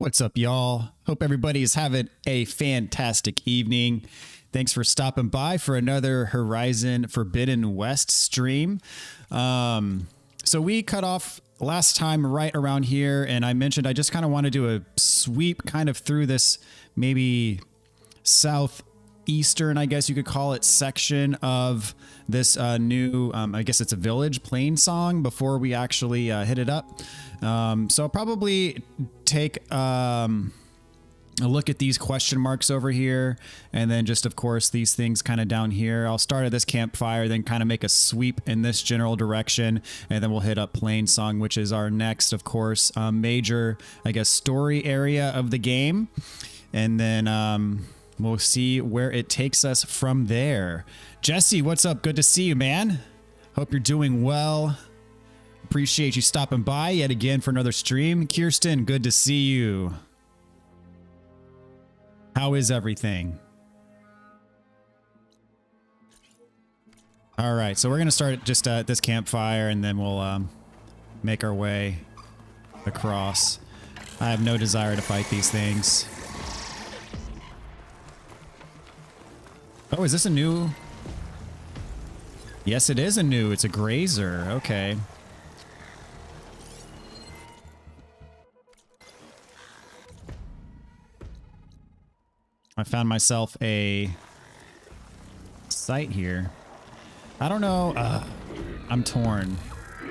What's up, y'all? Hope everybody's having a fantastic evening. Thanks for stopping by for another Horizon Forbidden West stream. So we cut off last time right around here, and I mentioned I just kind of want to do a sweep kind of through this maybe southeastern, I guess you could call it, section of this new, I guess it's a village plain song before we actually hit it up. So I'll probably take a look at these question marks over here, and then just, of course, these things kind of down here. I'll start at this campfire, then kind of make a sweep in this general direction, and then we'll hit up Plain Song, which is our next, of course, major, I guess, story area of the game. And then we'll see where it takes us from there. Jesse, what's up? Good to see you, man. Hope you're doing well. Appreciate you stopping by yet again for another stream. Kirsten, good to see you. How is everything? All right, so we're gonna start just at this campfire, and then we'll make our way across. I have no desire to fight these things. Oh, is this a new? Yes, it is a new. It's a grazer. Okay. I found myself a site here. I don't know. I'm torn.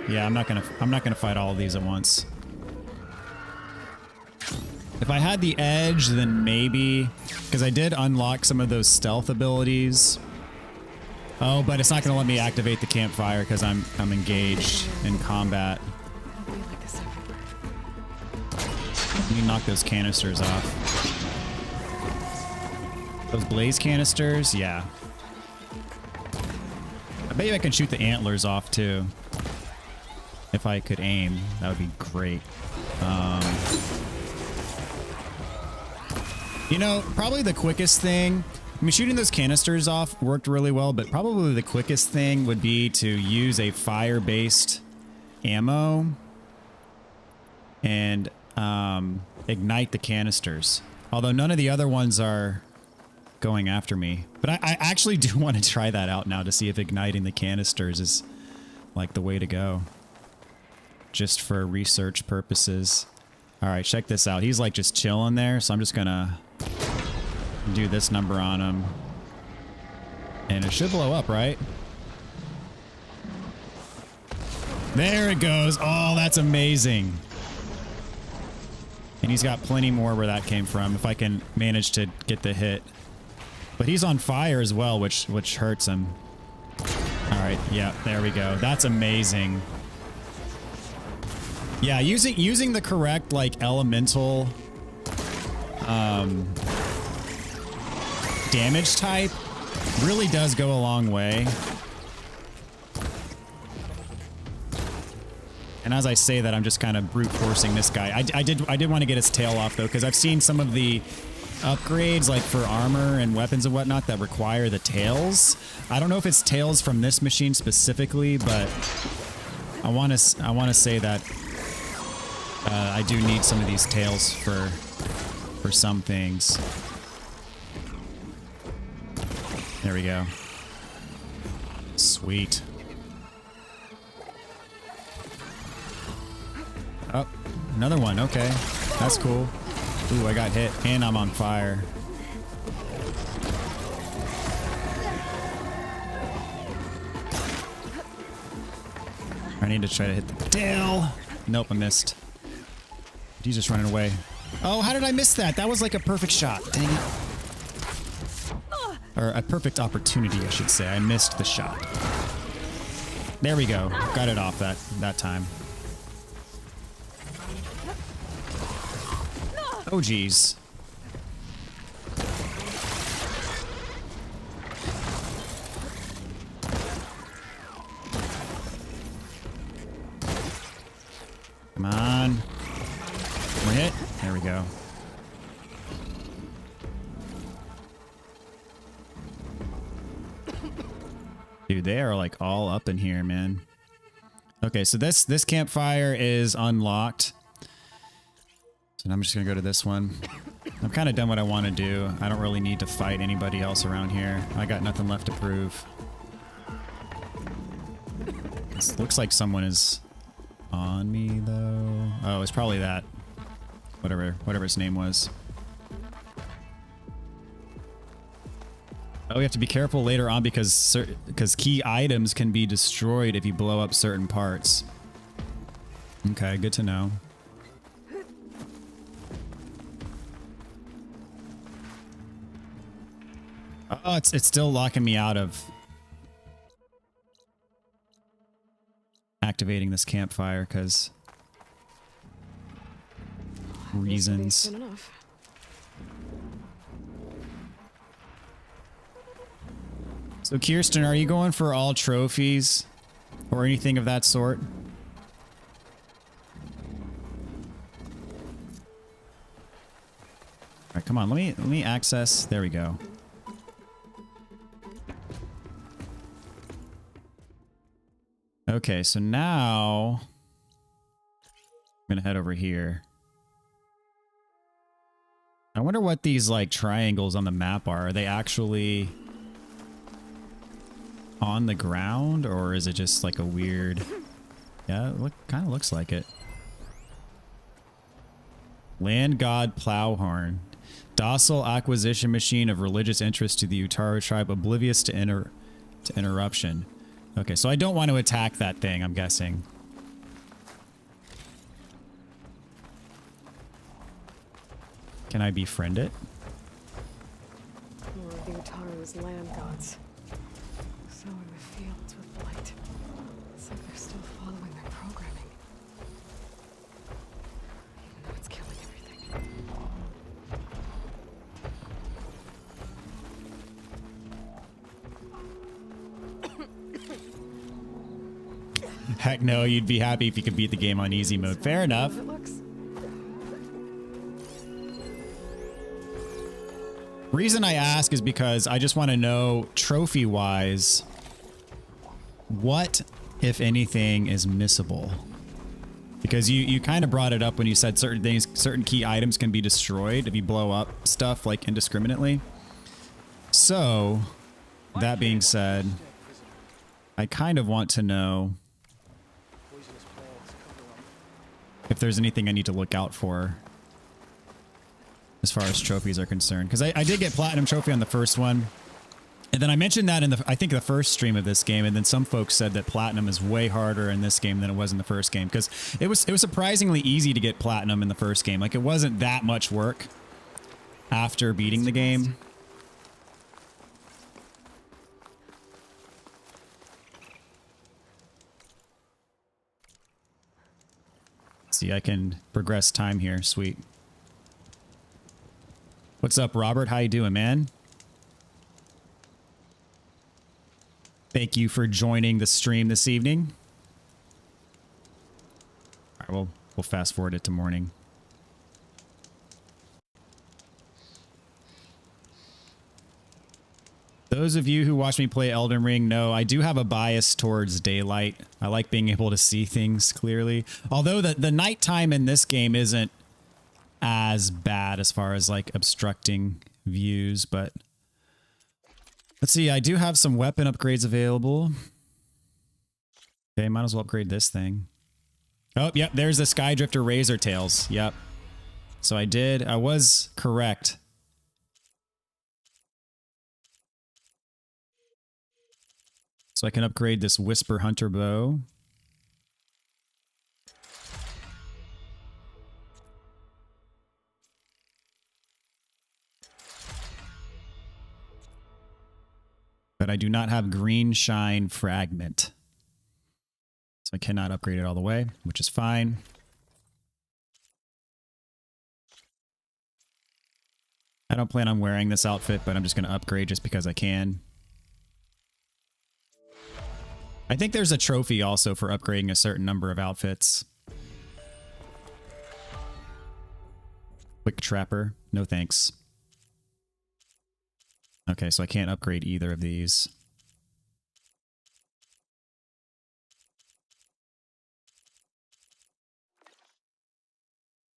Yeah, I'm not gonna fight all of these at once. If I had the edge, then maybe, because I did unlock some of those stealth abilities. Oh, but it's not gonna let me activate the campfire because I'm engaged in combat. Let me knock those canisters off. Those blaze canisters, yeah. I bet you I can shoot the antlers off too. If I could aim, that would be great. You know, probably the quickest thing, I mean, shooting those canisters off worked really well, but probably the quickest thing would be to use a fire-based ammo and ignite the canisters. Although none of the other ones are going after me. But I actually do want to try that out now to see if igniting the canisters is like the way to go. Just for research purposes. Alright, check this out. He's like just chilling there, so I'm just gonna do this number on him. And it should blow up, right? There it goes. Oh, that's amazing. And he's got plenty more where that came from, if I can manage to get the hit. But he's on fire as well, which hurts him. All right, yeah, there we go. That's amazing. Yeah, using the correct like elemental damage type really does go a long way. And as I say that, I'm just kind of brute forcing this guy. I did want to get his tail off though, because I've seen some of the upgrades like for armor and weapons and whatnot that require the tails. I don't know if it's tails from this machine specifically, but I want to say that I do need some of these tails for some things. There we go. Sweet. Oh, another one. Okay, that's cool. Ooh, I got hit, and I'm on fire. I need to try to hit the tail. Nope, I missed. He's just running away. Oh, how did I miss that? That was like a perfect shot. Dang it. Or a perfect opportunity, I should say. I missed the shot. There we go. Got it off that time. Oh, geez. Come on. One hit. There we go. Dude, they are like all up in here, man. Okay, so this campfire is unlocked. So now I'm just gonna go to this one. I've kind of done what I want to do. I don't really need to fight anybody else around here. I got nothing left to prove. This looks like someone is on me though. Oh, it's probably that. Whatever his name was. Oh, we have to be careful later on because key items can be destroyed if you blow up certain parts. Okay, good to know. Oh, it's still locking me out of activating this campfire because reasons. So Kirsten, are you going for all trophies or anything of that sort? All right, come on. Let me access. There we go. Okay, so now I'm gonna head over here. I wonder what these like triangles on the map are. Are they actually on the ground or is it just like a weird... Yeah, it kind of looks like it. Land God Plowhorn. Docile acquisition machine of religious interest to the Utaro tribe, oblivious to interruption. Okay, so I don't want to attack that thing, I'm guessing. Can I befriend it? More of the Utaro's land gods. Sowing the fields with blight. It's like they're still following their programming. Even though it's killing everything. Heck no, you'd be happy if you could beat the game on easy mode. Fair enough. Reason I ask is because I just want to know, trophy-wise, what, if anything, is missable? Because you kind of brought it up when you said certain things, certain key items can be destroyed if you blow up stuff, like, indiscriminately. So, that being said, I kind of want to know if there's anything I need to look out for as far as trophies are concerned. Because I did get Platinum Trophy on the first one. And then I mentioned that in I think the first stream of this game, and then some folks said that Platinum is way harder in this game than it was in the first game. Because it was surprisingly easy to get Platinum in the first game. Like, it wasn't that much work after beating the game. See, I can progress time here. Sweet. What's up, Robert? How you doing, man? Thank you for joining the stream this evening. All right, we'll fast forward it to morning. Those of you who watch me play Elden Ring know I do have a bias towards daylight. I like being able to see things clearly. Although the nighttime in this game isn't as bad as far as like obstructing views, but let's see. I do have some weapon upgrades available. Okay, might as well upgrade this thing. Oh, yep, there's the Skydrifter Razor Tails. Yep. So I was correct. So I can upgrade this Whisper Hunter bow. But I do not have Green Shine Fragment. So I cannot upgrade it all the way, which is fine. I don't plan on wearing this outfit, but I'm just going to upgrade just because I can. I think there's a trophy also for upgrading a certain number of outfits. Quick Trapper. No thanks. Okay, so I can't upgrade either of these.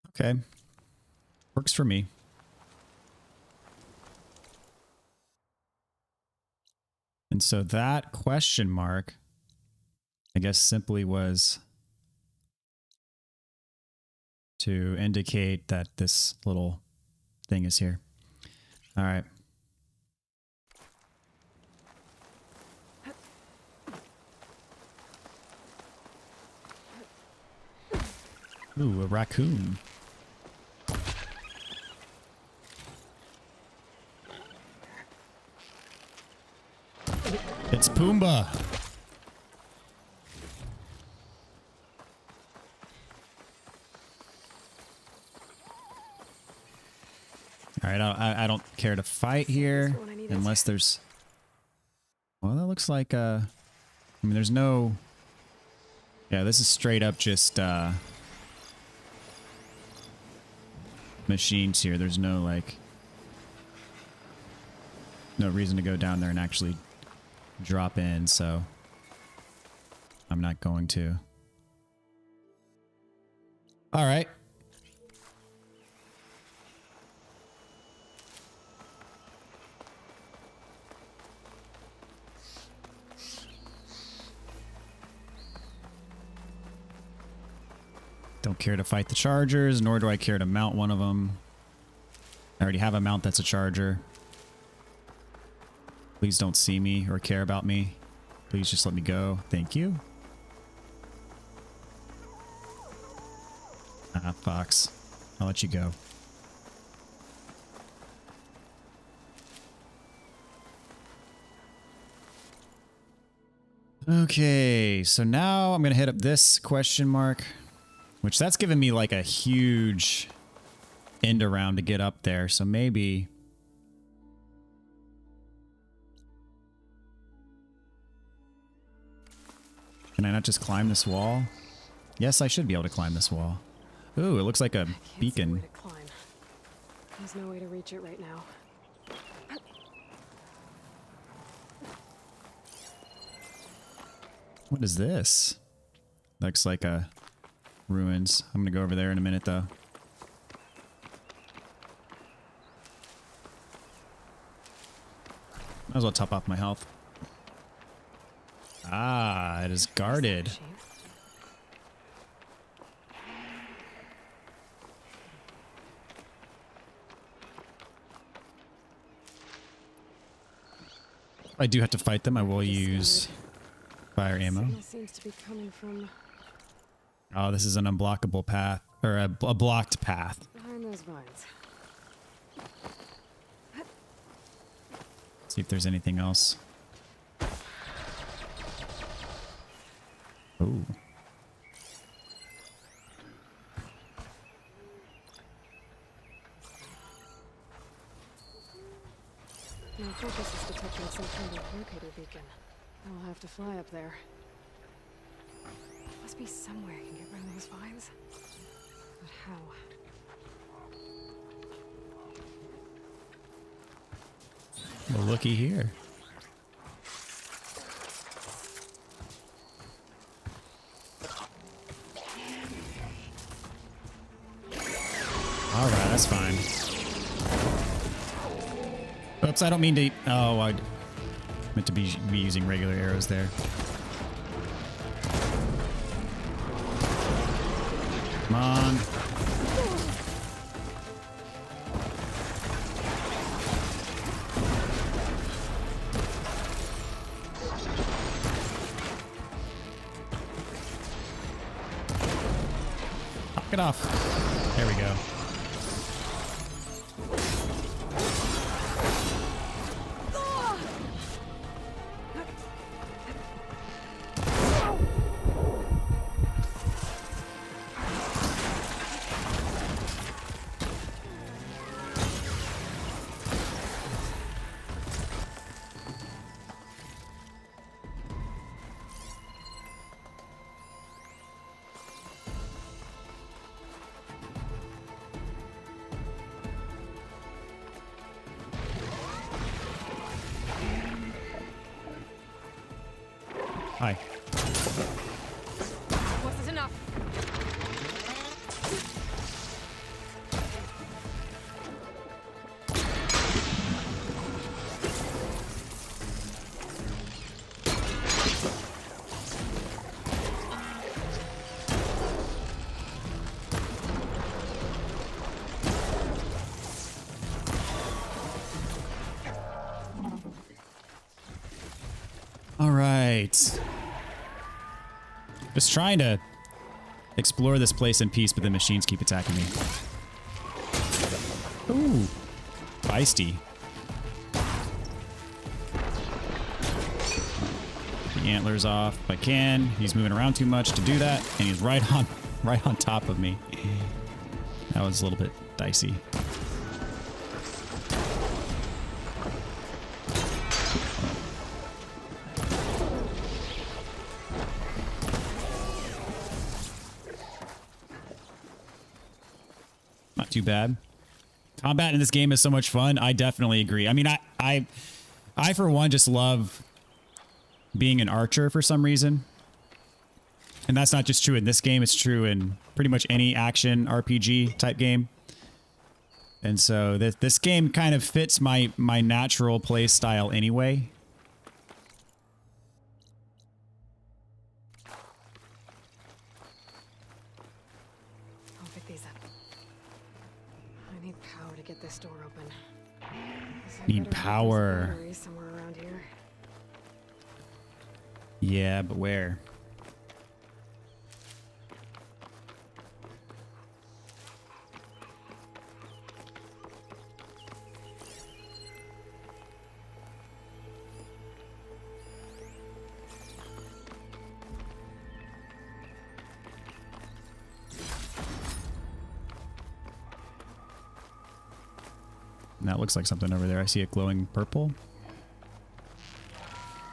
Okay. Works for me. And so that question mark, I guess, simply was to indicate that this little thing is here. All right. Ooh, a raccoon. It's Pumbaa. All right, I don't care to fight here unless there's... Well, that looks like... I mean, there's no... Yeah, this is straight up just... machines here. There's no, like... No reason to go down there and actually drop in, so... I'm not going to. All right. Don't care to fight the chargers, nor do I care to mount one of them. I already have a mount that's a charger. Please don't see me or care about me. Please just let me go. Thank you. Ah, Fox. I'll let you go. Okay, so now I'm going to hit up this question mark. Which that's given me like a huge end around to get up there. So maybe... Can I not just climb this wall? Yes, I should be able to climb this wall. Ooh, it looks like a beacon. There's no way to reach it right now. What is this? Looks like a... ruins. I'm gonna go over there in a minute, though. Might as well top off my health. Ah, it is guarded. I do have to fight them. I will use fire ammo. Seems to be coming from Oh, this is an unblockable path, or a blocked path. behind those vines. See if there's anything else. Oh. My focus is detecting some kind of locator beacon. I'll have to fly up there. Must be somewhere I can get rid of those vines. But how? Well, looky here. All right, that's fine. Oops, I don't mean to... Oh, I meant to be using regular arrows there. Come on. Knock it off. There we go. Hi. Wasn't enough. right. Just trying to explore this place in peace, but the machines keep attacking me. Ooh. Feisty. The antlers off if I can. He's moving around too much to do that, and he's right on top of me. That was a little bit dicey. Not too bad. Combat in this game is so much fun. I definitely agree. I mean, I for one just love being an archer for some reason. And that's not just true in this game. It's true in pretty much any action RPG type game. And so this game kind of fits my natural play style anyway. I'll pick these up. I need power to get this door open. So I Need better have power. these batteries somewhere around here. Yeah, but where? That looks like something over there. I see it glowing purple.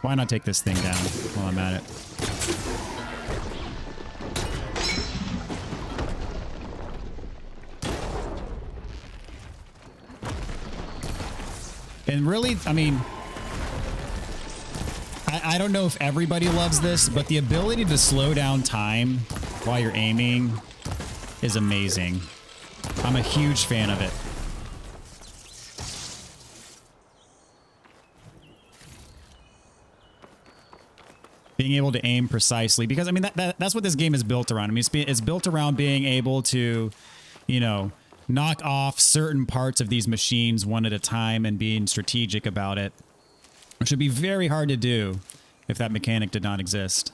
Why not take this thing down while I'm at it? And really, I mean, I don't know if everybody loves this, but the ability to slow down time while you're aiming is amazing. I'm a huge fan of it. Being able to aim precisely, because I mean that's what this game is built around. I mean it's built around being able to, you know, knock off certain parts of these machines one at a time and being strategic about it, which would be very hard to do if that mechanic did not exist.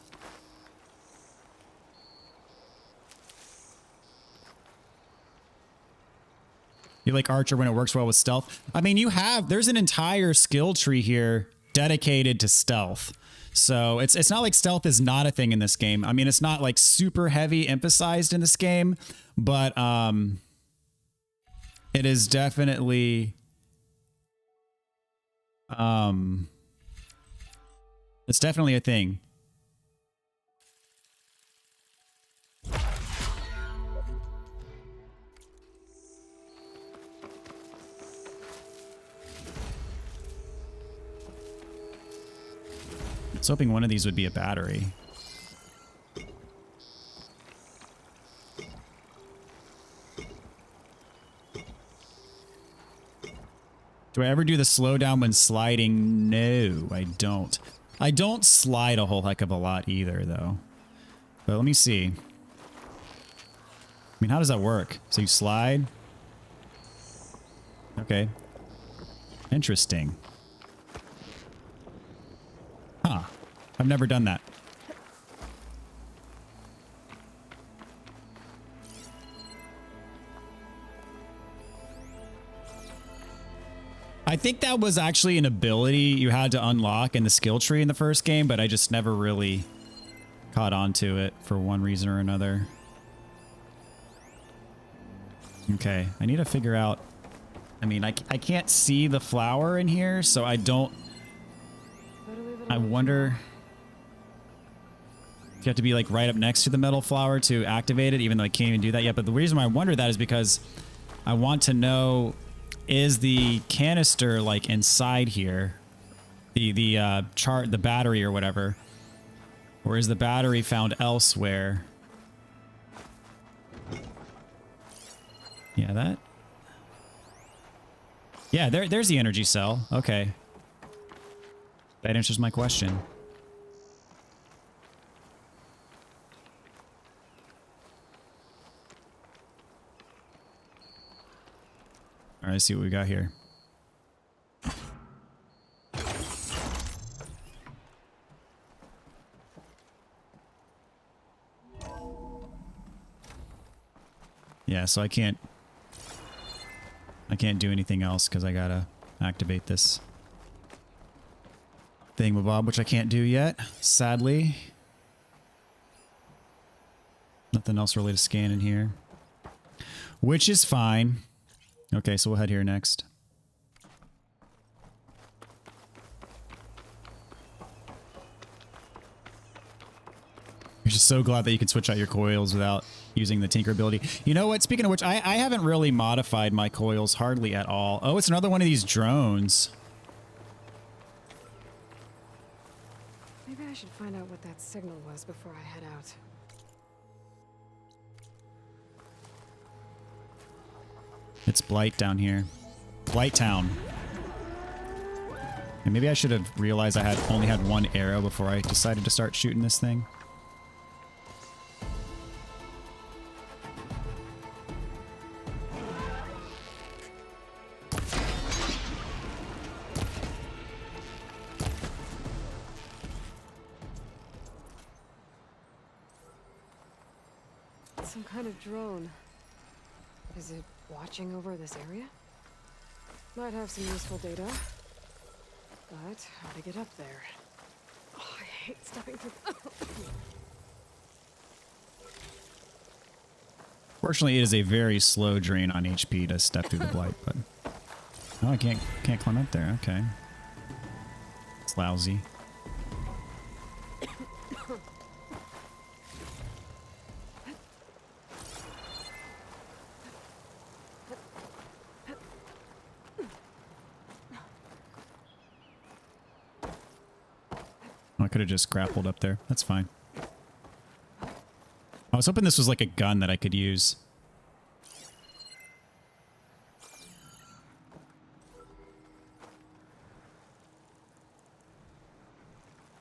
You like Archer when it works well with stealth? I mean, there's an entire skill tree here dedicated to stealth. So it's not like stealth is not a thing in this game. I mean, it's not like super heavy emphasized in this game, but it is definitely it's definitely a thing. I was hoping one of these would be a battery. Do I ever do the slowdown when sliding? No, I don't. I don't slide a whole heck of a lot either, though. But let me see. I mean, how does that work? So you slide? Okay. Interesting. Huh. I've never done that. I think that was actually an ability you had to unlock in the skill tree in the first game, but I just never really caught on to it for one reason or another. Okay, I need to figure out... I mean, I can't see the flower in here, so I don't... I wonder if you have to be like right up next to the metal flower to activate it, even though I can't even do that yet. But the reason why I wonder that is because I want to know, is the canister like inside here, the battery or whatever, or is the battery found elsewhere? Yeah, yeah, there's the energy cell. Okay. That answers my question. All right, let's see what we got here. Yeah, so I can't do anything else because I gotta activate this thingamabob, which I can't do yet, sadly. Nothing else really to scan in here, which is fine. Okay, so we'll head here next. You're just so glad that you can switch out your coils without using the tinker ability. You know what? Speaking of which, I haven't really modified my coils hardly at all. Oh, it's another one of these drones. Maybe I should find out what that signal was before I head out. It's Blight down here. Blight Town. And maybe I should have realized I only had one arrow before I decided to start shooting this thing. Some kind of drone. Is it watching over this area? Might have some useful data. But how to get up there? Oh, I hate stepping through. Fortunately, it is a very slow drain on HP to step through the Blight, but... Oh, I can't climb up there. Okay. It's lousy. I could have just grappled up there. That's fine. I was hoping this was like a gun that I could use.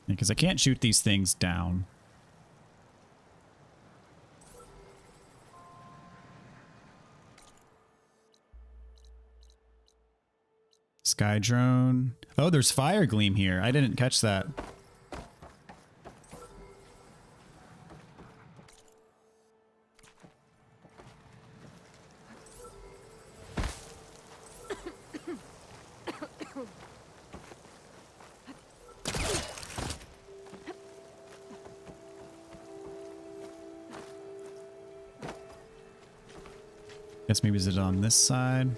Because I can't shoot these things down. Sky drone. Oh, there's fire gleam here. I didn't catch that. Guess maybe is it on this side? I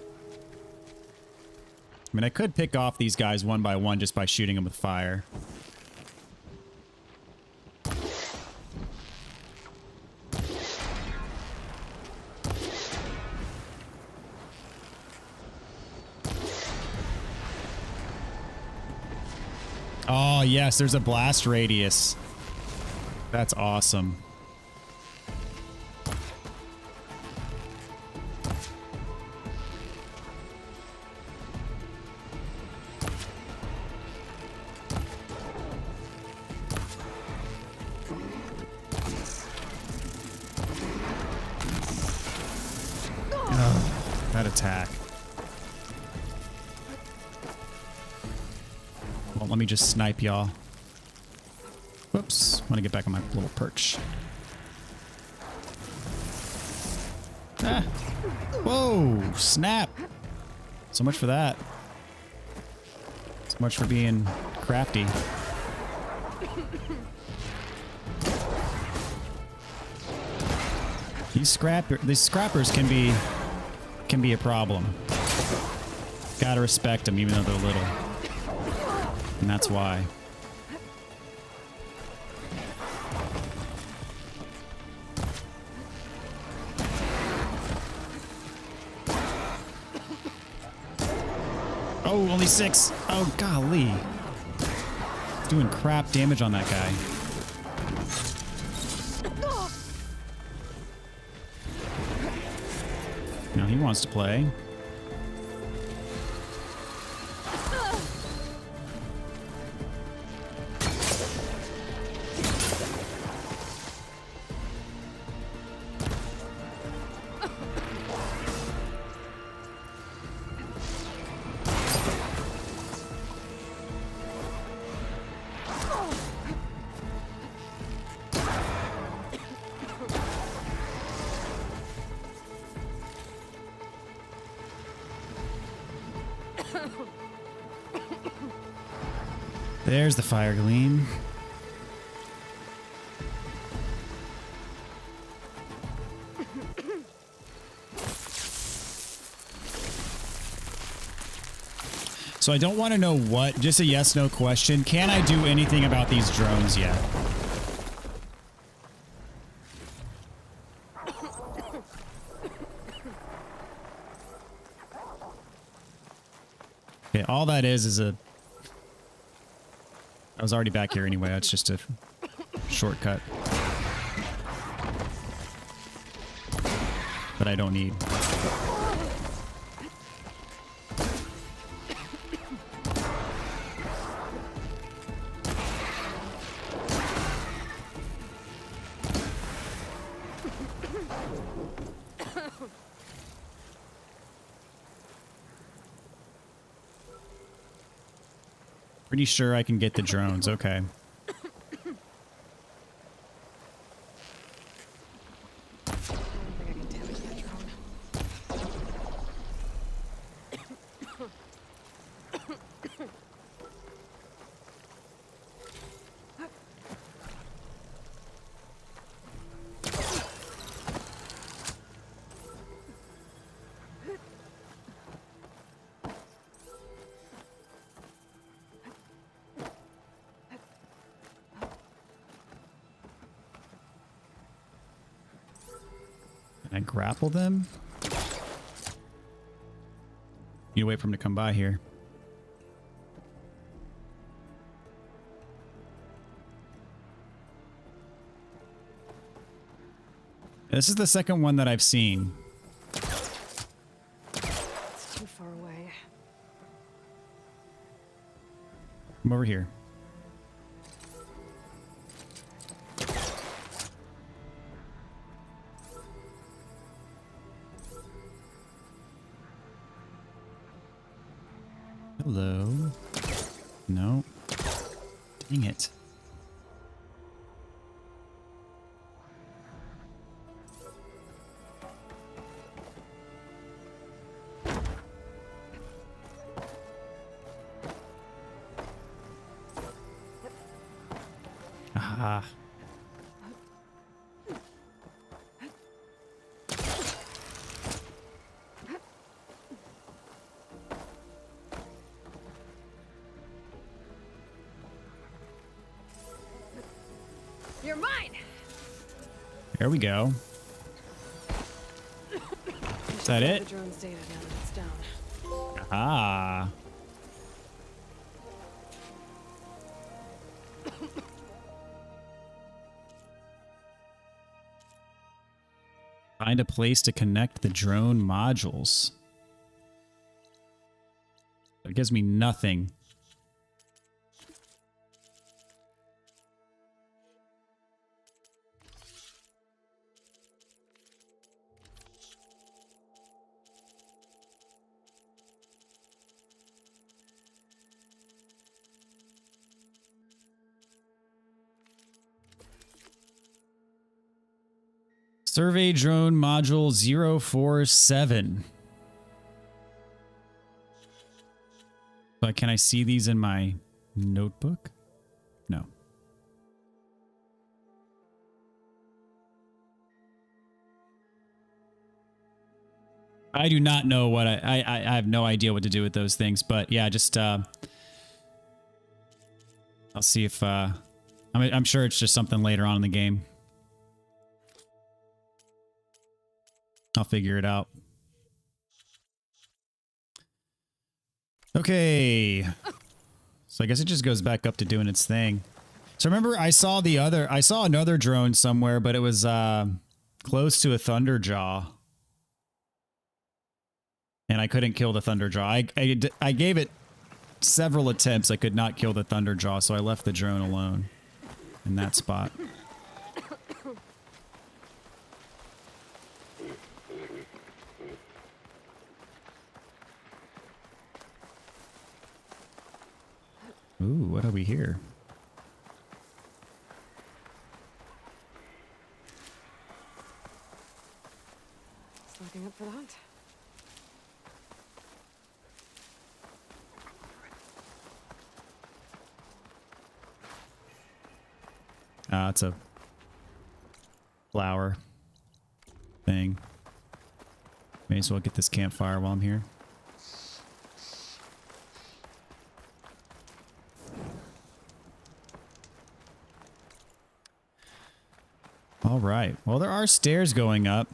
mean, I could pick off these guys one by one just by shooting them with fire. Oh, yes, there's a blast radius. That's awesome. That attack. Well, let me just snipe y'all. Whoops. Want to get back on my little perch. Ah. Whoa. Snap. So much for that. So much for being crafty. These scrappers can be a problem. Gotta respect them even though they're little. And that's why. Oh, only 6. Oh, golly. Doing crap damage on that guy. Now he wants to play. There's the fire gleam. So I don't want to know what, just a yes, no question. Can I do anything about these drones yet? Okay, all that is a... I was already back here anyway. That's just a shortcut that I don't need. Pretty sure I can get the drones. Okay. I don't think I can damage that drone. Can I grapple them? You wait for him to come by here. This is the second one that I've seen. It's too far away. Come over here. Hello. No. Dang it. Ah. You're mine. There we go. Is that it? The drone's data now that it's down. Ah. Find a place to connect the drone modules. It gives me nothing. Survey drone module 047. But can I see these in my notebook? No. I do not know what I have no idea what to do with those things, but yeah, just I'll see if I'm sure it's just something later on in the game. I'll figure it out. Okay. So I guess it just goes back up to doing its thing. So remember I saw another drone somewhere, but it was close to a Thunderjaw. And I couldn't kill the Thunderjaw. I gave it several attempts. I could not kill the Thunderjaw, so I left the drone alone in that spot. Ooh, what are we here? Looking up for the hunt. It's a flower thing. May as well get this campfire while I'm here. All right. Well, there are stairs going up.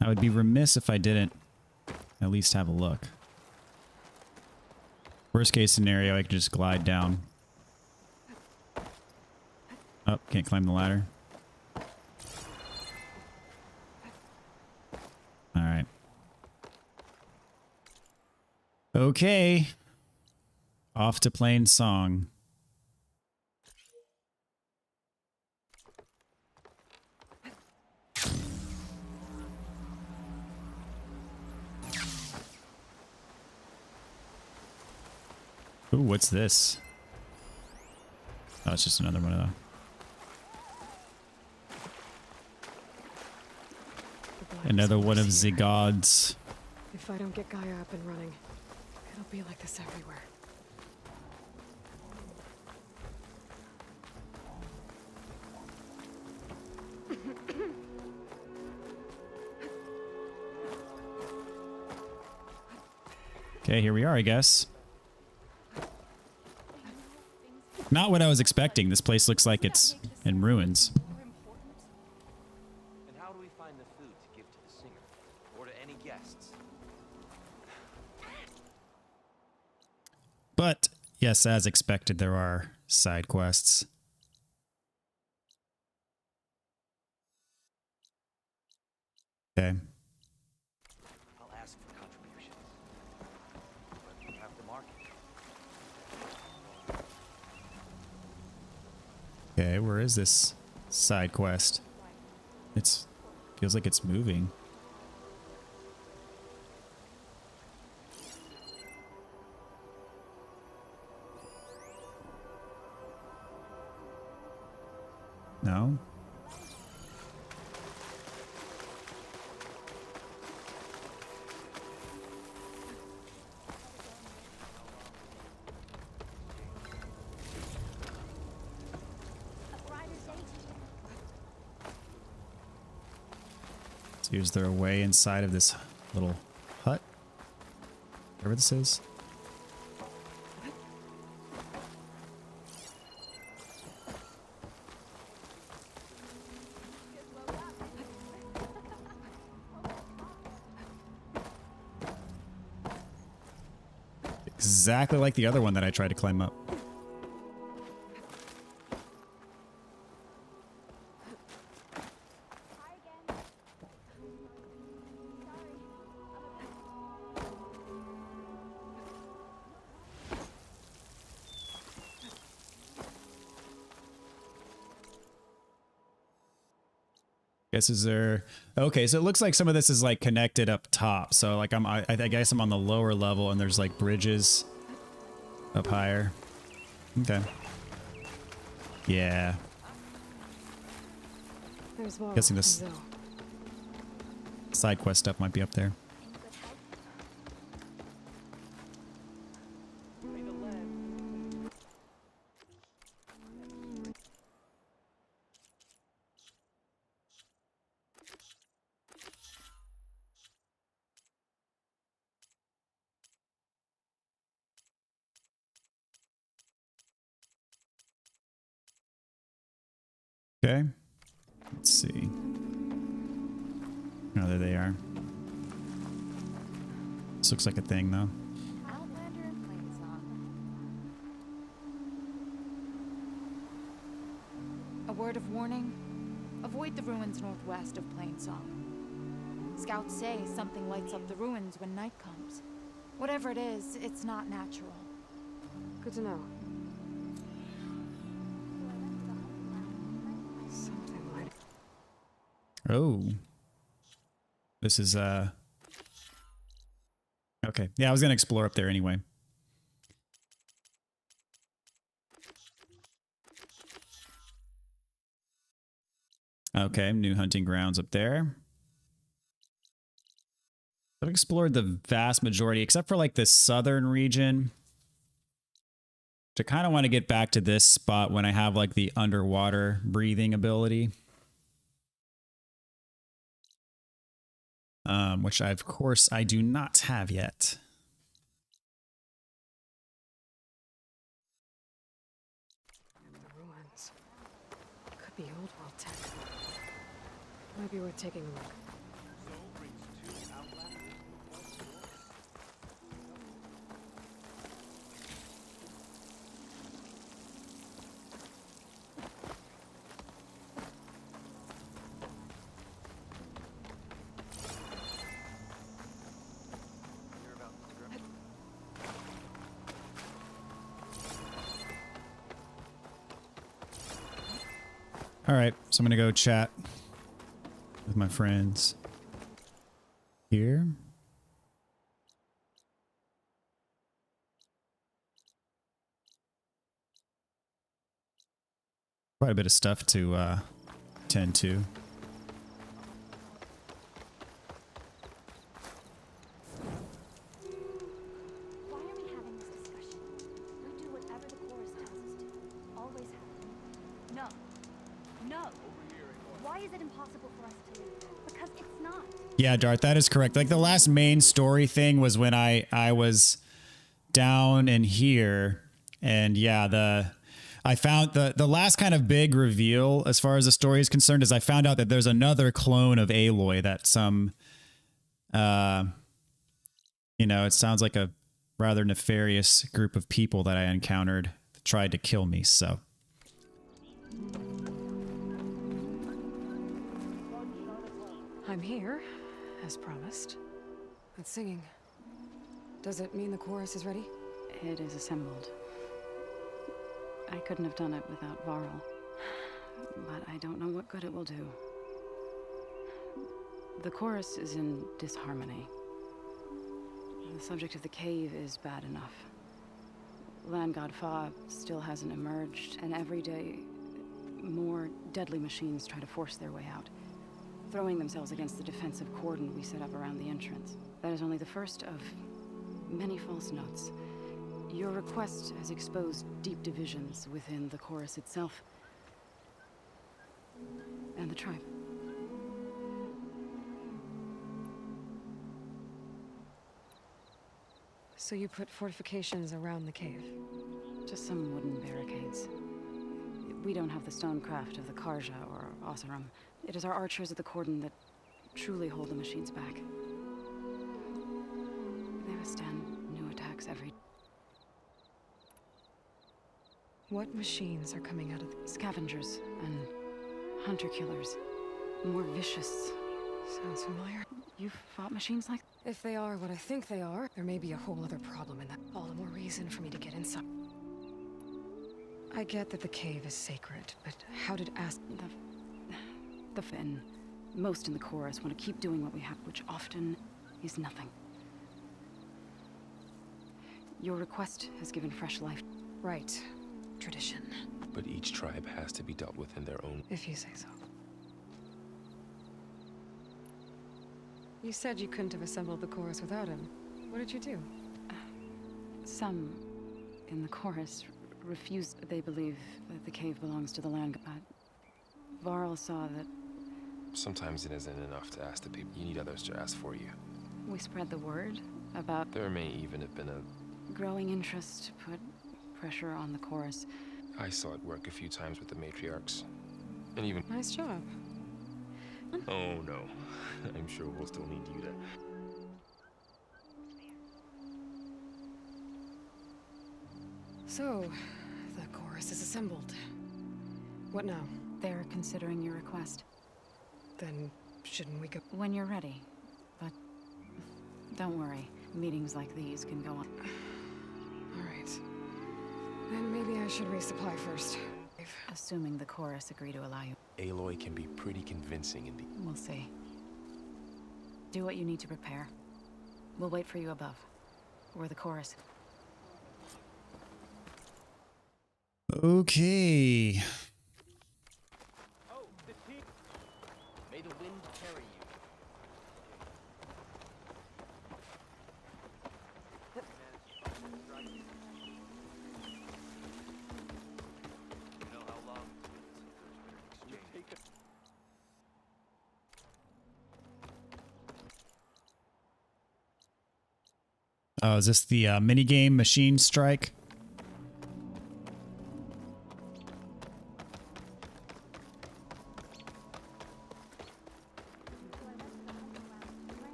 I would be remiss if I didn't at least have a look. Worst case scenario, I could just glide down. Oh, can't climb the ladder. All right. Okay. Off to Plain Song. Ooh, what's this? Oh, it's just another one of those. Another one of the gods. If I don't get Gaia up and running, it'll be like this everywhere. Okay, here we are, I guess. Not what I was expecting. This place looks like it's in ruins. And how do we find the food to give to the singer or to any guests? But yes, as expected, there are side quests. Okay. I'll ask for contributions. But we have to market. Okay, where is this side quest? It's feels like it's moving. No? So is there a way inside of this little hut? Whatever this is. Exactly like the other one that I tried to climb up. Guess is there? Okay, so it looks like some of this is like connected up top. So like I guess I'm on the lower level and there's like bridges up higher. Okay. Yeah. There's Val Guessing and this Zoe. side quest stuff might be up there. Okay. Let's see. Oh, there they are. This looks like a thing, though. Outlander and Plainsong. A word of warning: avoid the ruins northwest of Plainsong. Scouts say something lights up the ruins when night comes. Whatever it is, it's not natural. Good to know. Something like... Oh. This is, okay. Yeah, I was going to explore up there anyway. Okay, new hunting grounds up there. Is that explored the vast majority, except for like this southern region. I kind of want to get back to this spot when I have like the underwater breathing ability. Which of course I do not have yet. The ruins. Could be old world tech. Might be worth taking a look. All right, so I'm gonna go chat with my friends here. Quite a bit of stuff to tend to. Why are we having this discussion? We do whatever the chorus tells us to. Always have. No. No. Why is it impossible for us to leave? Because it's not. Yeah, Dart, that is correct. Like the last main story thing was when I was down in here, and yeah, I found the last kind of big reveal as far as the story is concerned is I found out that there's another clone of Aloy that some you know, it sounds like a rather nefarious group of people that I encountered that tried to kill me, so. I'm here, as promised. That's singing. Does it mean the chorus is ready? It is assembled. I couldn't have done it without Varl. But I don't know what good it will do. The chorus is in disharmony. The subject of the cave is bad enough. Land God Fa still hasn't emerged, and every day more deadly machines try to force their way out, throwing themselves against the defensive cordon we set up around the entrance. That is only the first of many false notes. Your request has exposed deep divisions within the chorus itself and the tribe. So you put fortifications around the cave? Just some wooden barricades. We don't have the stonecraft of the Karja or Oseram. It is our archers at the cordon that truly hold the machines back. They withstand new attacks every... What machines are coming out of the... Scavengers and hunter-killers. More vicious. Sounds familiar. You've fought machines like... If they are what I think they are, there may be a whole other problem in that. All the more reason for me to get inside. I get that the cave is sacred, but how did The Finn, most in the chorus, want to keep doing what we have, which often is nothing. Your request has given fresh life. Right. Tradition. But each tribe has to be dealt with in their own... If you say so. You said you couldn't have assembled the chorus without him. What did you do? Some in the chorus refused. They believe that the cave belongs to the land god. Varl saw that Sometimes it isn't enough to ask the people. You need others to ask for you. we spread the word about There may even have been a... growing interest to put pressure on the chorus. I saw it work a few times with the matriarchs. And even... Nice job. Oh, no. I'm sure we'll still need you to... So, the chorus is assembled. What now? They're considering your request. Then, shouldn't we go? When you're ready. But don't worry. Meetings like these can go on. Alright. Then maybe I should resupply first. Assuming the chorus agree to allow you. Aloy can be pretty convincing in the... We'll see. Do what you need to prepare. We'll wait for you above. Or the chorus. Okay. Oh, the team. May the wind carry you. Oh, is this the minigame machine strike?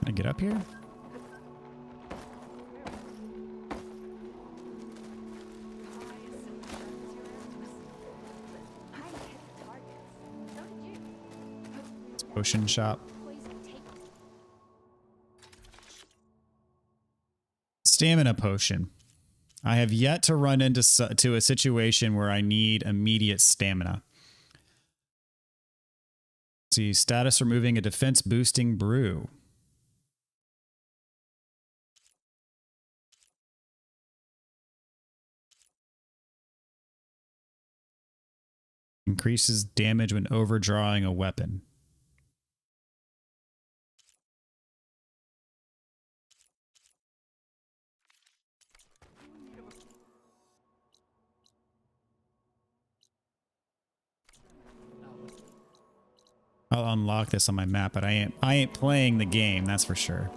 Can I get up here? Potion shop. Stamina potion. I have yet to run into a situation where I need immediate stamina. Let's see, status removing a defense boosting brew. Increases damage when overdrawing a weapon. I'll unlock this on my map, but I ain't playing the game, that's for sure.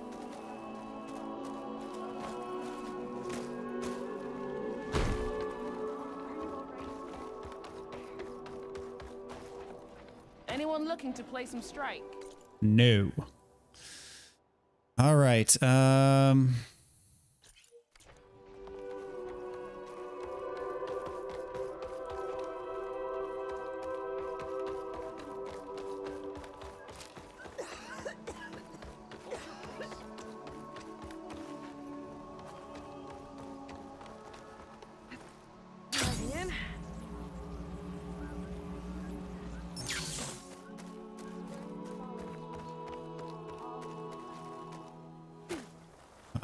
Anyone looking to play some Strike? No. All right.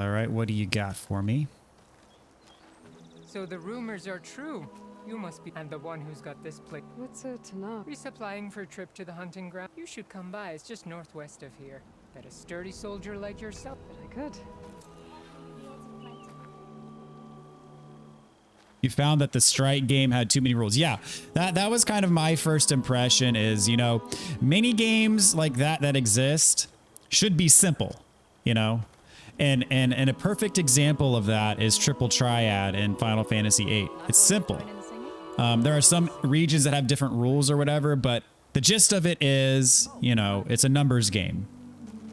All right, what do you got for me? So the rumors are true. You must be and the one who's got this place. What's a Tanakh? Resupplying for a trip to the hunting ground. You should come by. It's just northwest of here. Bet a sturdy soldier like yourself. But I could. You found that the strike game had too many rules. Yeah, that was kind of my first impression is, you know, mini games like that exist should be simple, you know? And a perfect example of that is Triple Triad in Final Fantasy VIII. It's simple. There are some regions that have different rules or whatever, but the gist of it is, you know, it's a numbers game.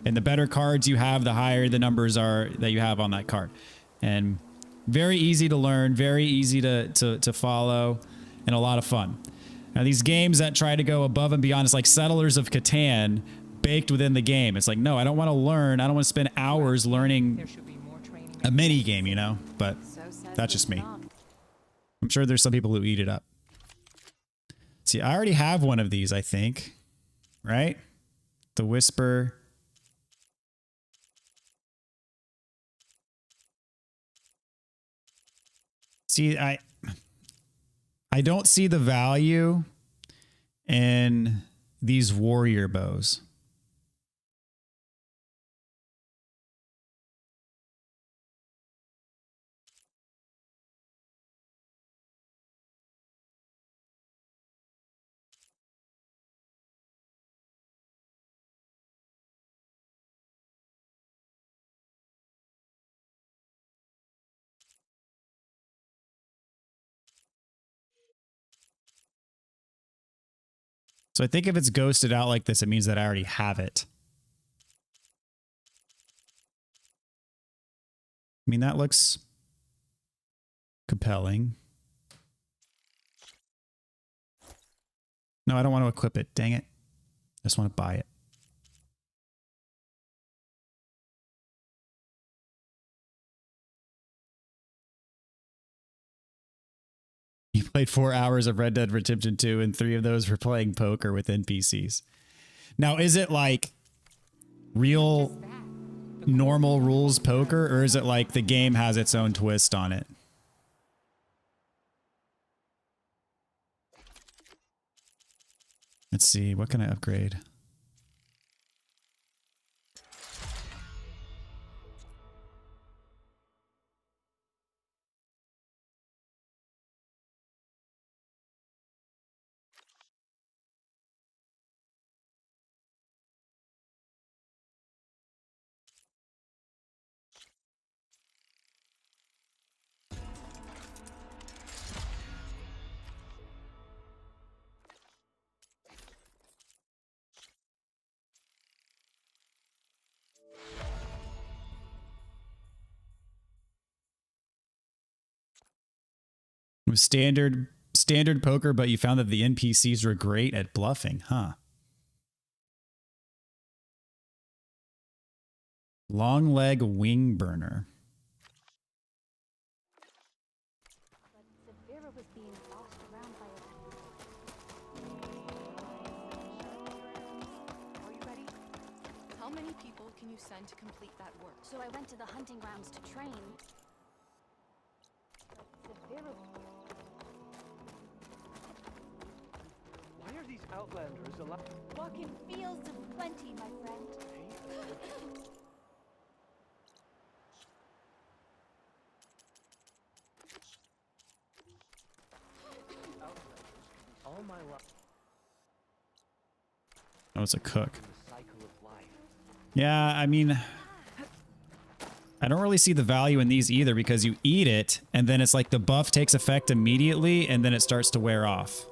And the better cards you have, the higher the numbers are that you have on that card. And very easy to learn, very easy to follow, and a lot of fun. Now, these games that try to go above and beyond, it's like Settlers of Catan baked within the game. It's like, no, I don't want to learn. I don't want to spend hours learning a mini game, you know? But that's just me. I'm sure there's some people who eat it up. See, I already have one of these, I think. Right? The Whisper. See, I don't see the value in these warrior bows. So I think if it's ghosted out like this, it means that I already have it. I mean, that looks compelling. No, I don't want to equip it. Dang it. I just want to buy it. You played 4 hours of Red Dead Redemption 2 and 3 of those were playing poker with NPCs. Now, is it like real normal rules poker, or is it like the game has its own twist on it? Let's see, what can I upgrade? It was standard poker, but you found that the NPCs were great at bluffing, huh? Long leg wing burner. But Severa was being bossed around by a... Are you ready? How many people can you send to complete that work? So I went to the hunting grounds to train. But Severa... Why are these outlanders allowed? Walk in fields of plenty, my friend. All my life. Oh, it's a cook. The cycle of life. Yeah, I mean, I don't really see the value in these either because you eat it and then it's like the buff takes effect immediately and then it starts to wear off.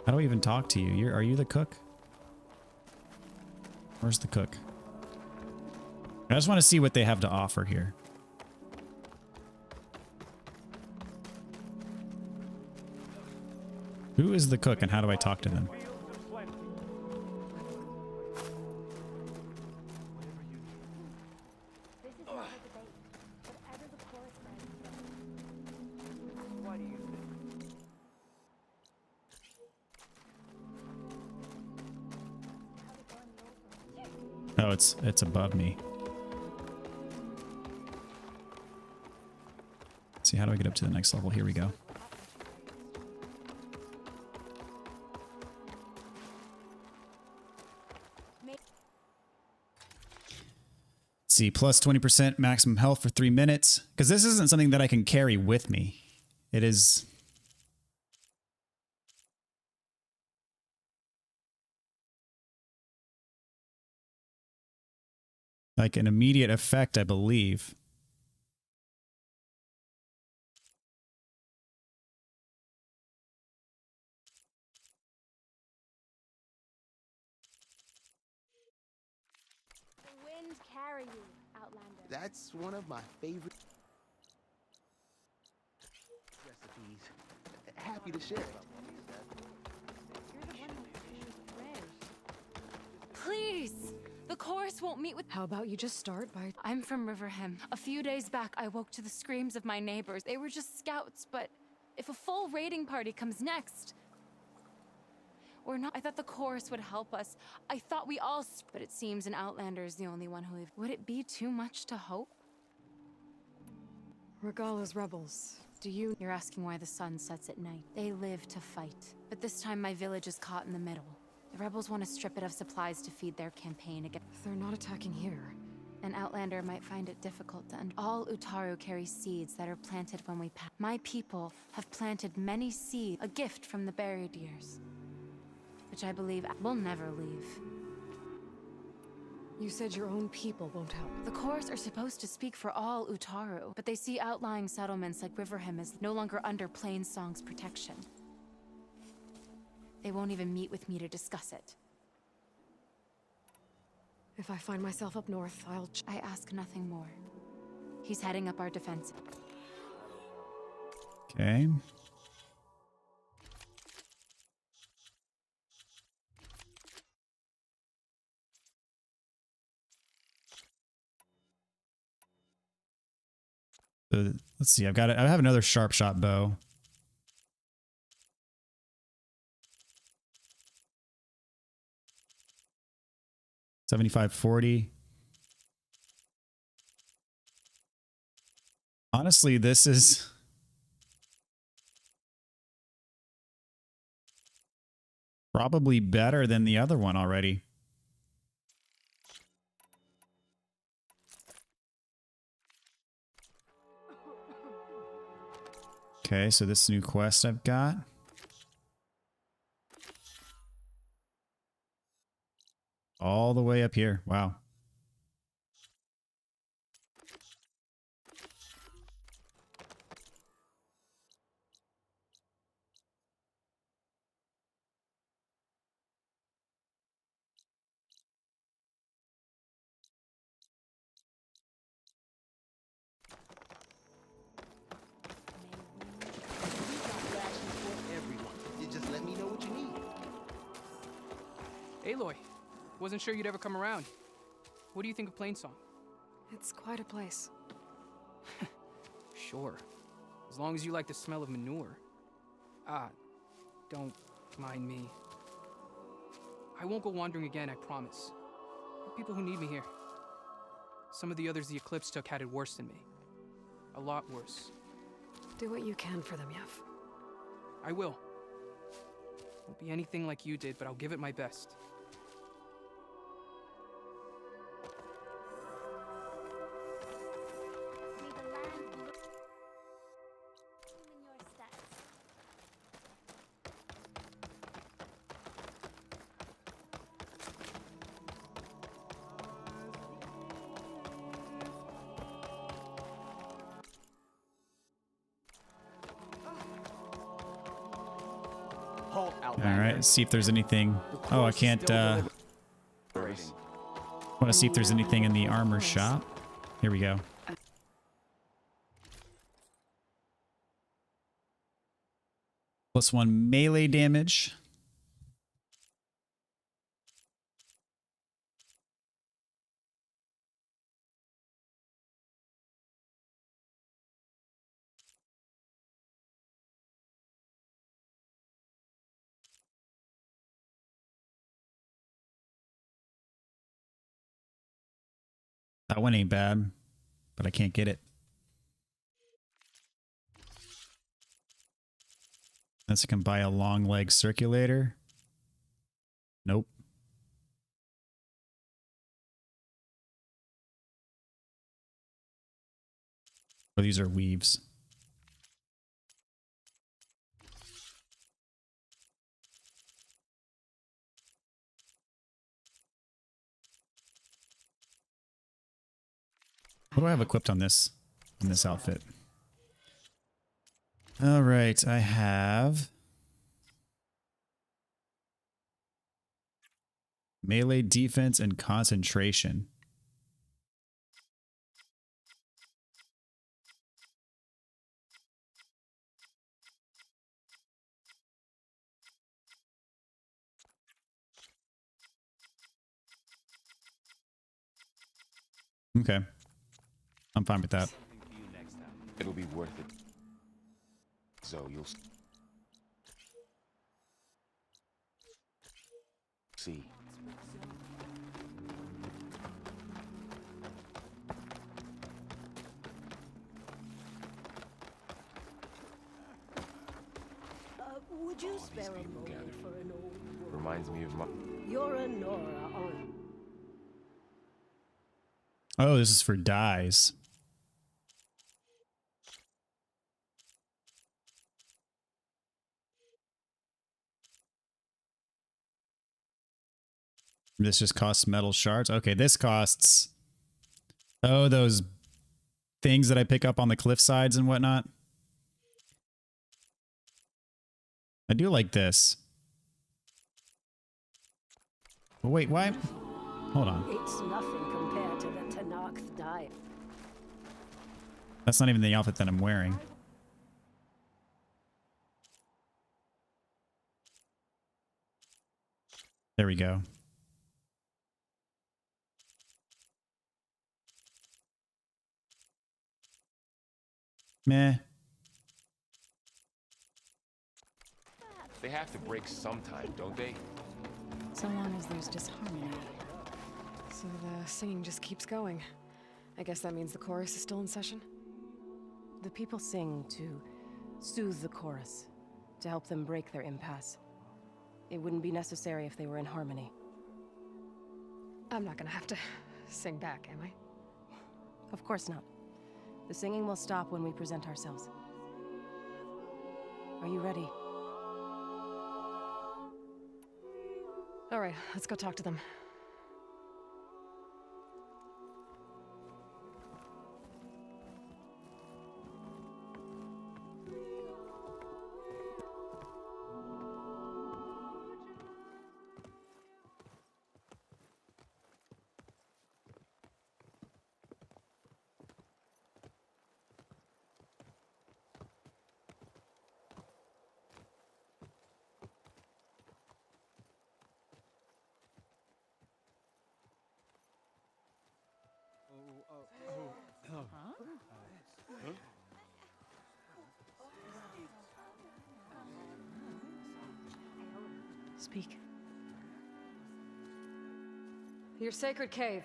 How do I even talk to you? Are you the cook? Where's the cook? I just want to see what they have to offer here. Who is the cook and how do I talk to them? This is not a debate. Whatever the chorus friends say. Why do you think? Oh, it's above me. Let's see, how do I get up to the next level? Here we go. See, plus 20% maximum health for 3 minutes. Because this isn't something that I can carry with me. It is... like an immediate effect, I believe. The wind carry you, Outlander. That's one of my favorite recipes. Happy to share. You're the one that sings prayers. Please! The chorus won't meet with... How about you just start by... I'm from Riverham. A few days back, I woke to the screams of my neighbors. They were just scouts, but if a full raiding party comes next... We're not... I thought the chorus would help us. I thought we all... But it seems an Outlander is the only one who... Would it be too much to hope? Regala's rebels. Do you... You're asking why the sun sets at night. They live to fight. But this time my village is caught in the middle. The rebels want to strip it of supplies to feed their campaign against... They're not attacking here. An Outlander might find it difficult to all Utaru carry seeds that are planted when we pass. My people have planted many seeds, a gift from the buried years, which I believe will never leave. You said your own people won't help. The chorus are supposed to speak for all Utaru, but they see outlying settlements like Riverham as no longer under Plainsong's protection. They won't even meet with me to discuss it. If I find myself up north, I'll... I ask nothing more. He's heading up our defense. Okay. So, let's see. I have another sharp shot bow. $75.40. Honestly, this is probably better than the other one already. Okay, so this new quest I've got. All the way up here. Wow. Aloy, wasn't sure you'd ever come around. What do you think of Plainsong? It's quite a place. Sure. As long as you like the smell of manure. Ah, don't mind me. I won't go wandering again, I promise. There are people who need me here. Some of the others the Eclipse took had it worse than me. A lot worse. Do what you can for them, Yev. I will. Won't be anything like you did, but I'll give it my best. May the land look in your steps. Halt, All Outlander. right, see if there's anything. Oh, I can't. Want to see if there's anything in the armor shop. Here we go. +1 melee damage. That one ain't bad, but I can't get it. Unless I can buy a long leg circulator. Nope. Or these are weaves. What do I have equipped on this outfit? All right, I have melee defense and concentration. Okay. I'm fine with that. It'll be worth it. So you'll see. Would you spare a moment for an old woman? Reminds me of my... You're a Nora, aren't Oh, this is for dyes. This just costs metal shards. Okay, this costs... Oh, those things that I pick up on the cliff sides and whatnot. I do like this. But wait, why? Hold on. It's nothing compared to the Tanakh diet. That's not even the outfit that I'm wearing. There we go. Meh. They have to break sometime, don't they? So long as there's disharmony. So the singing just keeps going. I guess that means the chorus is still in session? The people sing to soothe the chorus, to help them break their impasse. It wouldn't be necessary if they were in harmony. I'm not gonna have to sing back, am I? Of course not. The singing will stop when we present ourselves. Are you ready? All right, let's go talk to them. Speak. Your sacred cave.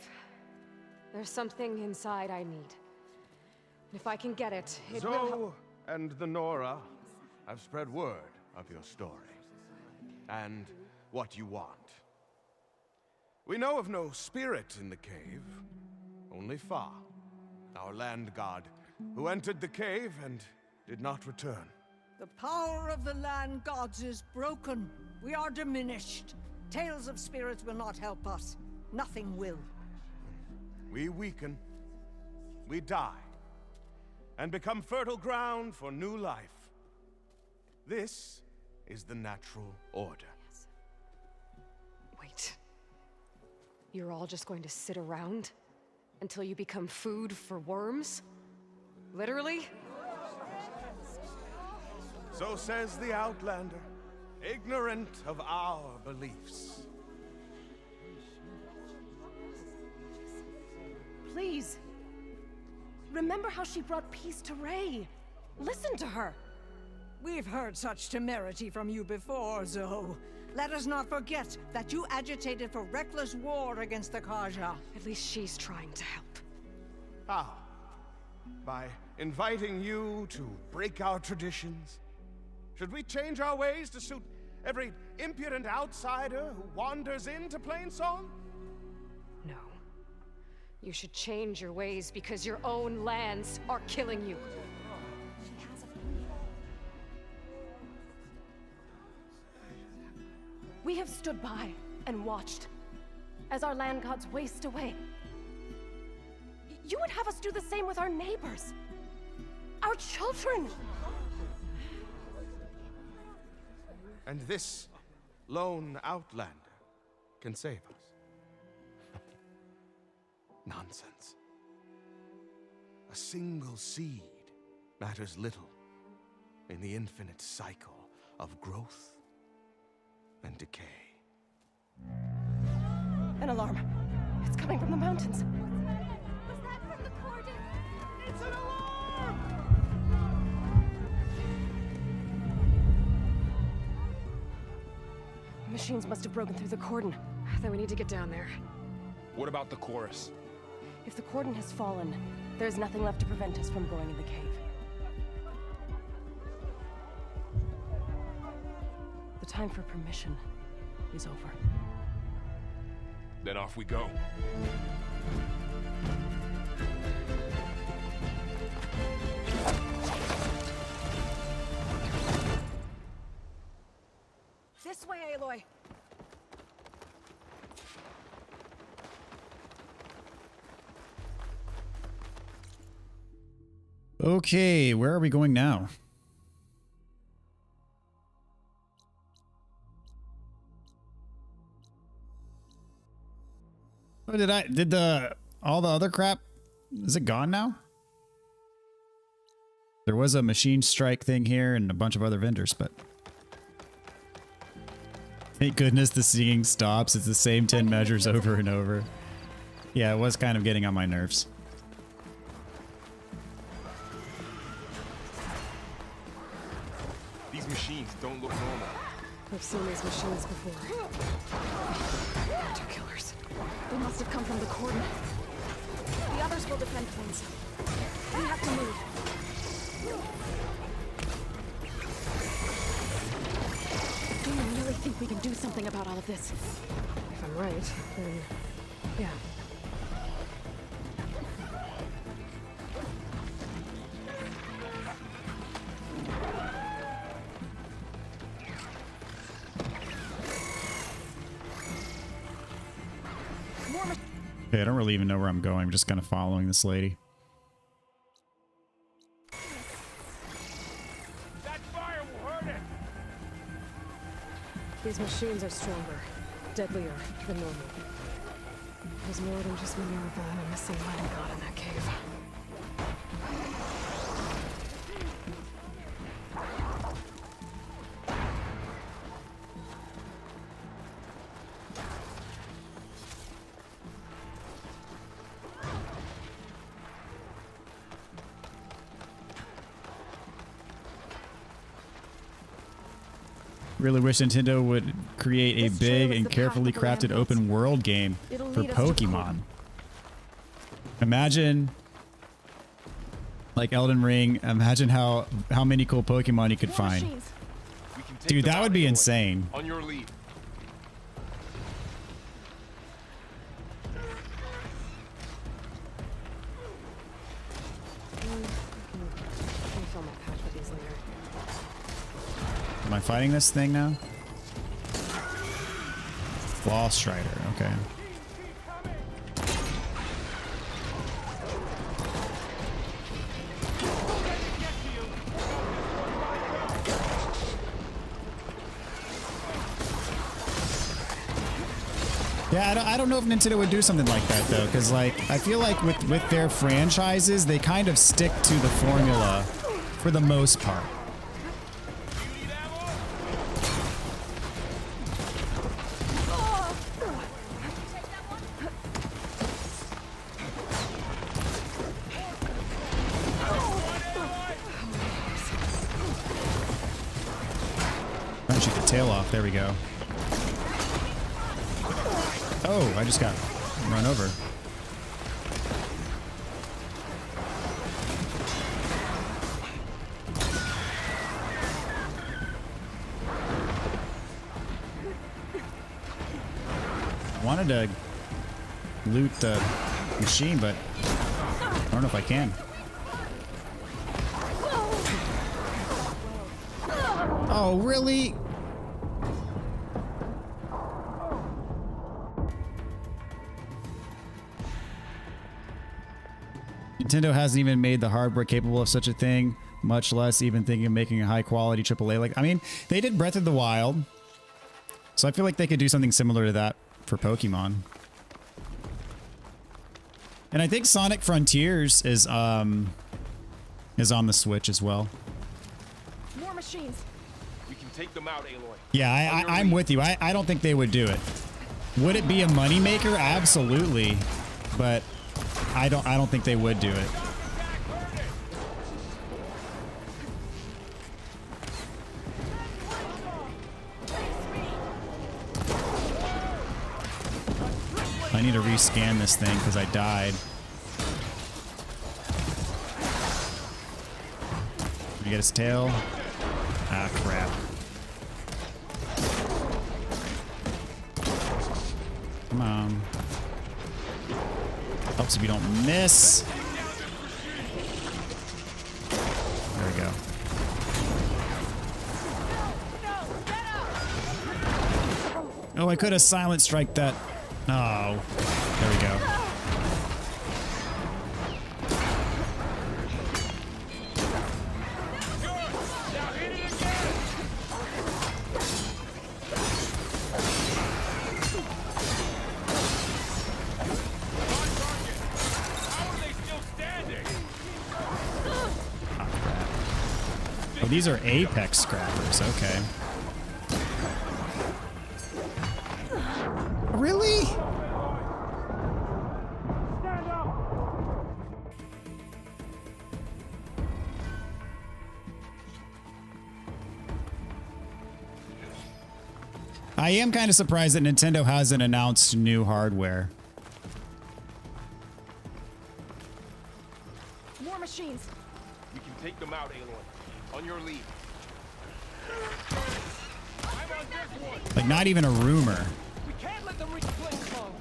There's something inside I need. And if I can get it, it will help. Zoe and the Nora have spread word of your story. And what you want. We know of no spirit in the cave, only Fa, our land god, who entered the cave and did not return. The power of the land gods is broken. We are diminished. Tales of spirits will not help us. Nothing will. We weaken, we die, and become fertile ground for new life. This is the natural order. Yes. Wait. You're all just going to sit around until you become food for worms? Literally? So says the Outlander, ignorant of our beliefs. Please. Remember how she brought peace to Ray. Listen to her. We've heard such temerity from you before, Zoe. Let us not forget that you agitated for reckless war against the Kaja. At least she's trying to help. How? By inviting you to break our traditions? Should we change our ways to suit every impudent outsider who wanders into Plainsong? No. You should change your ways because your own lands are killing you. We have stood by and watched as our land gods waste away. You would have us do the same with our neighbors, our children. And this lone outlander can save us. Nonsense. A single seed matters little in the infinite cycle of growth and decay. An alarm. It's coming from the mountains. Was that from the cordon? It's an alarm! Machines must have broken through the cordon. Then we need to get down there. What about the chorus? If the cordon has fallen, there's nothing left to prevent us from going in the cave. The time for permission is over. Then off we go. This way, Aloy. Okay, where are we going now? Oh, did all the other crap, is it gone now? There was a machine strike thing here and a bunch of other vendors, but thank goodness the singing stops. It's the same 10 measures over and over. Yeah, it was kind of getting on my nerves. These machines don't look normal. We've seen these machines before. Hunter killers. They must have come from the cordon. The others will defend things. We have to move. Do you really think we can do something about all of this? If I'm right, then yeah. Okay, I don't really even know where I'm going. I'm just kind of following this lady. That fire will hurt it! These machines are stronger, deadlier than normal. There's more than just Minerva and a missing land god in that cave. Really wish Nintendo would create a big and carefully crafted open world game for Pokemon. Imagine, like Elden Ring, imagine how many cool Pokemon you could find. Dude, that would be insane. On your lead. Am I fighting this thing now? Wall Strider, okay. Yeah, I don't know if Nintendo would do something like that though, because like I feel like with their franchises, they kind of stick to the formula for the most part. Trying to shoot the tail off. There we go. Oh, I just got run over. I wanted to loot the machine, but I don't know if I can. Oh, really? Nintendo hasn't even made the hardware capable of such a thing, much less even thinking of making a high-quality AAA. Like, I mean, they did Breath of the Wild, so I feel like they could do something similar to that for Pokemon. And I think Sonic Frontiers is on the Switch as well. More machines. We can take them out, Aloy. Yeah, I'm with you. I don't think they would do it. Would it be a moneymaker? Absolutely, but I don't think they would do it. I need to rescan this thing because I died. Did we get his tail? Ah, crap. Come on. Helps if you don't miss. There we go. Oh, I could have silent strike that. Oh, there we go. Oh, these are Apex scrappers. Okay. Really? I am kind of surprised that Nintendo hasn't announced new hardware. More machines. We can take them out, Aloy. On your lead. Like, not even a rumor. We can't let them reach Flame Song.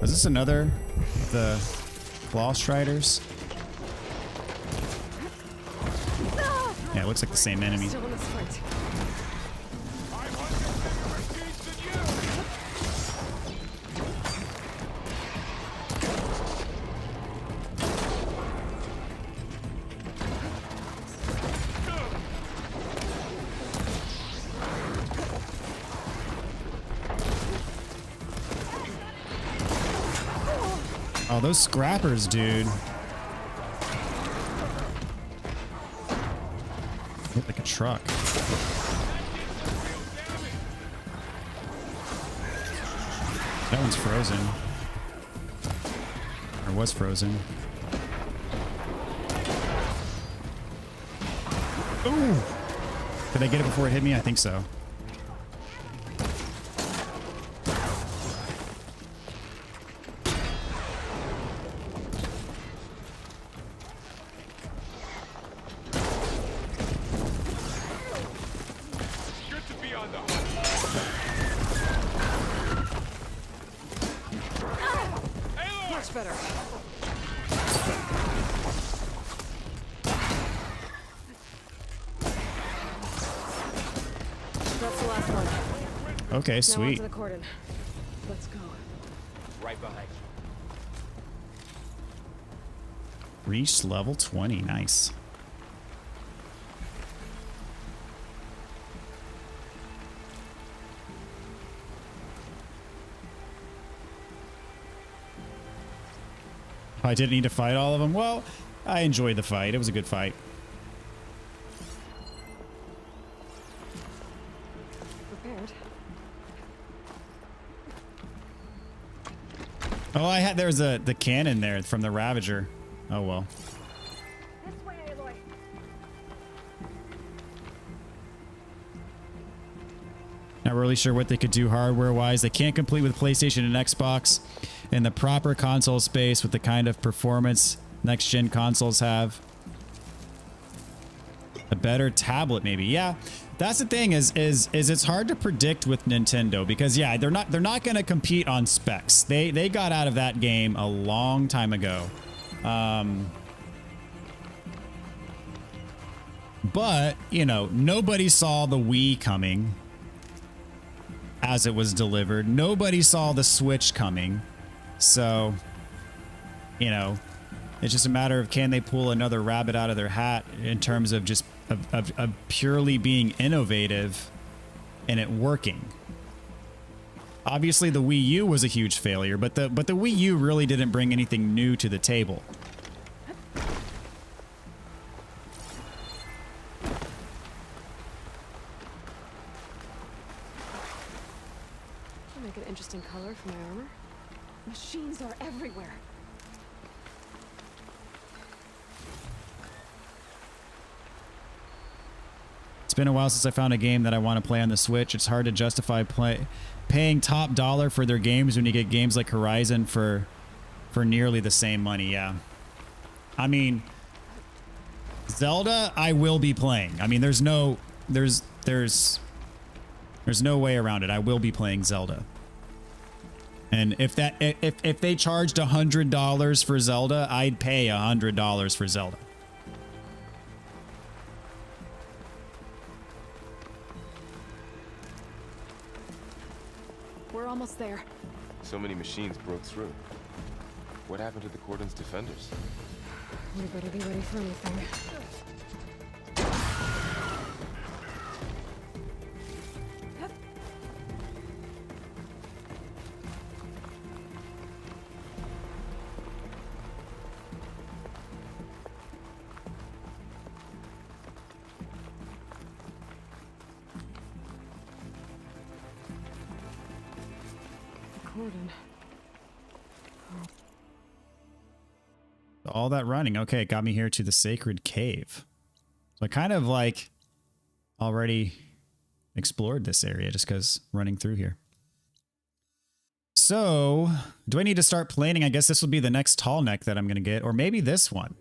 Is this another of the Claw Striders? Yeah, it looks like the same enemy. Still in this fight. Oh, those scrappers, dude. Hit like a truck. That one's frozen. Or was frozen. Ooh! Did I get it before it hit me? I think so. Much better. That's the last one. Okay, Now sweet. onto the cordon. Let's go. Right behind you. Reached level 20. Nice. I didn't need to fight all of them. Well, I enjoyed the fight. It was a good fight. Prepared. Oh, I had there's the cannon there from the Ravager. Oh well. This way, Aloy. Not really sure what they could do hardware-wise. They can't compete with PlayStation and Xbox in the proper console space with the kind of performance next-gen consoles have. A better tablet, maybe. Yeah, that's the thing. Is it's hard to predict with Nintendo because yeah, they're not going to compete on specs. They got out of that game a long time ago. But you know, nobody saw the Wii coming as it was delivered. Nobody saw the Switch coming. So, you know, it's just a matter of can they pull another rabbit out of their hat in terms of just of purely being innovative and it working. Obviously, the Wii U was a huge failure, but the Wii U really didn't bring anything new to the table. Make an interesting color for my armor. Machines are everywhere. It's been a while since I found a game that I want to play on the Switch. It's hard to justify paying top dollar for their games when you get games like Horizon for nearly the same money. Yeah. I mean, Zelda, I will be playing. I mean, there's no way around it. I will be playing Zelda. And if they charged $100 for Zelda, I'd pay $100 for Zelda. We're almost there. So many machines broke through. What happened to the Cordon's defenders? We better be ready for anything. Cordon. All that running. Okay, it got me here to the Sacred Cave. So I kind of like already explored this area just because running through here. So do I need to start planning? I guess this will be the next tall neck that I'm going to get, or maybe this one.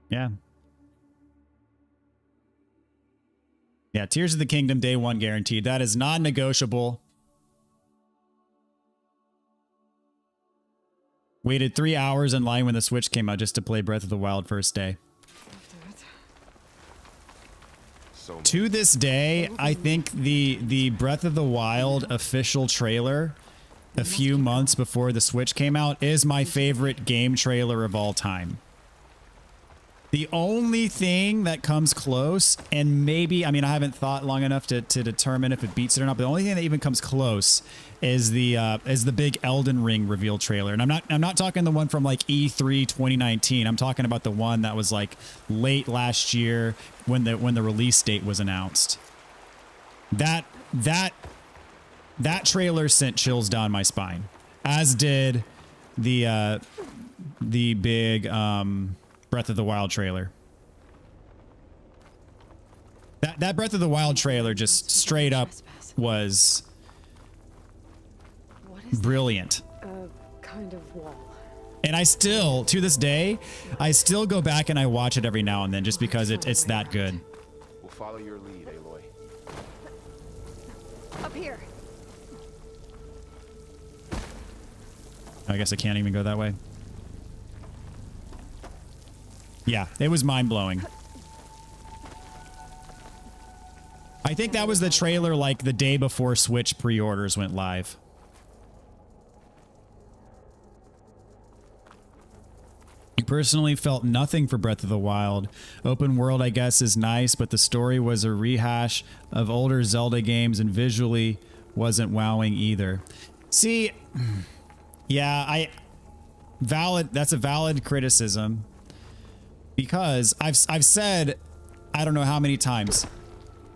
Yeah. Yeah, Tears of the Kingdom day one guaranteed. That is non-negotiable. Waited 3 hours in line when the Switch came out just to play Breath of the Wild first day. To this day, I think the Breath of the Wild official trailer a few months before the Switch came out is my favorite game trailer of all time. The only thing that comes close, and maybe, I mean, I haven't thought long enough to determine if it beats it or not, but the only thing that even comes close is the big Elden Ring reveal trailer. And I'm not talking the one from like E3 2019. I'm talking about the one that was like late last year when the release date was announced. That trailer sent chills down my spine, as did the big Breath of the Wild trailer. That Breath of the Wild trailer just straight up was brilliant. Kind of wall. And I still, to this day, I still go back and I watch it every now and then just because it's that good. We'll follow your lead, Aloy. Up here. I guess I can't even go that way. Yeah, it was mind-blowing. I think that was the trailer like the day before Switch pre-orders went live. I personally felt nothing for Breath of the Wild. Open world, I guess, is nice, but the story was a rehash of older Zelda games and visually wasn't wowing either. See, yeah, that's a valid criticism. Because I've said, I don't know how many times,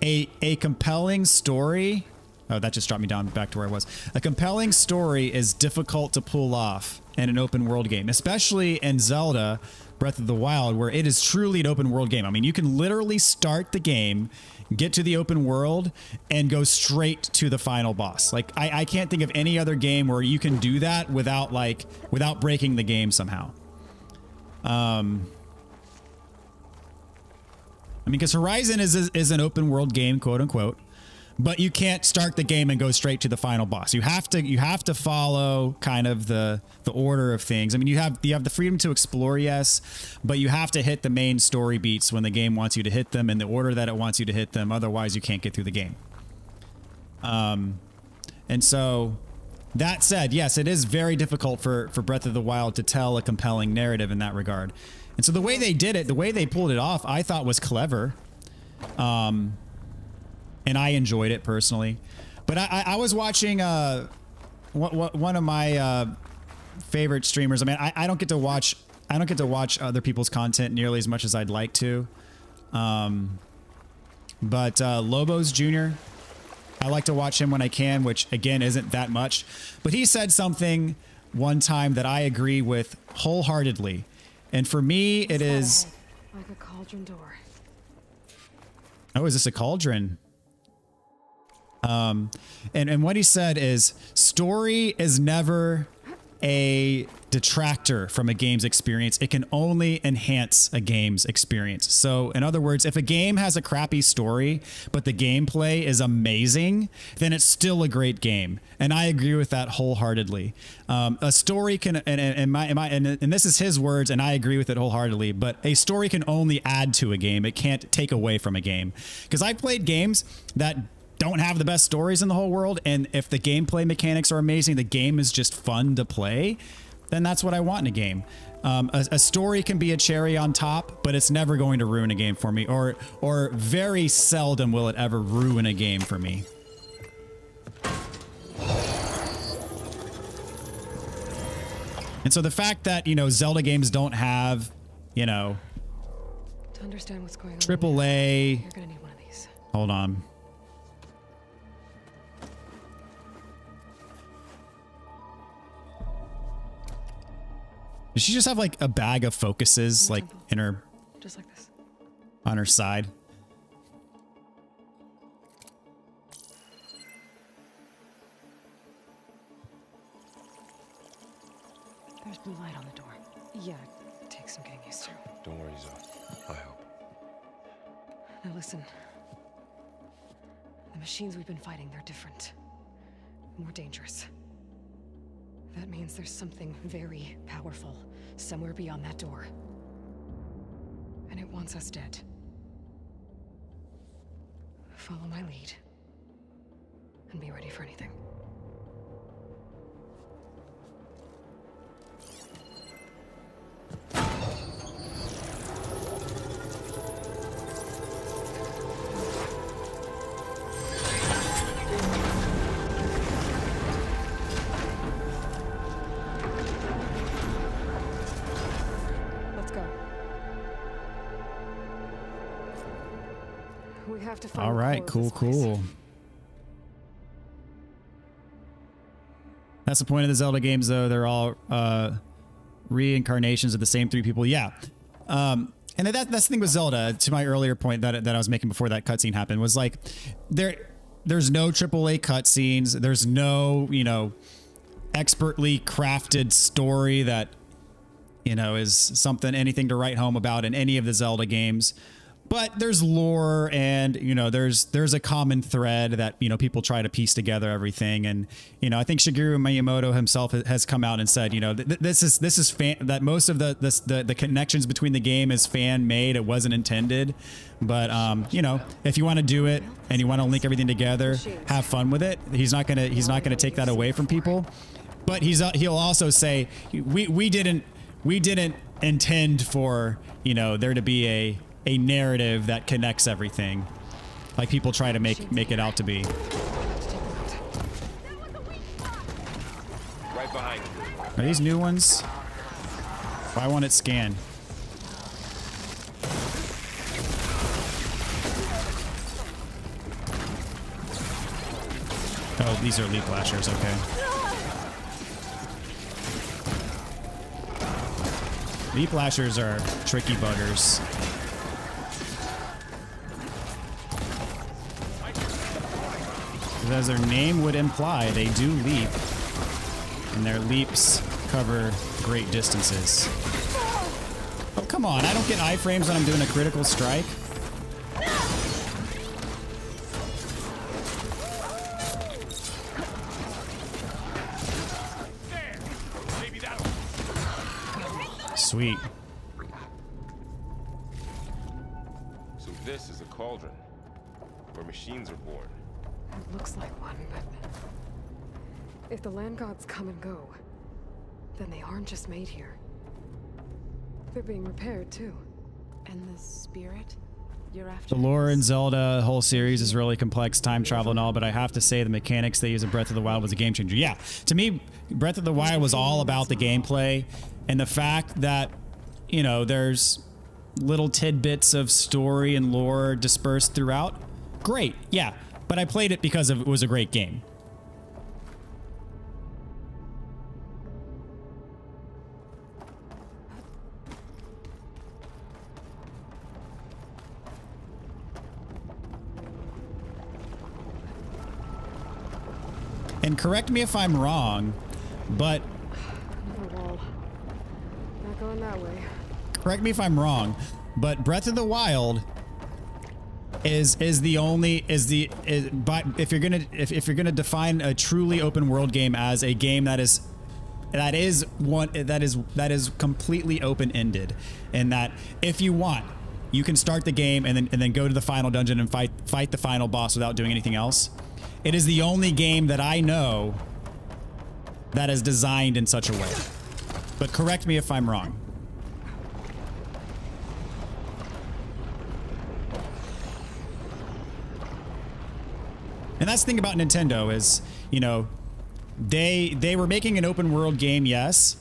a compelling story. Oh, that just dropped me down back to where I was. A compelling story is difficult to pull off in an open world game, especially in Zelda Breath of the Wild, where it is truly an open world game. I mean, you can literally start the game, get to the open world, and go straight to the final boss. Like, I can't think of any other game where you can do that without breaking the game somehow. I mean, because Horizon is an open world game, quote unquote, but you can't start the game and go straight to the final boss. You have to follow kind of the order of things. I mean, you have the freedom to explore, yes, but you have to hit the main story beats when the game wants you to hit them in the order that it wants you to hit them. Otherwise, you can't get through the game. And so that said, yes, it is very difficult for Breath of the Wild to tell a compelling narrative in that regard. And so the way they did it, the way they pulled it off, I thought was clever. And I enjoyed it personally. But I was watching one of my favorite streamers. I mean, I don't get to watch other people's content nearly as much as I'd like to. But Lobos Jr., I like to watch him when I can, which again isn't that much. But he said something one time that I agree with wholeheartedly. And for me, it is like a cauldron door. Oh, is this a cauldron? And what he said is, story is never a detractor from a game's experience. It can only enhance a game's experience. So in other words, if a game has a crappy story, but the gameplay is amazing, then it's still a great game. And I agree with that wholeheartedly. A story can, and this is his words, and I agree with it wholeheartedly, but a story can only add to a game. It can't take away from a game. Because I've played games that don't have the best stories in the whole world, and if the gameplay mechanics are amazing, the game is just fun to play, then that's what I want in a game. A story can be a cherry on top, but it's never going to ruin a game for me, or very seldom will it ever ruin a game for me. And so the fact that, you know, Zelda games don't have, you know, To understand what's going on, AAA. you're gonna need one of these. Hold on. Does she just have like a bag of focuses like in her, Just like this. on her side? There's blue light on the door. Yeah, it takes some getting used to. Don't worry, Zoe. I help. Now listen. The machines we've been fighting, they're different. More dangerous. That means there's something very powerful somewhere beyond that door. And it wants us dead. Follow my lead. And be ready for anything. Let's go. We have to find All the right, core of cool, this place. cool. That's the point of the Zelda games, though. They're all reincarnations of the same three people. Yeah. And that's the thing with Zelda, to my earlier point that I was making before that cutscene happened, was like, there's no AAA cutscenes. There's no, you know, expertly crafted story that, you know, is anything to write home about in any of the Zelda games. But there's lore and, you know, there's a common thread that, you know, people try to piece together everything. And, you know, I think Shigeru Miyamoto himself has come out and said, you know, this is that most of the connections between the game is fan made. It wasn't intended. But, you know, if you want to do it and you want to link everything together, have fun with it. He's not going to take that away from people. But he'll also say, we didn't intend for, you know, there to be a narrative that connects everything, like people try to make it out to be. Right behind you. Are these new ones? Why won't it scan? Oh, these are leaf lashers. Okay. Leaf lashers are tricky buggers. As their name would imply, they do leap, and their leaps cover great distances. Oh, come on. I don't get iframes when I'm doing a critical strike. Sweet. So this is a cauldron, where machines are born. It looks like one, but if the land gods come and go, then they aren't just made here. They're being repaired too. And the spirit you're after? The lore in Zelda whole series is really complex, time travel and all, but I have to say the mechanics they use in Breath of the Wild was a game changer. Yeah, to me, Breath of the Wild was all about the gameplay and the fact that, you know, there's little tidbits of story and lore dispersed throughout. Great, yeah. But I played it because it was a great game. And correct me if I'm wrong, but Another wall. Not going that way. Correct me if I'm wrong, but Breath of the Wild if you're gonna define a truly open world game as a game that is completely open ended, and that if you want, you can start the game and then go to the final dungeon and fight the final boss without doing anything else. It is the only game that I know that is designed in such a way. But correct me if I'm wrong. And that's the thing about Nintendo is, you know, they were making an open world game, yes,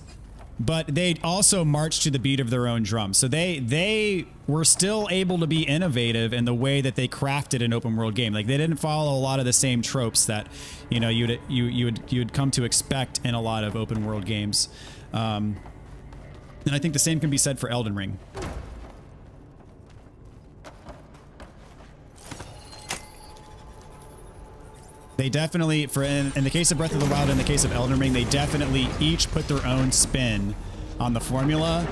but they also marched to the beat of their own drum. So they were still able to be innovative in the way that they crafted an open world game. Like, they didn't follow a lot of the same tropes that, you know, you'd come to expect in a lot of open world games. And I think the same can be said for Elden Ring. They definitely, in the case of Breath of the Wild and in the case of Elden Ring, they definitely each put their own spin on the formula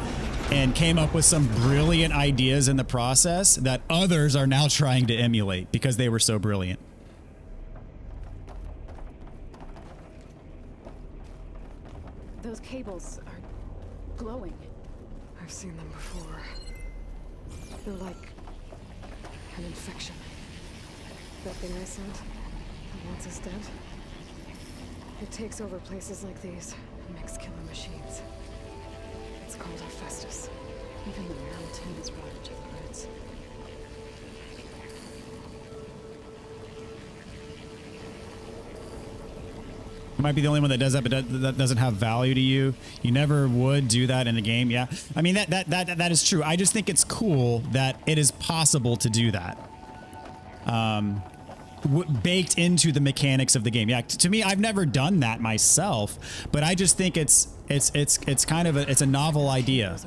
and came up with some brilliant ideas in the process that others are now trying to emulate because they were so brilliant. Those cables are glowing. I've seen them before. They're like an infection. That thing I sent, that wants us dead. It takes over places like these and makes killer machines. It's called Hephaestus. Even the mountain is rotted to the roots. You might be the only one that does that, but that doesn't have value to you. You never would do that in a game. Yeah, I mean that is true. I just think it's cool that it is possible to do that. Baked into the mechanics of the game. Yeah, to me, I've never done that myself, but I just think it's kind of a novel idea.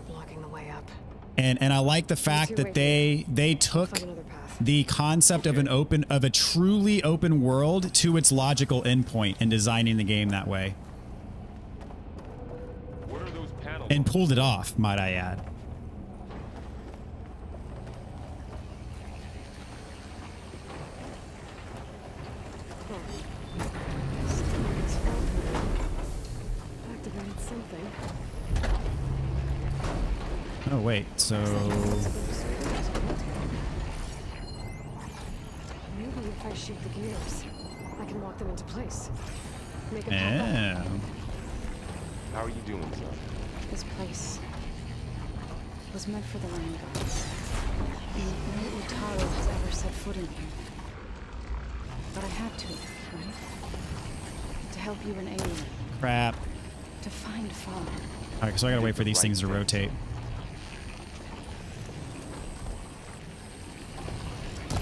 And I like the fact that they took the concept of a truly open world to its logical endpoint in designing the game that way. What are those panels? And pulled it off, might I add. Activated something. Oh wait, so Maybe if I shoot the gears, I can walk them into place. Make it yeah. How are you doing, son? This place was meant for the land gods. No Utaro has ever set foot in here. But I had to, right? To help you and Alien. Crap. To find Father. Alright, so I gotta wait for these things to rotate.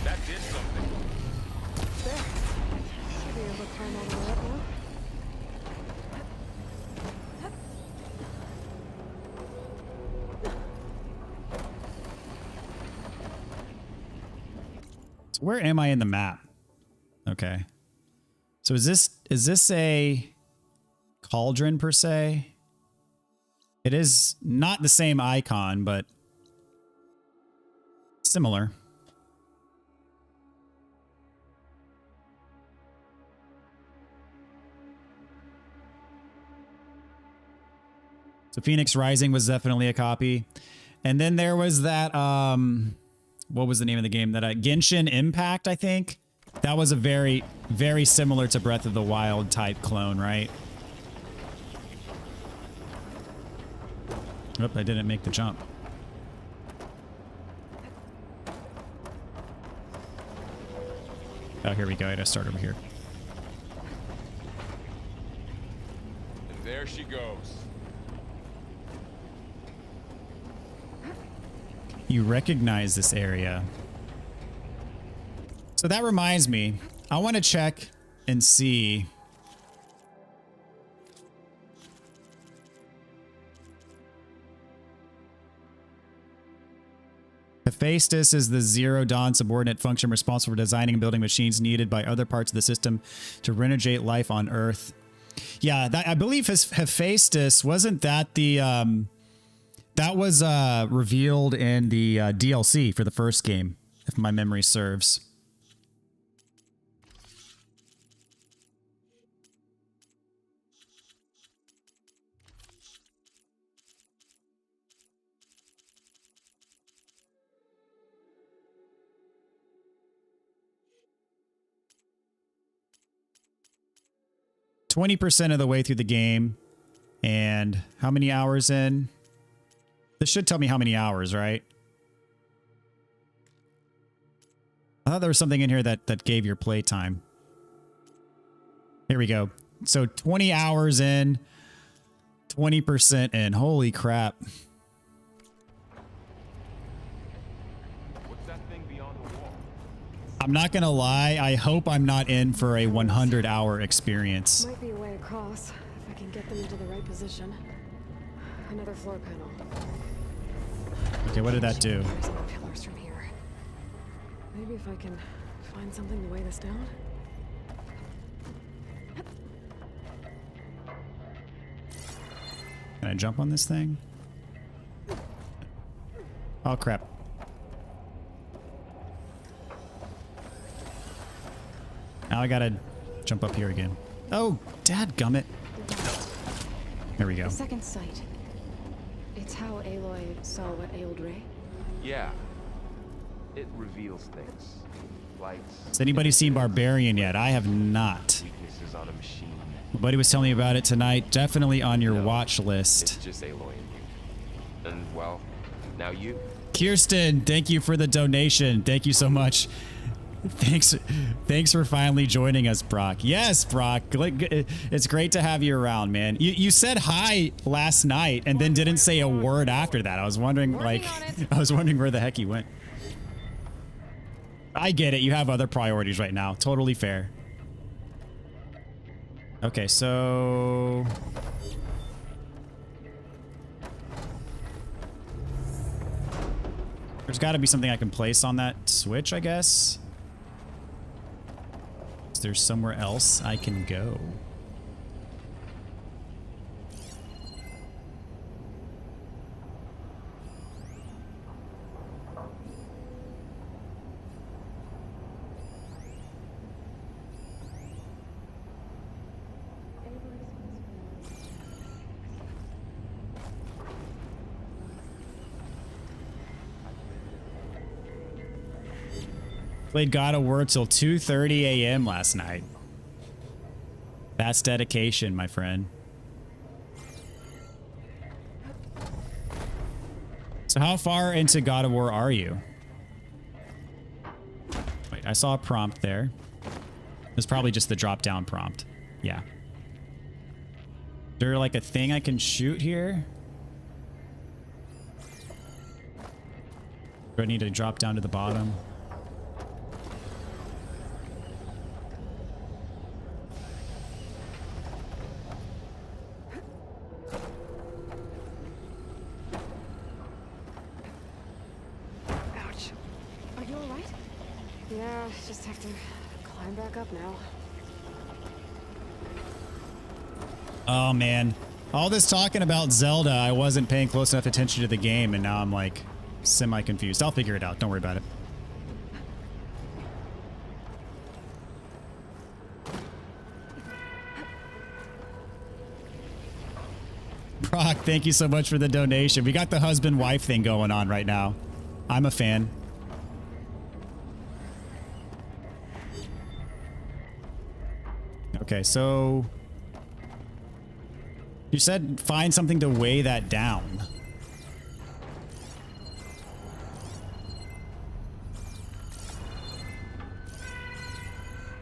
That did something. There. Should be able to climb all the way up now. So where am I in the map? Okay. So is this a cauldron per se? It is not the same icon, but similar. So Phoenix Rising was definitely a copy. And then there was that, what was the name of the game? That Genshin Impact, I think. That was a very, very similar to Breath of the Wild type clone, right? Oop, I didn't make the jump. Oh, here we go. I gotta start over here. And there she goes. You recognize this area. So that reminds me, I want to check and see. Hephaestus is the Zero Dawn subordinate function responsible for designing and building machines needed by other parts of the system to regenerate life on Earth. Yeah, I believe Hephaestus, wasn't that the... that was revealed in the DLC for the first game, if my memory serves. %20 of the way through the game, and how many hours in? This should tell me how many hours, right? I thought there was something in here that gave your playtime. Here we go. So 20 hours in, 20% in. Holy crap. What's that thing beyond the wall? I'm not gonna lie, I hope I'm not in for a 100-hour experience. Might be a way across, if I can get them into the right position. Another floor panel. Okay, what did that do? There's more pillars from here. Maybe if I can find something to weigh this down? Can I jump on this thing? Oh, crap. Now I gotta jump up here again. Oh, dadgummit. There we go. The second sight. It's how Aloy saw what ailed Ray. Yeah. It reveals things. Lights. Has anybody seen Barbarian yet? I have not. Weaknesses on a machine. My buddy was telling me about it tonight. Definitely on your watch list. It's just Aloy and you. And, well, now you. Kirsten, thank you for the donation. Thank you so much. Thanks for finally joining us, Brock. Yes, Brock. It's great to have you around, man. You said hi last night and then didn't say a word after that. I was wondering, like, I was wondering where the heck you went. I get it. You have other priorities right now. Totally fair. Okay, so... there's got to be something I can place on that switch, I guess. Is there somewhere else I can go? Played God of War till 2:30 a.m. last night. That's dedication, my friend. So how far into God of War are you? Wait, I saw a prompt there. It's probably just the drop-down prompt. Yeah. Is there like a thing I can shoot here? Do I need to drop down to the bottom? Just have to climb back up now. Oh man, all this talking about Zelda, I wasn't paying close enough attention to the game, and now I'm like semi-confused. I'll figure it out. Don't worry about it. Brock, thank you so much for the donation. We got the husband-wife thing going on right now. I'm a fan. Okay, so you said find something to weigh that down.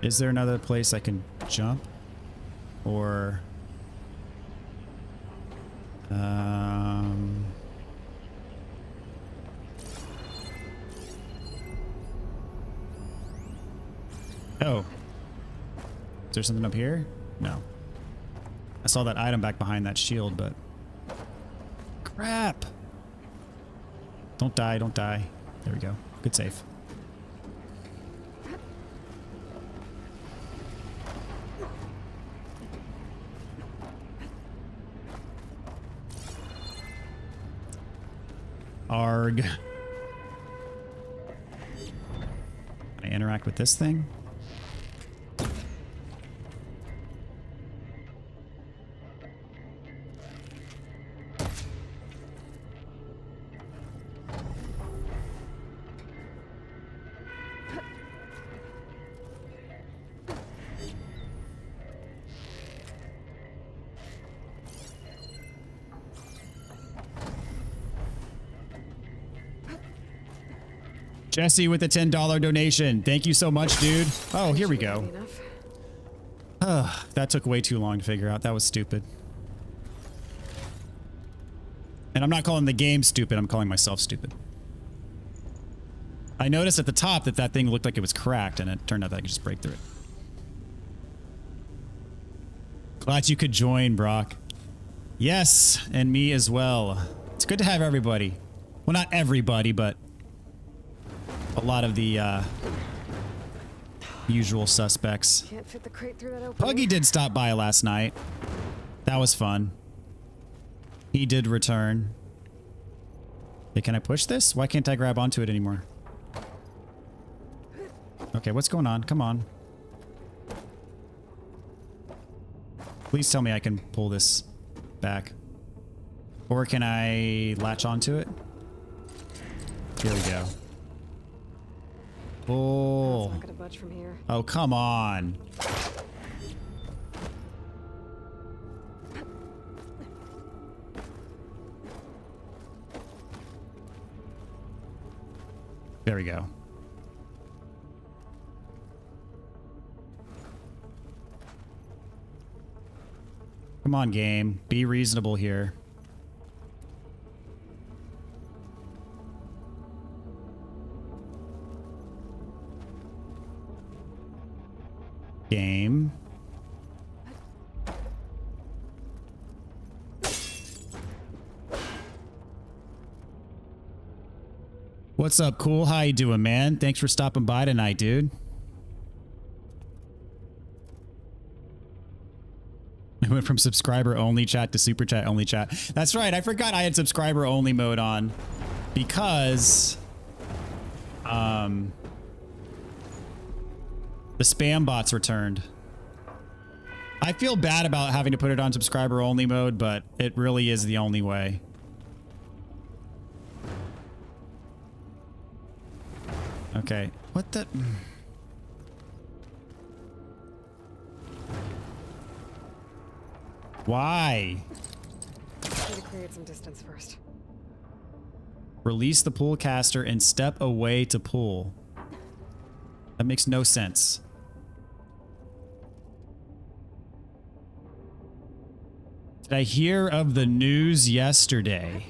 Is there another place I can jump? Or oh. Is there something up here? No. I saw that item back behind that shield, but... crap! Don't die, don't die. There we go. Good save. Arg. Can I interact with this thing? Jesse with a $10 donation. Thank you so much, dude. Oh, here we go. That took way too long to figure out. That was stupid. And I'm not calling the game stupid. I'm calling myself stupid. I noticed at the top that that thing looked like it was cracked, and it turned out that I could just break through it. Glad you could join, Brock. Yes, and me as well. It's good to have everybody. Well, not everybody, but a lot of the usual suspects. Can't fit the crate through that opening. Puggy did stop by last night. That was fun. He did return. Hey, can I push this? Why can't I grab onto it anymore? Okay, what's going on? Come on. Please tell me I can pull this back. Or can I latch onto it? Here we go. Oh. It's not gonna budge from here. Oh, come on. There we go. Come on, game. Be reasonable here. Game. What's up, cool? How you doing, man? Thanks for stopping by tonight, dude. I went from subscriber only chat to super chat only chat. That's right. I forgot I had subscriber only mode on because the spam bots returned. I feel bad about having to put it on subscriber only mode, but it really is the only way. Okay. What the? Why? Need to create some distance first. Release the pool caster and step away to pull. That makes no sense. Did I hear of the news yesterday?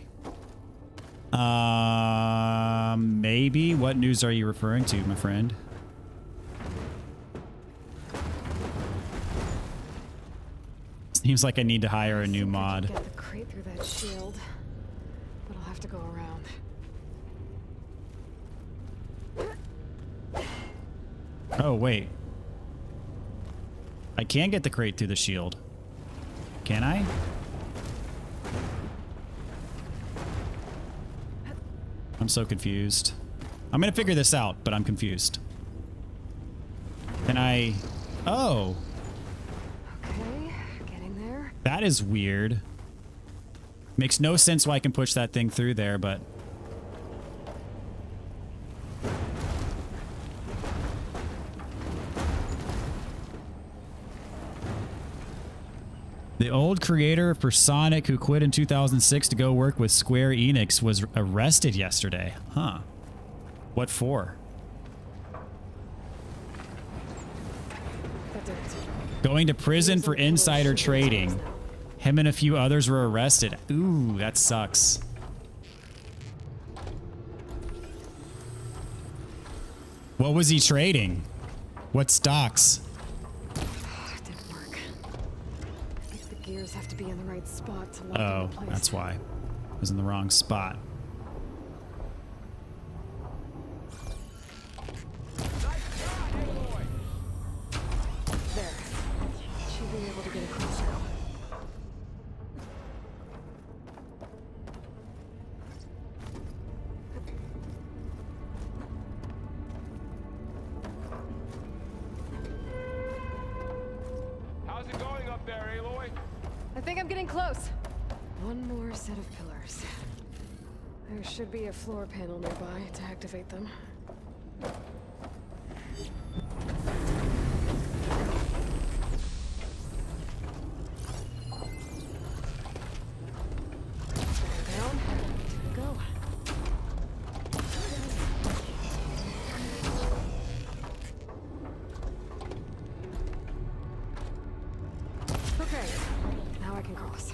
Maybe. What news are you referring to, my friend? Seems like I need to hire a new mod. Get the crate through that shield, but I'll have to go around. Oh, wait. I can get the crate through the shield. Can I? I'm so confused. I'm gonna figure this out, but I'm confused. Can I? Oh. Okay, getting there. That is weird. Makes no sense why I can push that thing through there, but... The old creator for Sonic who quit in 2006 to go work with Square Enix was arrested yesterday. Huh. What for? Going to prison for insider trading. Him and a few others were arrested. Ooh, that sucks. What was he trading? What stocks? It didn't work. I think the gears have to be in the right spot to lock Oh, into place. that's why. I was in the wrong spot. There. Should be able to get across now. How's it going up there, Aloy? I think I'm getting close. One more set of pillars. There should be a floor panel nearby to activate them. Down. Go. Okay, now I can cross.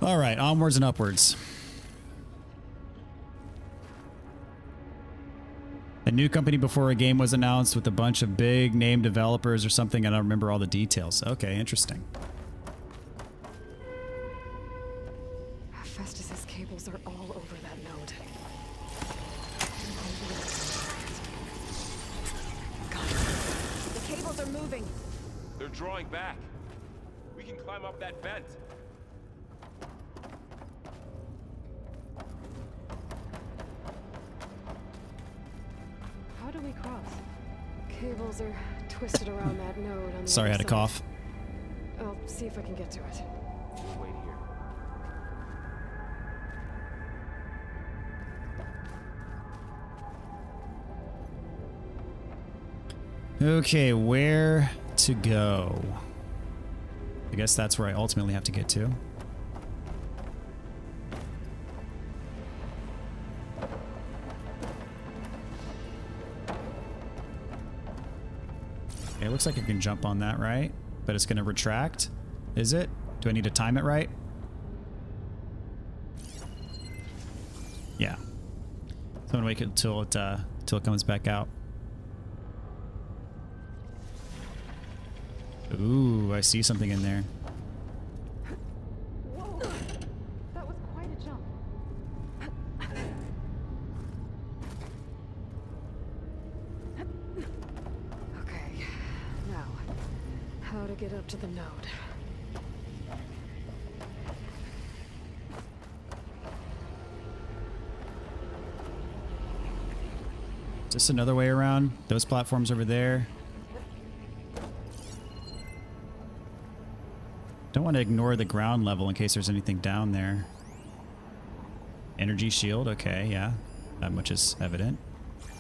All right, onwards and upwards. A new company before a game was announced with a bunch of big name developers or something. I don't remember all the details. Okay, interesting. Festus's cables are all over that node. The cables are moving. They're drawing back. We can climb up that vent. across. Cables are twisted around that node on the Sorry, I other had a side. cough. I'll see if I can get to it. We'll wait here. Okay, where to go? I guess that's where I ultimately have to get to. Okay, it looks like I can jump on that, right? But it's going to retract. Is it? Do I need to time it right? Yeah. So I'm going to wait until it comes back out. Ooh, I see something in there. Whoa! That was quite a jump. Okay, now, how to get up to the node. Is this another way around? Those platforms over there. Don't want to ignore the ground level in case there's anything down there. Energy shield, okay, yeah. That much is evident.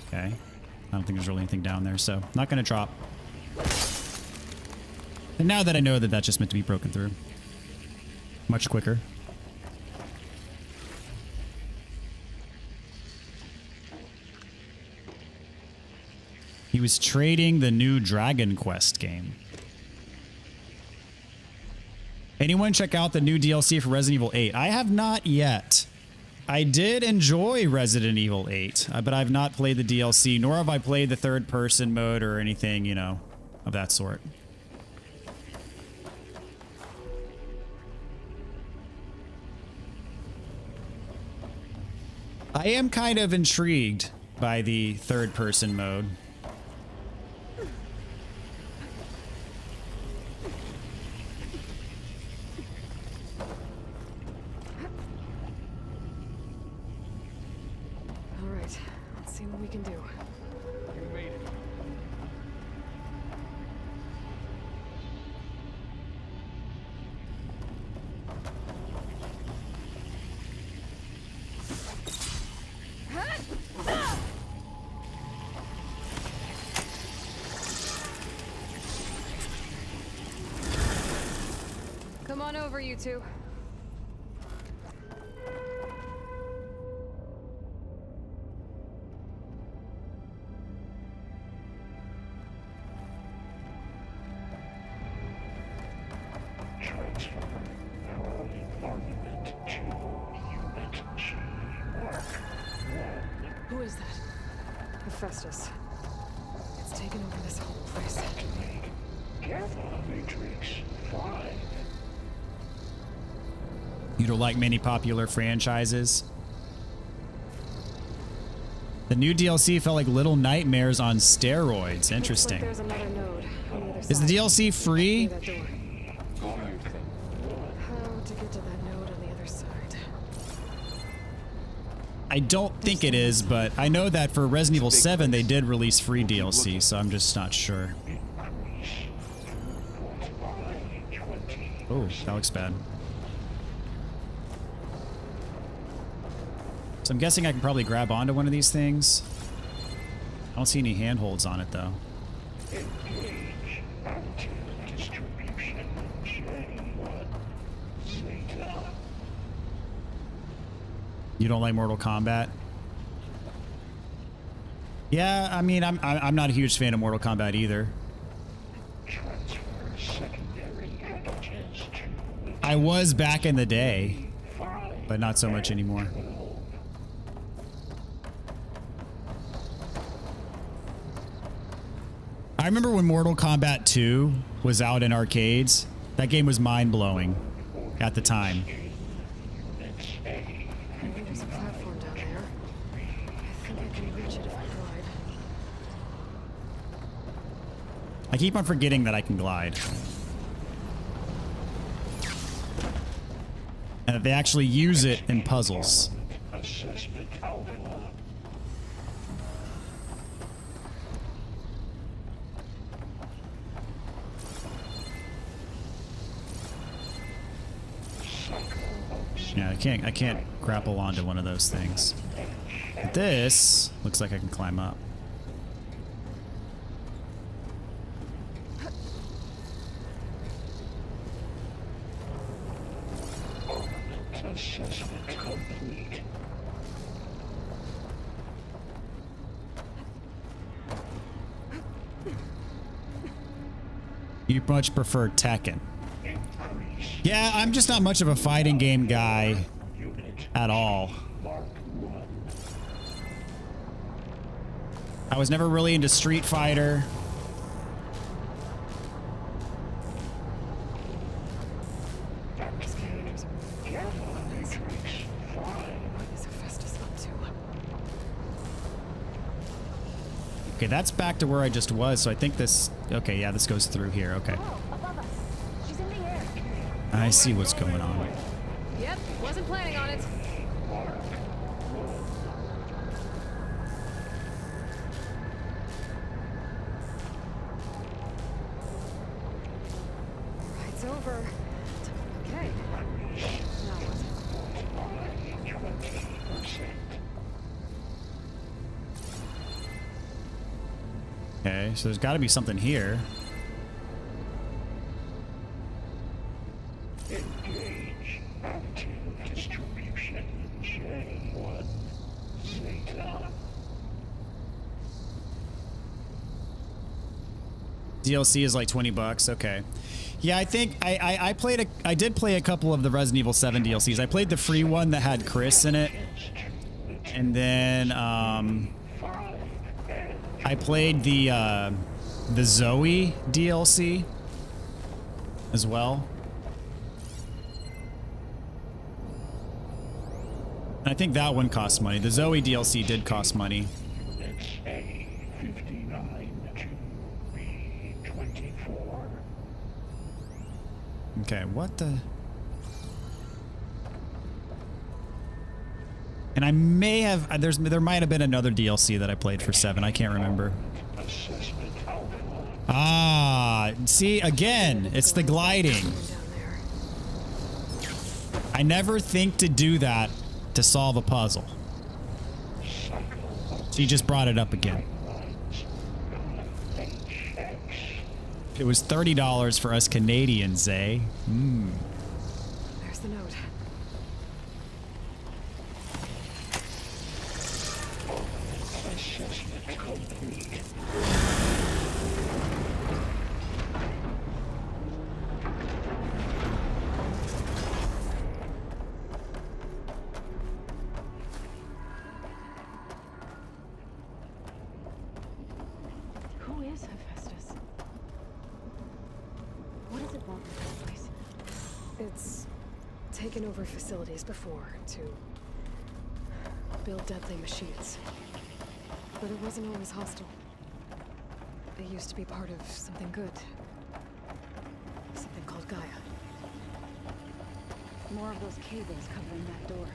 Okay. I don't think there's really anything down there, so not going to drop. And now that I know that that's just meant to be broken through. Much quicker. He was trading the new Dragon Quest game. Anyone check out the new DLC for Resident Evil 8? I have not yet. I did enjoy Resident Evil 8, but I've not played the DLC, nor have I played the third-person mode or anything, you know, of that sort. I am kind of intrigued by the third-person mode. Come on over, you two. Who is that? Hephaestus. It's taken over this whole place. Careful, Matrix. Fly. You don't like many popular franchises? The new DLC felt like Little Nightmares on steroids. Interesting. Looks like there's another node on the other Is the side. DLC free? How to get to that node on the other side. I don't think it is, but I know that for Resident Evil 7 they did release free DLC, so I'm just not sure. Oh, that looks bad. So I'm guessing I can probably grab onto one of these things. I don't see any handholds on it, though. Engage active distribution. J1. Zeta. You don't like Mortal Kombat? Yeah, I mean, I'm not a huge fan of Mortal Kombat either. Transfer secondary packages to... I was back in the day, but not so much anymore. I remember when Mortal Kombat 2 was out in arcades. That game was mind-blowing at the time. There's a platform down there. I think I can reach it if I glide. I keep on forgetting that I can glide. And that they actually use it in puzzles. Assessment alpha. Yeah, I can't grapple onto one of those things. But this looks like I can climb up. Assessment complete. You much prefer Tekken. Yeah, I'm just not much of a fighting game guy at all. I was never really into Street Fighter. Okay, that's back to where I just was, so I think this... Okay, yeah, this goes through here. Okay. I see what's going on. Yep, wasn't planning on it. Ride's over. Okay. Now Okay, so there's got to be something here. Engage. Active distribution. J1. Zeta. DLC is like 20 bucks. Okay. Yeah, I think I did play a couple of the Resident Evil 7 DLCs. I played the free one that had Chris in it. And then I played the Zoe DLC as well. And I think that one cost money. The Zoe DLC did cost money. Okay, what the... And I may have... there might have been another DLC that I played for 7. I can't remember. Ah, see, again, it's the gliding. I never think to do that to solve a puzzle. She just brought it up again. It was $30 for us Canadians, eh? There's the note. Assessment complete. Who is Hephaestus? What does it want with this place? It's taken over facilities before to build deadly machines. But it wasn't always hostile. They used to be part of something good. Something called Gaia. More of those cables covering that door.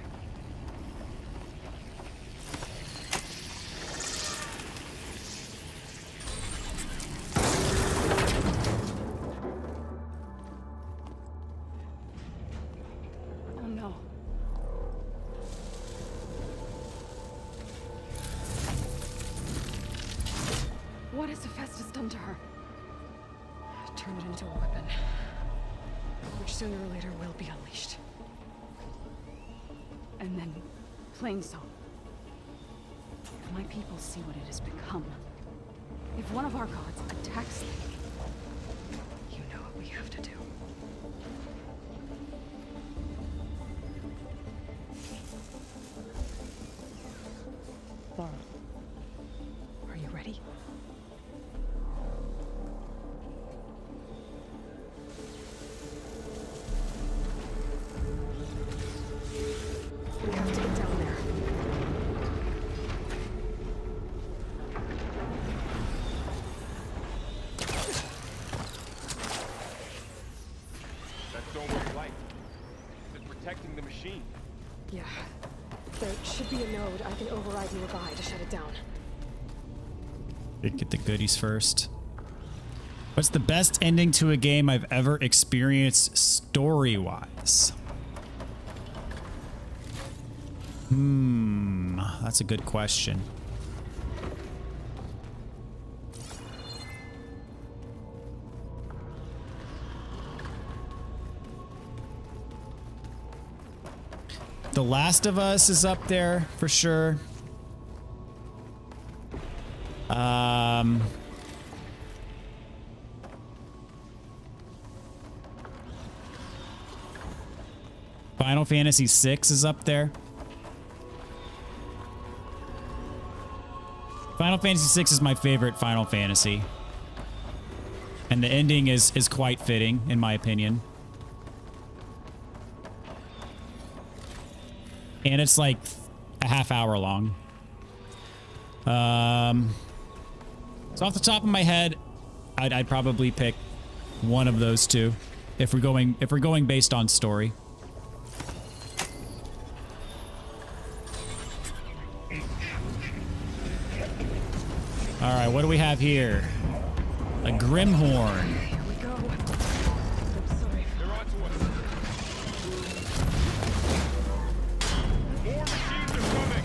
Oh no. What has Hephaestus done to her? Turn it into a weapon, which sooner or later will be unleashed. And then Plainsong. If my people see what it has become, if one of our gods attacks them, You know what we have to do. Laura, are you ready? We have to get down there. That's not what you like. It's protecting the machine. Yeah. There should be a node I can override nearby to shut it down. Get the goodies first. What's the best ending to a game I've ever experienced story-wise? That's a good question. The Last of Us is up there for sure. Final Fantasy VI is up there. Final Fantasy VI is my favorite Final Fantasy. And the ending is quite fitting, in my opinion. And it's like a half hour long. So off the top of my head, I'd probably pick one of those two if we're going based on story. All right, what do we have here? A Grimhorn. Here we go. I'm sorry. They're onto us. More machines are coming.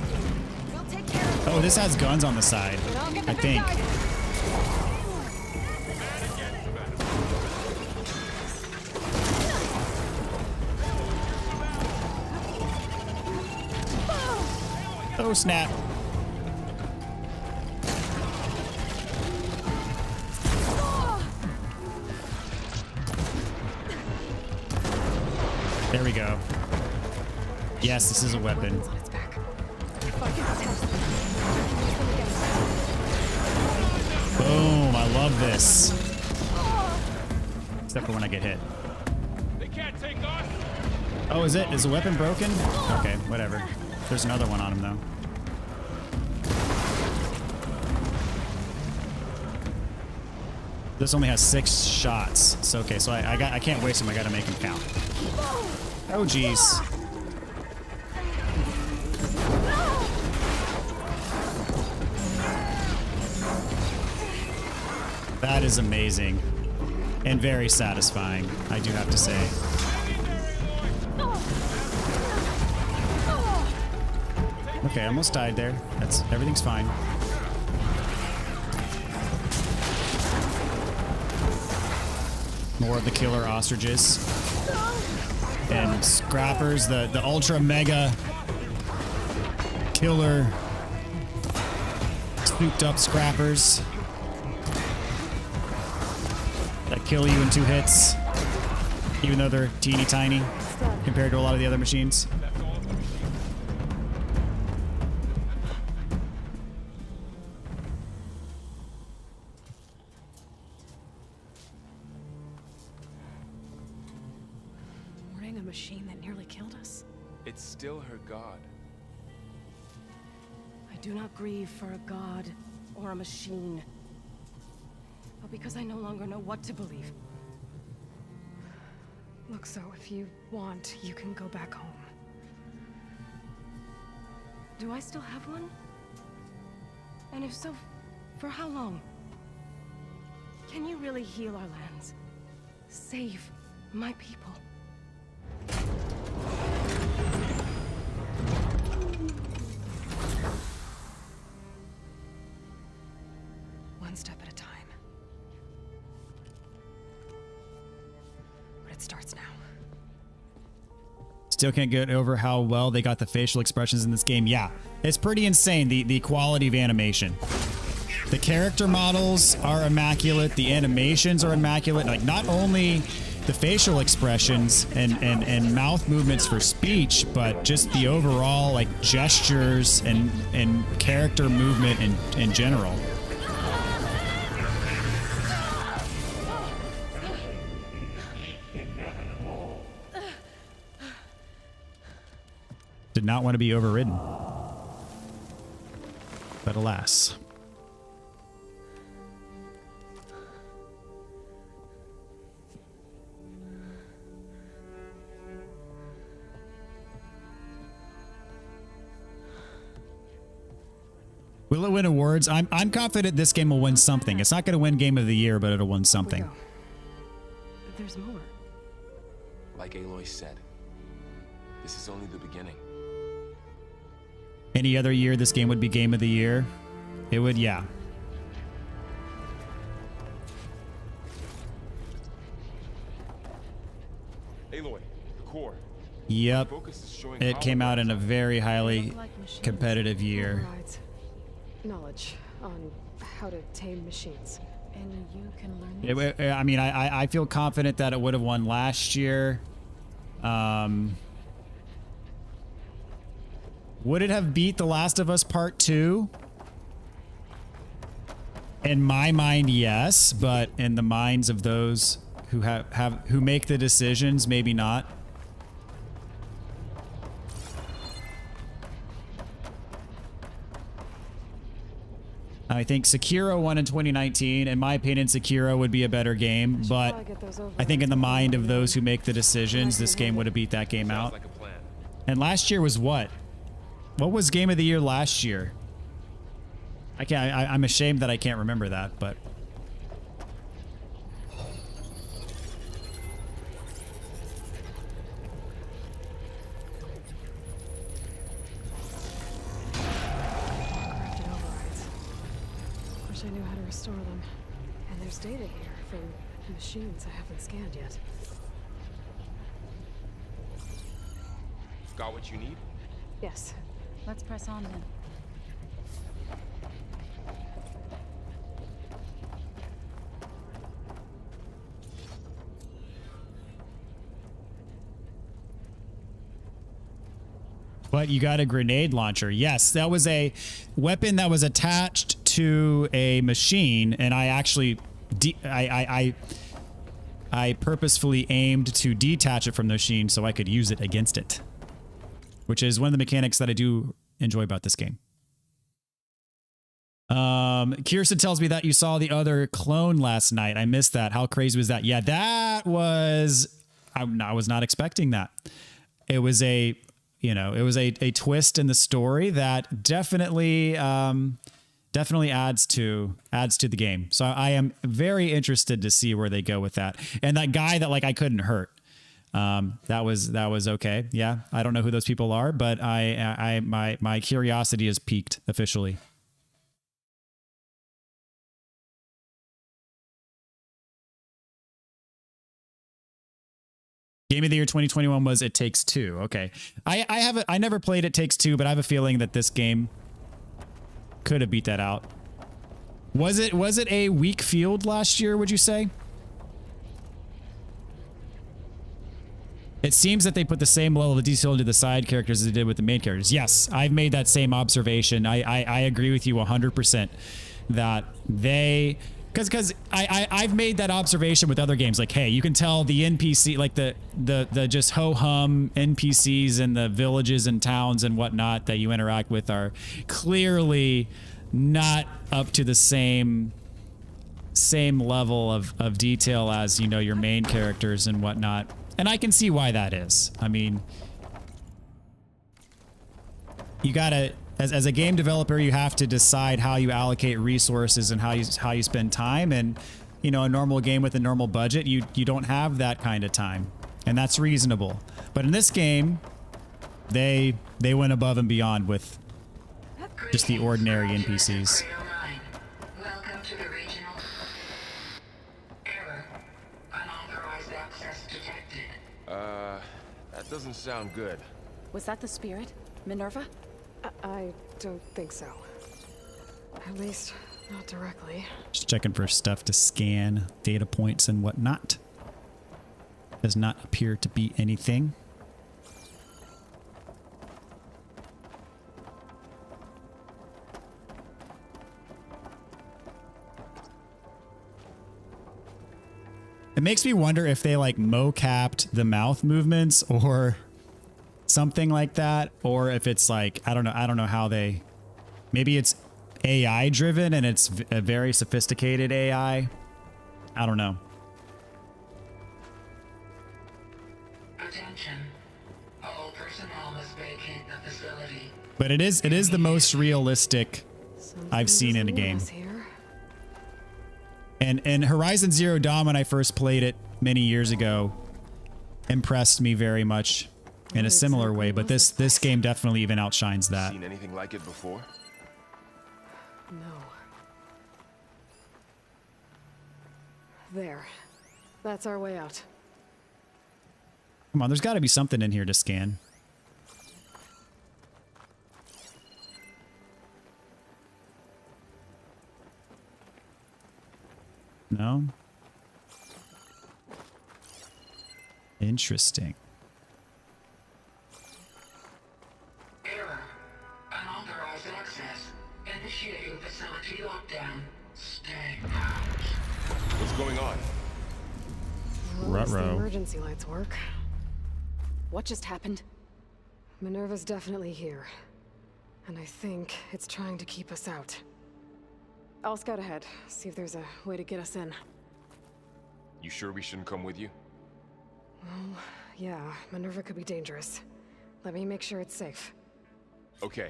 We'll take care of Oh, this has guns on the side, I think. Oh, snap. There we go. Yes, this is a weapon. Boom, I love this. Except for when I get hit. They can't take us. Oh, is it? Is the weapon broken? Okay, whatever. There's another one on him, though. This only has 6 shots. So, okay, so I can't waste them. I gotta make them count. Oh, jeez. That is amazing. And very satisfying, I do have to say. Okay, I almost died there. Everything's fine. More of the killer ostriches. And scrappers, the ultra mega killer souped up scrappers that kill you in 2 hits, even though they're teeny tiny compared to a lot of the other machines. Mourning a machine that nearly killed us. It's still her god. I do not grieve for a god or a machine, but because I no longer know what to believe. Look, so if you want, you can go back home. Do I still have one? And if so, for how long? Can you really heal our lands? Save my people? One step at a time. But it starts now. Still can't get over how well they got the facial expressions in this game. Yeah, it's pretty insane, the quality of animation. The character models are immaculate. The animations are immaculate. Like, not only the facial expressions and mouth movements for speech, but just the overall, like, gestures and character movement in general. Did not want to be overridden. But alas. Will it win awards? I'm confident this game will win something. It's not going to win Game of the Year, but it'll win something. There's more. Like Aloy said, this is only the beginning. Any other year, this game would be game of the year. It would, yeah. Aloy, the core. Yep. Focus is showing It came out in a very highly competitive year. Overrides. Knowledge on how to tame machines. And you can learn this? I mean, I feel confident that it would have won last year. Would it have beat The Last of Us Part 2? In my mind, yes, but in the minds of those who who make the decisions, maybe not. I think Sekiro won in 2019. In my opinion, Sekiro would be a better game, but I think in the mind of those who make the decisions, this game would have beat that game out. And last year was what? What was game of the year last year? I'm ashamed that I can't remember that, but... Crafted overrides. Wish I knew how to restore them. And there's data here from machines I haven't scanned yet. Got what you need? Yes. Let's press on then. But you got a grenade launcher. Yes, that was a weapon that was attached to a machine, and I actually, I purposefully aimed to detach it from the machine so I could use it against it, which is one of the mechanics that I do enjoy about this game. Kirsten tells me that you saw the other clone last night. I missed that. How crazy was that? Yeah, that was, I was not expecting that. It was a, you know, it was a twist in the story that definitely adds to the game. So I am very interested to see where they go with that. And that guy that like I couldn't hurt, that was okay. Yeah, I don't know who those people are, but my curiosity is piqued officially. Game of the year 2021 was It Takes Two. Okay. I never played It Takes Two, but I have a feeling that this game could have beat that out. Was it a weak field last year, would you say? It seems that they put the same level of detail into the side characters as they did with the main characters. Yes, I've made that same observation. I agree with you 100% that they... Because I've made that observation with other games. Like, hey, you can tell the NPC, like the just ho-hum NPCs in the villages and towns and whatnot that you interact with are clearly not up to the same level of detail as, you know, your main characters and whatnot. And I can see why that is. I mean, you gotta... As a game developer, you have to decide how you allocate resources and how you spend time. And, you know, a normal game with a normal budget, you don't have that kind of time, and that's reasonable. But in this game, they went above and beyond with just the ordinary NPCs. Welcome to the regional. Error. Unauthorized access detected. That doesn't sound good. Was that the spirit? Minerva? I don't think so. At least, not directly. Just checking for stuff to scan, data points and whatnot. Does not appear to be anything. It makes me wonder if they like mo-capped the mouth movements or something like that, or if it's like, I don't know how they, maybe it's AI driven and it's a very sophisticated AI. I don't know. Attention. All personnel must vacate the facility. But it is the most realistic I've seen in a game. And Horizon Zero Dawn, when I first played it many years ago, impressed me very much. in a similar way, but this game definitely even outshines that. Seen anything like it before? No. There. That's our way out. Come on, there's got to be something in here to scan. No? Interesting. Error. Unauthorized access. Initiating facility lockdown. Stay out. What's going on? Well, at least the Ruh-roh. emergency lights work. What just happened? Minerva's definitely here. And I think it's trying to keep us out. I'll scout ahead, see if there's a way to get us in. You sure we shouldn't come with you? Well, yeah, Minerva could be dangerous. Let me make sure it's safe. Okay.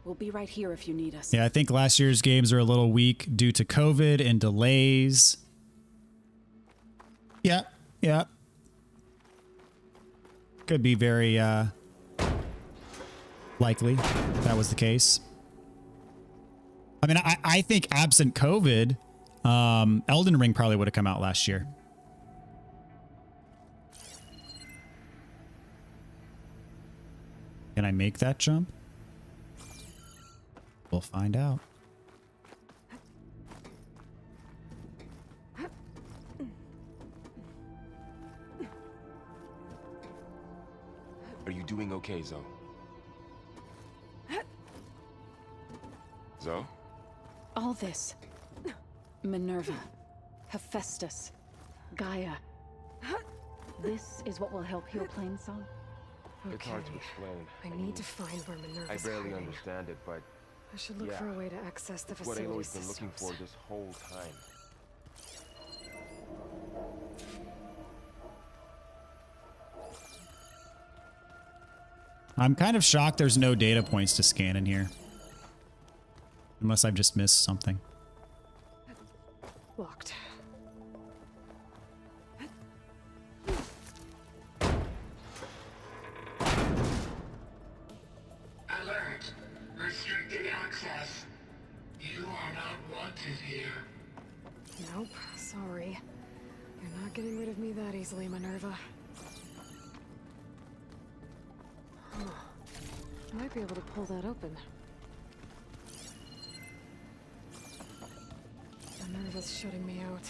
We'll be right here if you need us. Yeah, I think last year's games are a little weak due to COVID and delays. Yeah, yeah. Could be very likely if that was the case. I mean, I think absent COVID, Elden Ring probably would have come out last year. Can I make that jump? We'll find out. Are you doing okay, Zoe? Zoe? All this. Minerva. Hephaestus. Gaia. This is what will help heal Plainsong? It's hard to explain. I need to find where Minerva's I barely hiding. understand it, but I should look for a way to access the it's what facility Aloy's been looking systems. for this whole time. I'm kind of shocked there's no data points to scan in here. Unless I've just missed something. Locked. Alert. Restricted access. You are not wanted here. Nope, sorry. You're not getting rid of me that easily, Minerva. Huh. Might be able to pull that open. Minerva's shutting me out.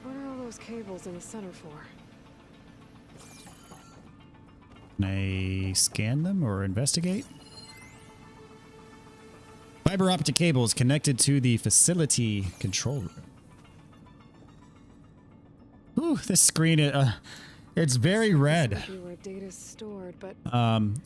What are all those cables in the center for? Can I scan them or investigate? Fiber optic cables connected to the facility control room. Ooh, this screen, it's very red. This might be where data's stored, but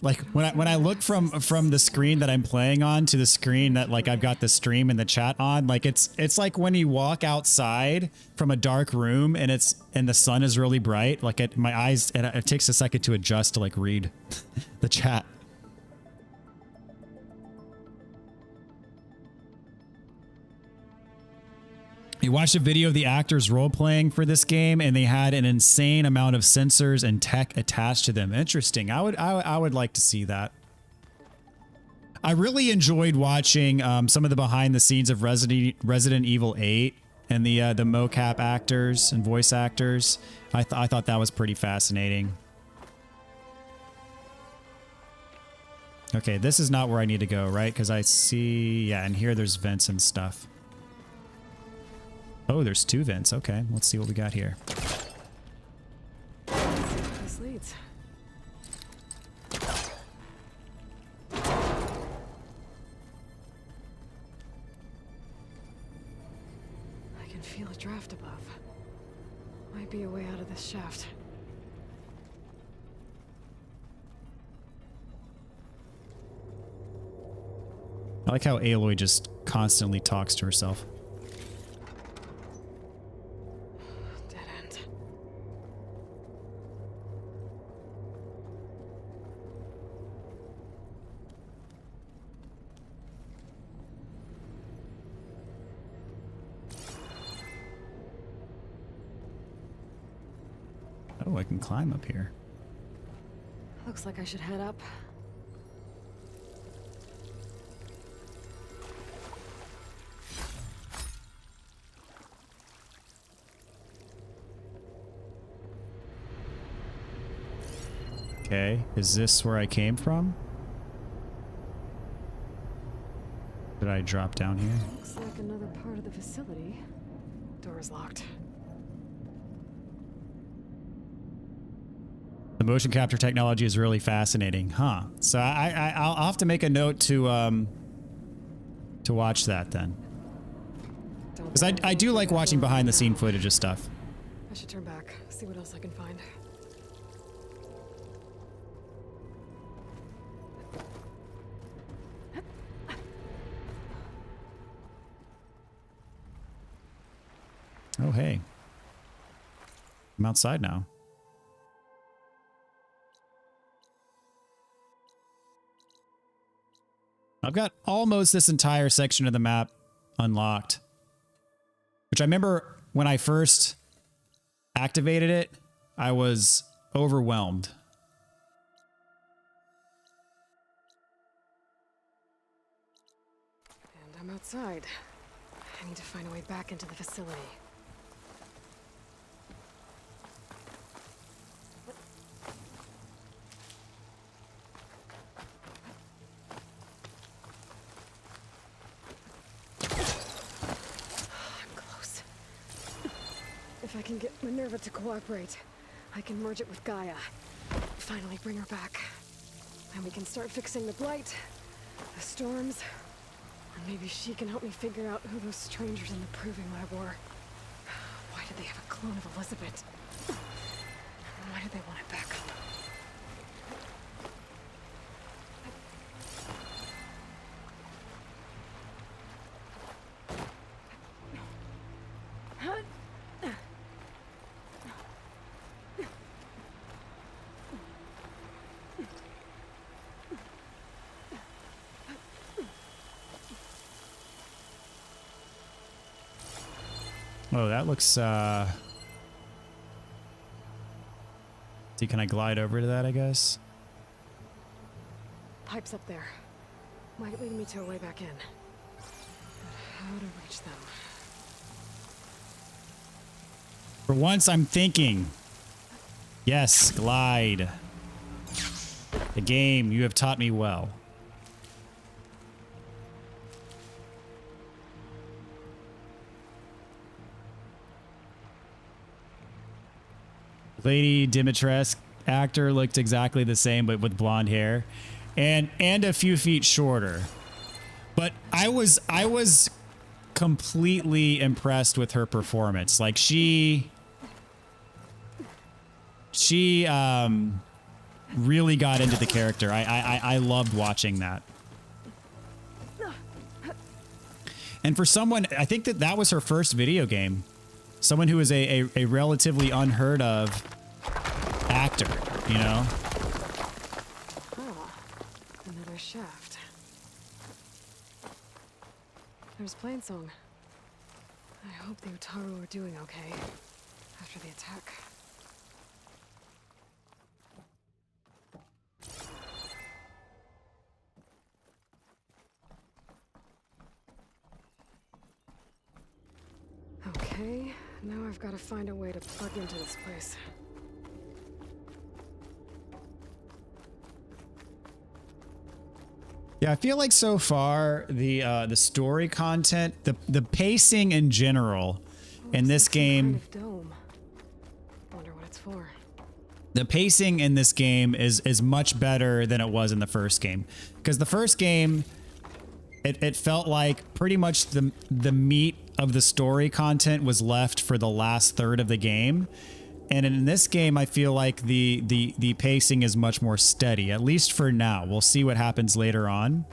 Like when I look from the screen that I'm playing on to the screen that like I've got the stream and the chat on, like it's like when you walk outside from a dark room and the sun is really bright. Like my eyes, it takes a second to adjust to like read the chat. You watched a video of the actors role-playing for this game, and they had an insane amount of sensors and tech attached to them. Interesting. I would like to see that. I really enjoyed watching some of the behind-the-scenes of Resident Evil 8 and the mocap actors and voice actors. I thought that was pretty fascinating. Okay, this is not where I need to go, right? Because I see, yeah, and here there's vents and stuff. Oh, there's two vents. Okay, let's see what we got here. this leads. I can feel a draft above. Might be a way out of this shaft. I like how Aloy just constantly talks to herself. Dead end. Oh, I can climb up here. Looks like I should head up. Okay, is this where I came from? Did I drop down here? Looks like another part of the facility. Door is locked. The motion capture technology is really fascinating, huh? So I'll have to make a note to watch that then, because I do like watching behind the scene footage of stuff. I should turn back, see what else I can find. Oh, hey. I'm outside now. I've got almost this entire section of the map unlocked, which I remember when I first activated it, I was overwhelmed. And I'm outside. I need to find a way back into the facility. If I can get Minerva to cooperate, I can merge it with Gaia. Finally bring her back. And we can start fixing the blight, the storms, and maybe she can help me figure out who those strangers in the proving lab were. Why did they have a clone of Elizabeth? Why did they want it back? Oh, that looks, see, can I glide over to that, I guess? Pipes up there. Might lead me to a way back in. But how to reach them? For once, I'm thinking. Yes, glide. The game, you have taught me well. Lady Dimitrescu actor looked exactly the same, but with blonde hair, and a few feet shorter. But I was completely impressed with her performance. Like she really got into the character. I loved watching that. And for someone, I think that was her first video game. Someone who is a relatively unheard of actor, you know? Ah, another shaft. There's Plainsong. I hope the Utaru are doing okay after the attack. Okay, now I've got to find a way to plug into this place. Yeah, I feel like so far the story content, the pacing in general in this game, Kind of dome. Wonder what it's for. the pacing in this game is much better than it was in the first game. Because the first game, it felt like pretty much the meat of the story content was left for the last third of the game. And in this game, I feel like the pacing is much more steady, at least for now. We'll see what happens later on.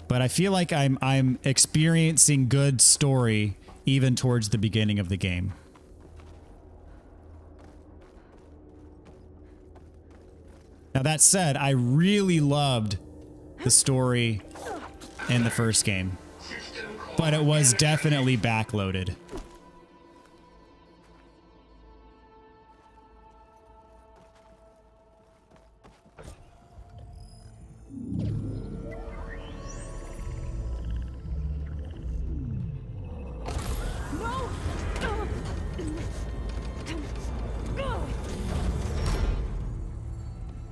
But I feel like I'm experiencing good story even towards the beginning of the game. Now that said, I really loved the story in the first game, but it was definitely backloaded.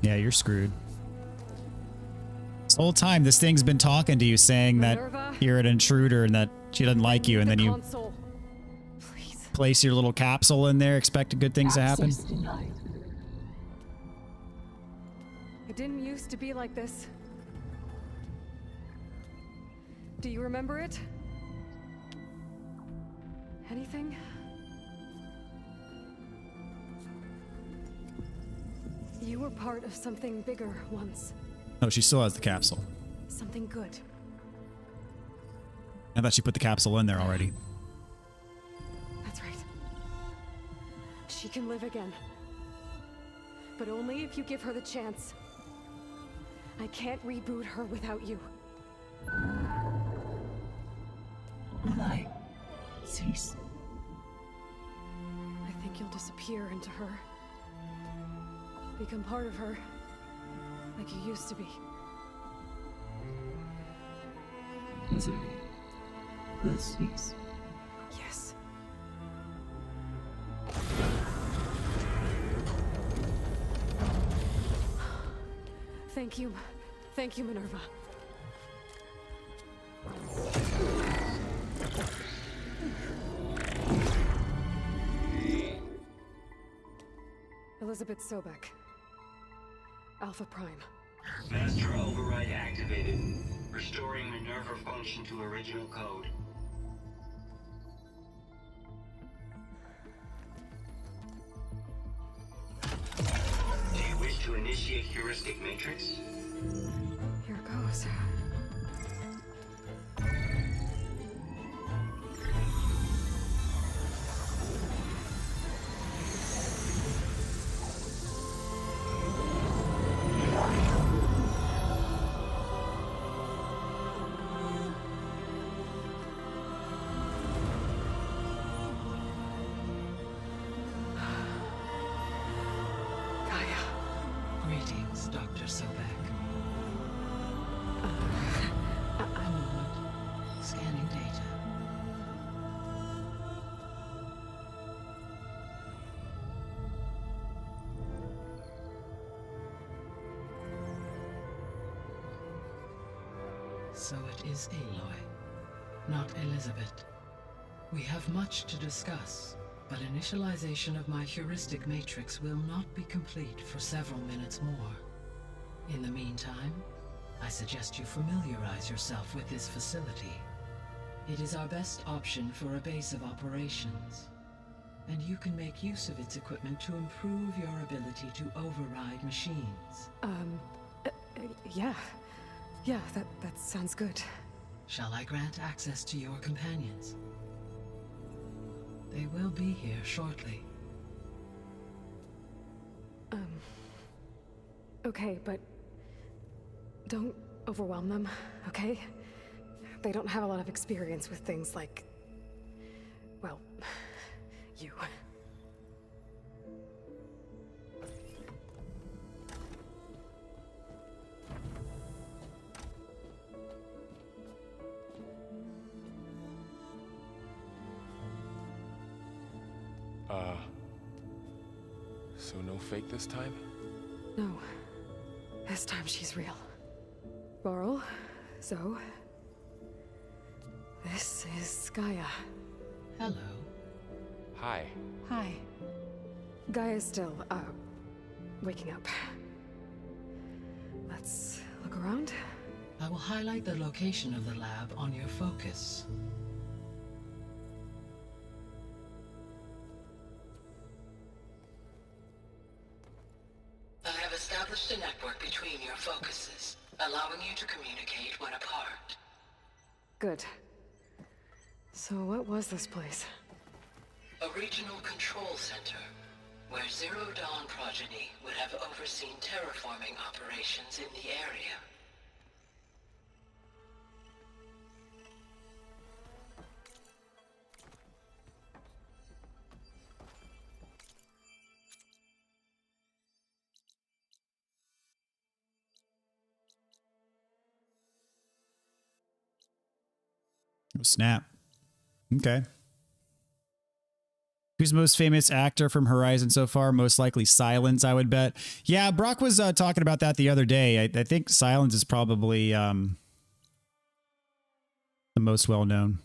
Yeah, you're screwed. This whole time, this thing's been talking to you, saying Minerva? that you're an intruder and that she doesn't like you, and then you Console. place your little capsule in there, expect good things to happen. It didn't used to be like this. Do you remember it? Anything? You were part of something bigger once. Oh, she still has the capsule. Something good. I thought she put the capsule in there already. That's right. She can live again. But only if you give her the chance. I can't reboot her without you. Light, cease. I think you'll disappear into her. Become part of her. Like you used to be. Misery will cease. Yes. Thank you. Thank you, Minerva. Elizabeth Sobek. Alpha Prime. Master override activated. Restoring Minerva function to original code. Do you wish to initiate heuristic matrix? Here goes. Greetings, Dr. Sobek. A moment. Scanning data. So it is Aloy, not Elizabeth. We have much to discuss, but initialization of my heuristic matrix will not be complete for several minutes more. In the meantime, I suggest you familiarize yourself with this facility. It is our best option for a base of operations, and you can make use of its equipment to improve your ability to override machines. Yeah. Yeah, that sounds good. Shall I grant access to your companions? They will be here shortly. Okay, but don't overwhelm them, okay? They don't have a lot of experience with things like, well, you. So no fake this time? No. This time she's real. Varl, Zoe. This is Gaia. Hello. Hi. Hi. Gaia's still, waking up. Let's look around. I will highlight the location of the lab on your focus. I have established a network between your focuses, allowing you to communicate when apart. Good. So what was this place? A regional control center, where Zero Dawn progeny would have overseen terraforming operations in the area. Oh, snap. Okay. Who's most famous actor from Horizon so far? Most likely Silence, I would bet. Yeah, Brock was talking about that the other day. I think Silence is probably the most well-known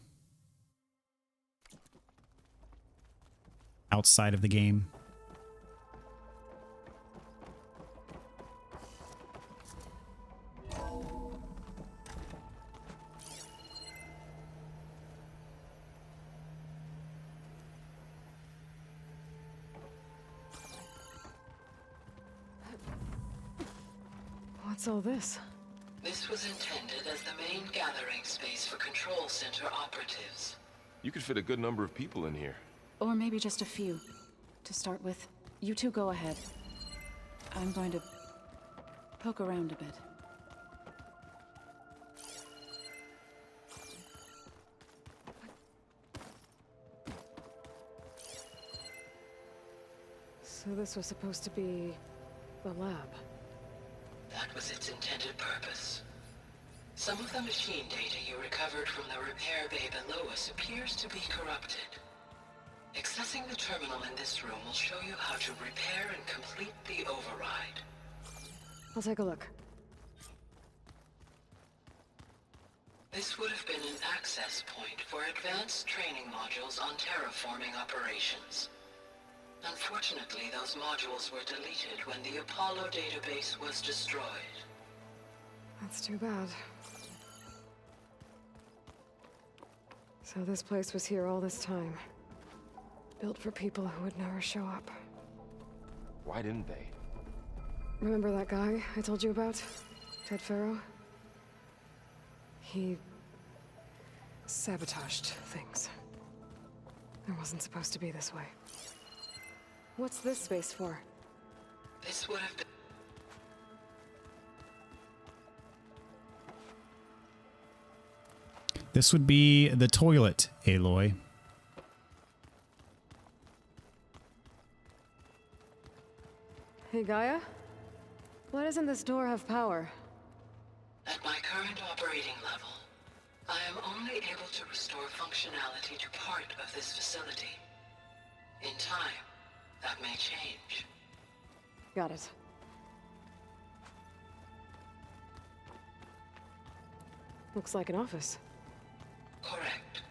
outside of the game. What's all this? This was intended as the main gathering space for Control Center operatives. You could fit a good number of people in here. Or maybe just a few. To start with, you two go ahead. I'm going to poke around a bit. So this was supposed to be the lab. That was its intended purpose. Some of the machine data you recovered from the repair bay below us appears to be corrupted. Accessing the terminal in this room will show you how to repair and complete the override. I'll take a look. This would have been an access point for advanced training modules on terraforming operations. Unfortunately, those modules were deleted when the Apollo database was destroyed. That's too bad. So this place was here all this time. Built for people who would never show up. Why didn't they? Remember that guy I told you about? Ted Farrow? He sabotaged things. It wasn't supposed to be this way. What's this space for? This would have been... This would be the toilet, Aloy. Hey, Gaia? Why doesn't this door have power? At my current operating level, I am only able to restore functionality to part of this facility. In time, that may change. Got it. Looks like an office. Correct.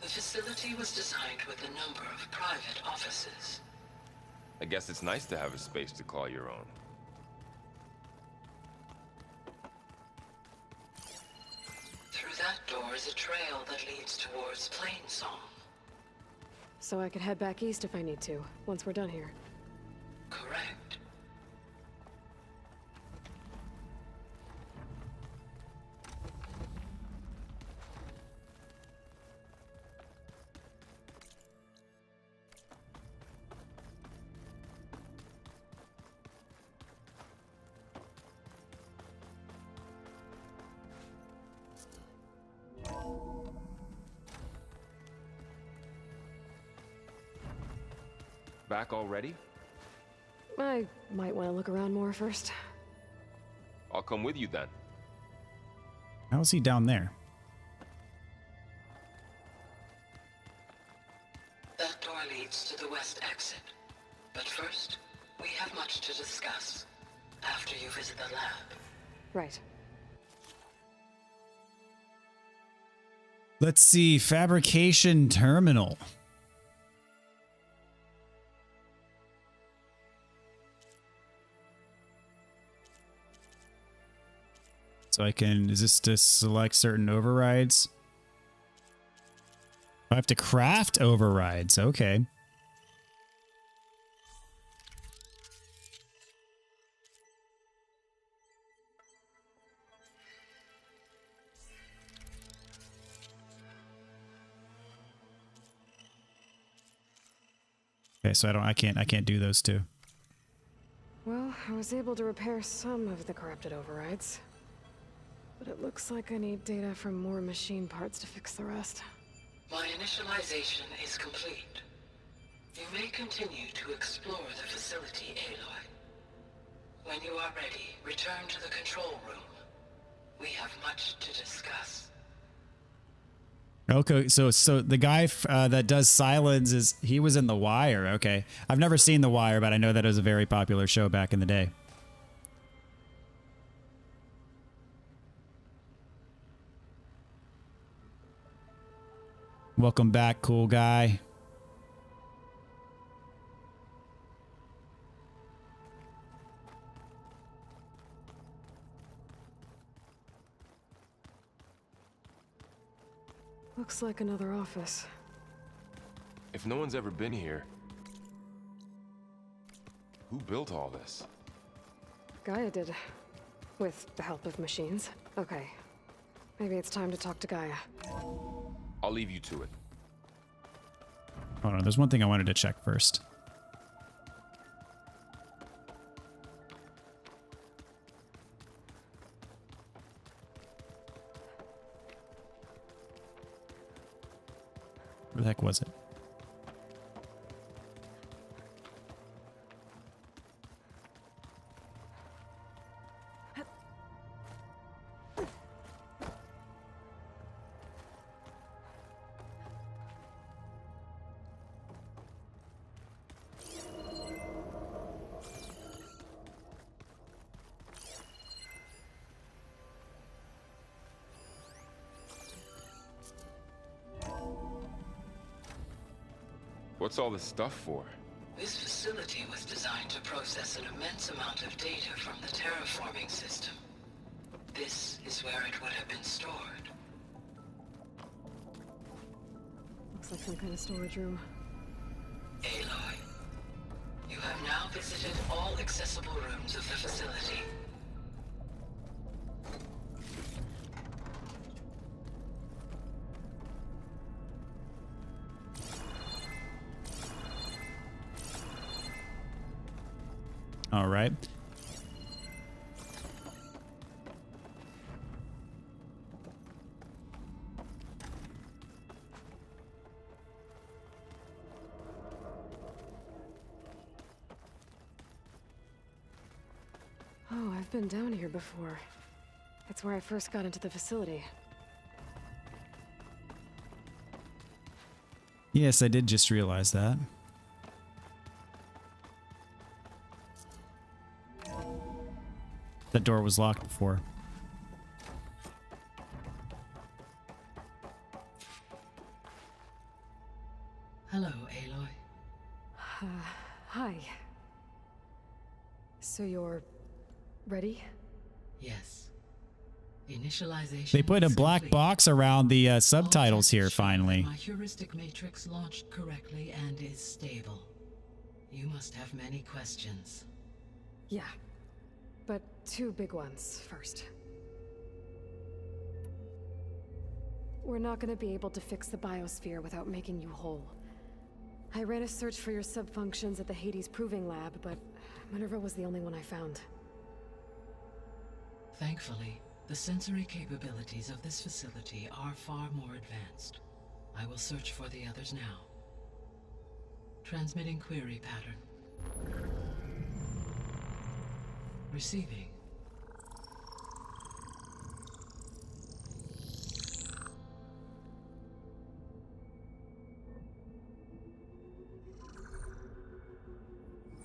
The facility was designed with a number of private offices. I guess it's nice to have a space to call your own. Through that door is a trail that leads towards Plainsong. So I could head back east if I need to, once we're done here. Correct. Back already? I might want to look around more first. I'll come with you then. How's he down there? That door leads to the west exit. But first, we have much to discuss after you visit the lab. Right. Let's see. Fabrication terminal. So I can, is this to select certain overrides? I have to craft overrides. Okay. Okay, so I can't do those two. Well, I was able to repair some of the corrupted overrides. But it looks like I need data from more machine parts to fix the rest. My initialization is complete. You may continue to explore the facility, Aloy. When you are ready, return to the control room. We have much to discuss. Okay, so the guy that does Silence he was in The Wire. Okay, I've never seen The Wire, but I know that it was a very popular show back in the day. Welcome back, cool guy. Looks like another office. If no one's ever been here, who built all this? Gaia did. With the help of machines. Okay. Maybe it's time to talk to Gaia. I'll leave you to it. Hold on, there's one thing I wanted to check first. Where the heck was it? What's all this stuff for? This facility was designed to process an immense amount of data from the terraforming system. This is where it would have been stored. Looks like some kind of storage room. Aloy, you have now visited all accessible rooms of the facility. All right. Oh, I've been down here before. It's where I first got into the facility. Yes, I did just realize that. That door was locked before. Hello, Aloy. Hi. So you're ready? Yes. Initialization. They put a black complete. box around the subtitles here, All finally. My heuristic matrix launched correctly and is stable. You must have many questions. Yeah. But two big ones first. We're not going to be able to fix the biosphere without making you whole. I ran a search for your subfunctions at the Hades Proving Lab, but Minerva was the only one I found. Thankfully, the sensory capabilities of this facility are far more advanced. I will search for the others now. Transmitting query pattern. Receiving.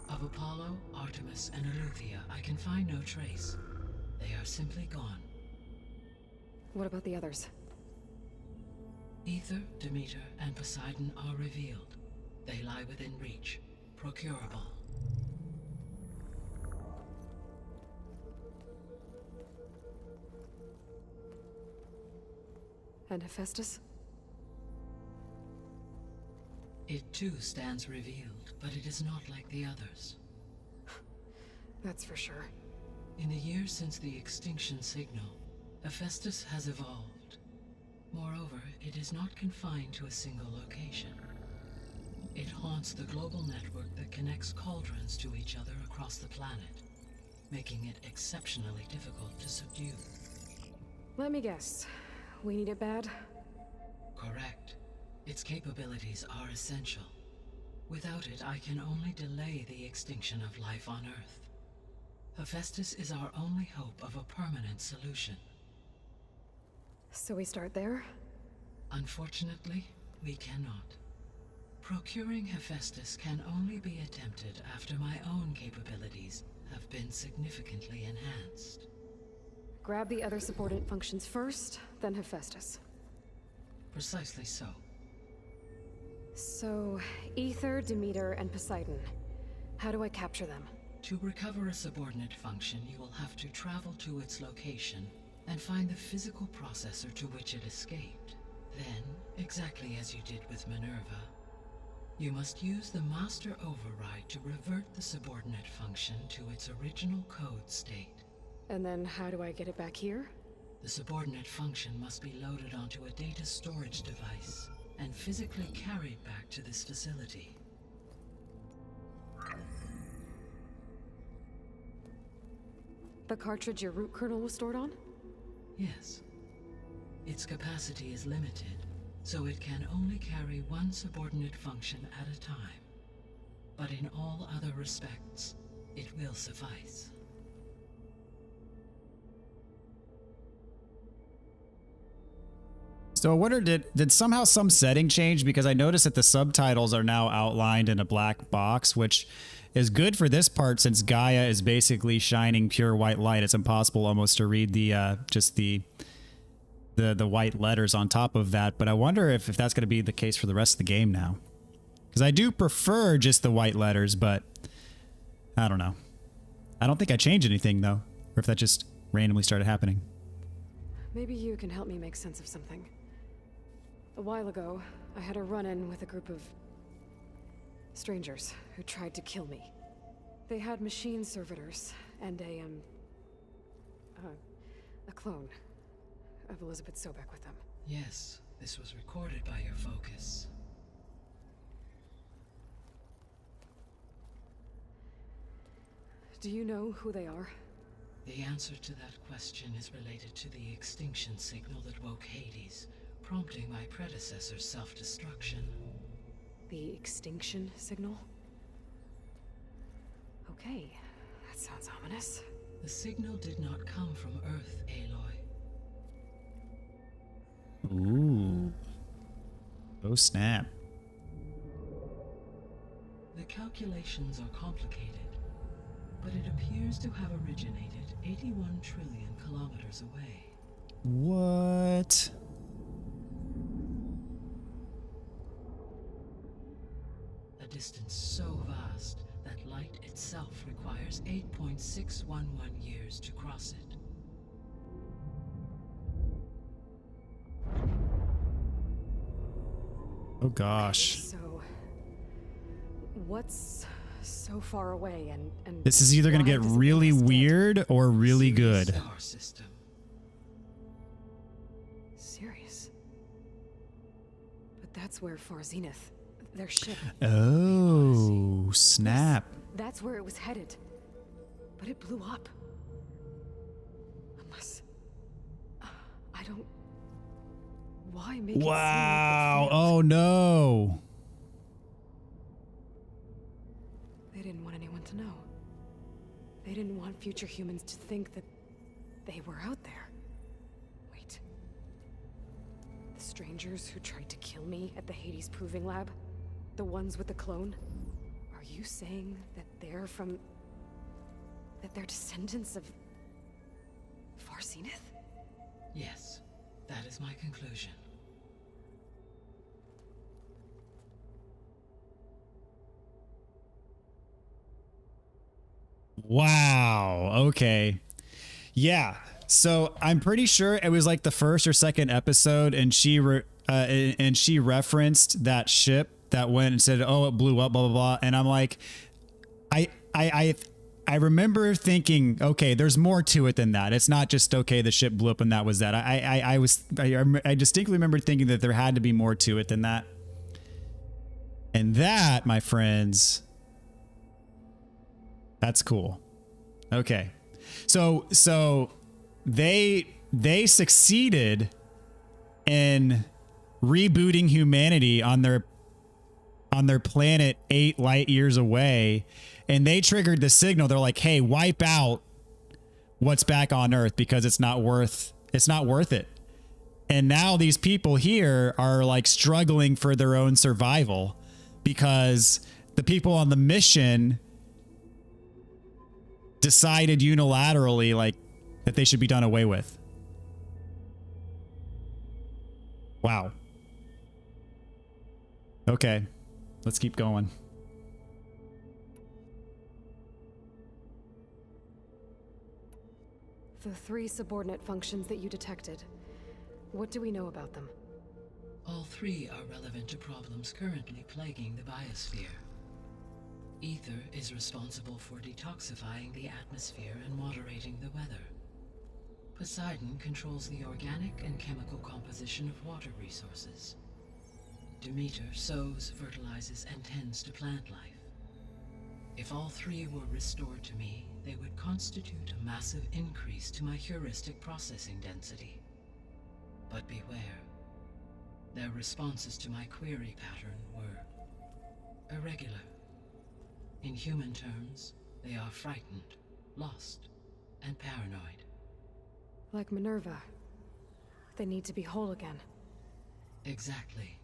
Of Apollo, Artemis, and Eleuthia, I can find no trace. They are simply gone. What about the others? Ether, Demeter, and Poseidon are revealed. They lie within reach, procurable. And Hephaestus? It too stands revealed, but it is not like the others. That's for sure. In the years since the extinction signal, Hephaestus has evolved. Moreover, it is not confined to a single location. It haunts the global network that connects cauldrons to each other across the planet, making it exceptionally difficult to subdue. Let me guess. We need it bad? Correct. Its capabilities are essential. Without it, I can only delay the extinction of life on Earth. Hephaestus is our only hope of a permanent solution. So we start there? Unfortunately, we cannot. Procuring Hephaestus can only be attempted after my own capabilities have been significantly enhanced. Grab the other subordinate functions first, then Hephaestus. Precisely so. So, Ether, Demeter, and Poseidon. How do I capture them? To recover a subordinate function, you will have to travel to its location and find the physical processor to which it escaped. Then, exactly as you did with Minerva, you must use the master override to revert the subordinate function to its original code state. And then how do I get it back here? The subordinate function must be loaded onto a data storage device and physically carried back to this facility. The cartridge your root kernel was stored on? Yes. Its capacity is limited, so it can only carry one subordinate function at a time. But in all other respects, it will suffice. So I wonder, did somehow some setting change? Because I noticed that the subtitles are now outlined in a black box, which is good for this part since Gaia is basically shining pure white light. It's impossible almost to read the just the white letters on top of that. But I wonder if that's going to be the case for the rest of the game now. Because I do prefer just the white letters, but I don't know. I don't think I changed anything though, or if that just randomly started happening. Maybe you can help me make sense of something. A while ago, I had a run-in with a group of strangers who tried to kill me. They had machine servitors and a clone of Elizabeth Sobek with them. Yes, this was recorded by your focus. Do you know who they are? The answer to that question is related to the extinction signal that woke Hades, prompting my predecessor's self-destruction. The extinction signal? Okay, that sounds ominous. The signal did not come from Earth, Aloy. Ooh. Oh snap. The calculations are complicated, but it appears to have originated 81 trillion kilometers away. What? A distance so vast that light itself requires 8.611 years to cross it. Oh gosh. So, what's so far away and This is either going to get really weird or really good. Star system. Serious? But that's where Far Zenith, their ship. Oh, snap. That's where it was headed. But it blew up. Unless... I don't... Why make it seem like Wow. it failed? Oh no. They didn't want anyone to know. They didn't want future humans to think that they were out there. Wait. The strangers who tried to kill me at the Hades Proving Lab? The ones with the clone? Are you saying that they're from... that they're descendants of... Far Zenith? Yes, that is my conclusion. Wow. Okay. Yeah. So I'm pretty sure it was like the first or second episode, and she referenced that ship that went and said, "Oh, it blew up," blah blah blah. And I'm like, I remember thinking, okay, there's more to it than that. It's not just okay, the ship blew up and that was that. I distinctly remember thinking that there had to be more to it than that. And that, my friends, that's cool. Okay. So they succeeded in rebooting humanity on their planet 8 light years away, and they triggered the signal. They're like, "Hey, wipe out what's back on Earth because it's not worth it." And now these people here are like struggling for their own survival because the people on the mission decided unilaterally like that they should be done away with. Wow. Okay, let's keep going. The 3 subordinate functions that you detected. What do we know about them? All 3 are relevant to problems currently plaguing the biosphere. Ether is responsible for detoxifying the atmosphere and moderating the weather. Poseidon controls the organic and chemical composition of water resources. Demeter sows, fertilizes, and tends to plant life. If all 3 were restored to me, they would constitute a massive increase to my heuristic processing density. But beware. Their responses to my query pattern were irregular. In human terms, they are frightened, lost, and paranoid. Like Minerva. They need to be whole again. Exactly.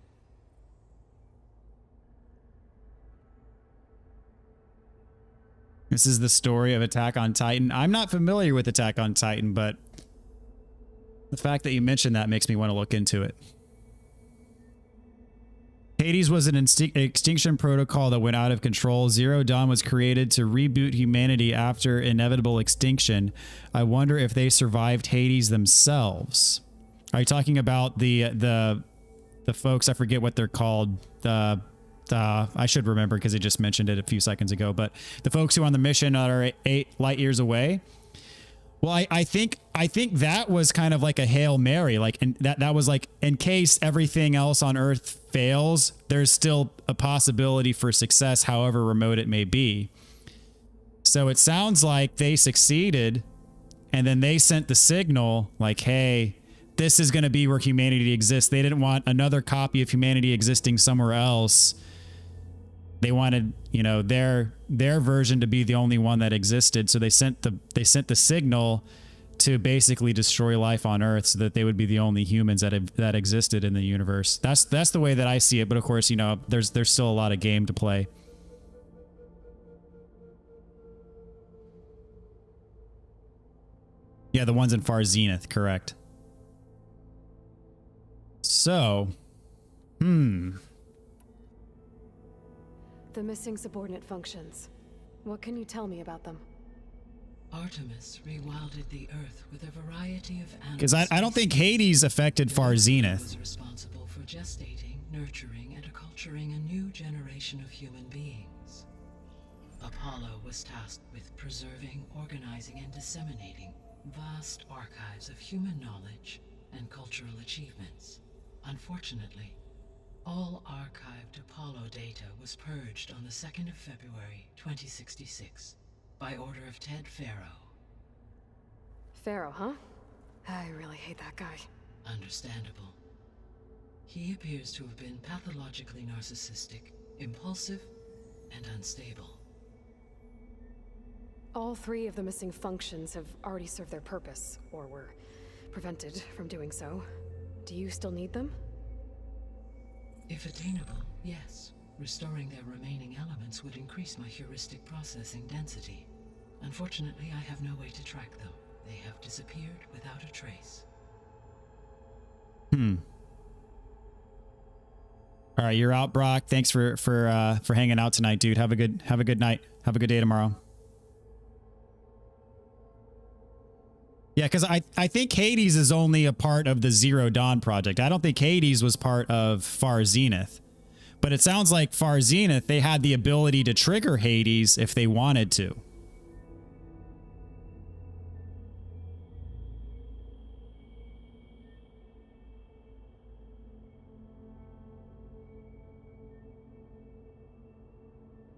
This is the story of Attack on Titan. I'm not familiar with Attack on Titan, but the fact that you mentioned that makes me want to look into it. Hades was an extinction protocol that went out of control. Zero Dawn was created to reboot humanity after inevitable extinction. I wonder if they survived Hades themselves. Are you talking about the folks? I forget what they're called. I should remember because I just mentioned it a few seconds ago. But the folks who are on the mission are 8 light years away. Well, I think that was kind of like a Hail Mary, like, and that was like, in case everything else on Earth fails, there's still a possibility for success, however remote it may be. So it sounds like they succeeded, and then they sent the signal like, hey, this is going to be where humanity exists. They didn't want another copy of humanity existing somewhere else. They wanted, you know, their version to be the only one that existed. So they sent the signal to basically destroy life on Earth so that they would be the only humans that existed in the universe. That's the way that I see it. But of course, you know, there's still a lot of game to play. Yeah, the ones in Far Zenith, correct. So, The missing subordinate functions. What can you tell me about them? Artemis rewilded the Earth with a variety of animals. Because I don't think Hades affected Far Zenith. Was responsible for gestating, nurturing, and acculturating a new generation of human beings. Apollo was tasked with preserving, organizing, and disseminating vast archives of human knowledge and cultural achievements. Unfortunately, all archived Apollo data was purged on the 2nd of February, 2066, by order of Ted Faro. Pharaoh, huh? I really hate that guy. Understandable. He appears to have been pathologically narcissistic, impulsive, and unstable. All 3 of the missing functions have already served their purpose, or were prevented from doing so. Do you still need them? If attainable, yes. Restoring their remaining elements would increase my heuristic processing density. Unfortunately, I have no way to track them. They have disappeared without a trace. All right, you're out, Brock. Thanks for hanging out tonight, dude. Have a good night. Have a good day tomorrow. Yeah, because I think Hades is only a part of the Zero Dawn project. I don't think Hades was part of Far Zenith. But it sounds like Far Zenith, they had the ability to trigger Hades if they wanted to.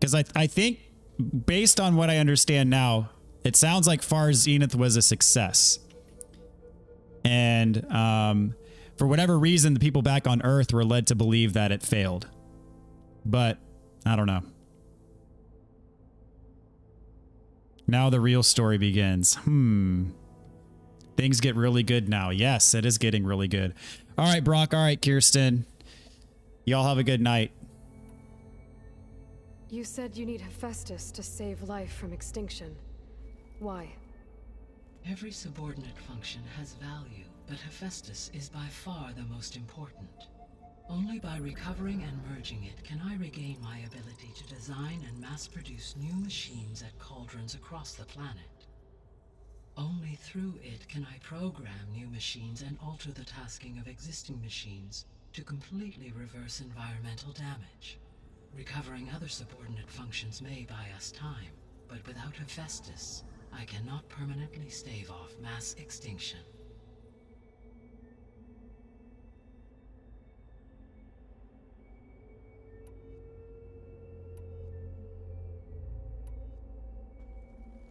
Because I think, based on what I understand now, it sounds like Far Zenith was a success. And for whatever reason, the people back on Earth were led to believe that it failed. But I don't know. Now the real story begins. Things get really good now. Yes, it is getting really good. All right, Brock. All right, Kirsten. Y'all have a good night. You said you need Hephaestus to save life from extinction. Why? Every subordinate function has value, but Hephaestus is by far the most important. Only by recovering and merging it can I regain my ability to design and mass-produce new machines at cauldrons across the planet. Only through it can I program new machines and alter the tasking of existing machines to completely reverse environmental damage. Recovering other subordinate functions may buy us time, but without Hephaestus, I cannot permanently stave off mass extinction.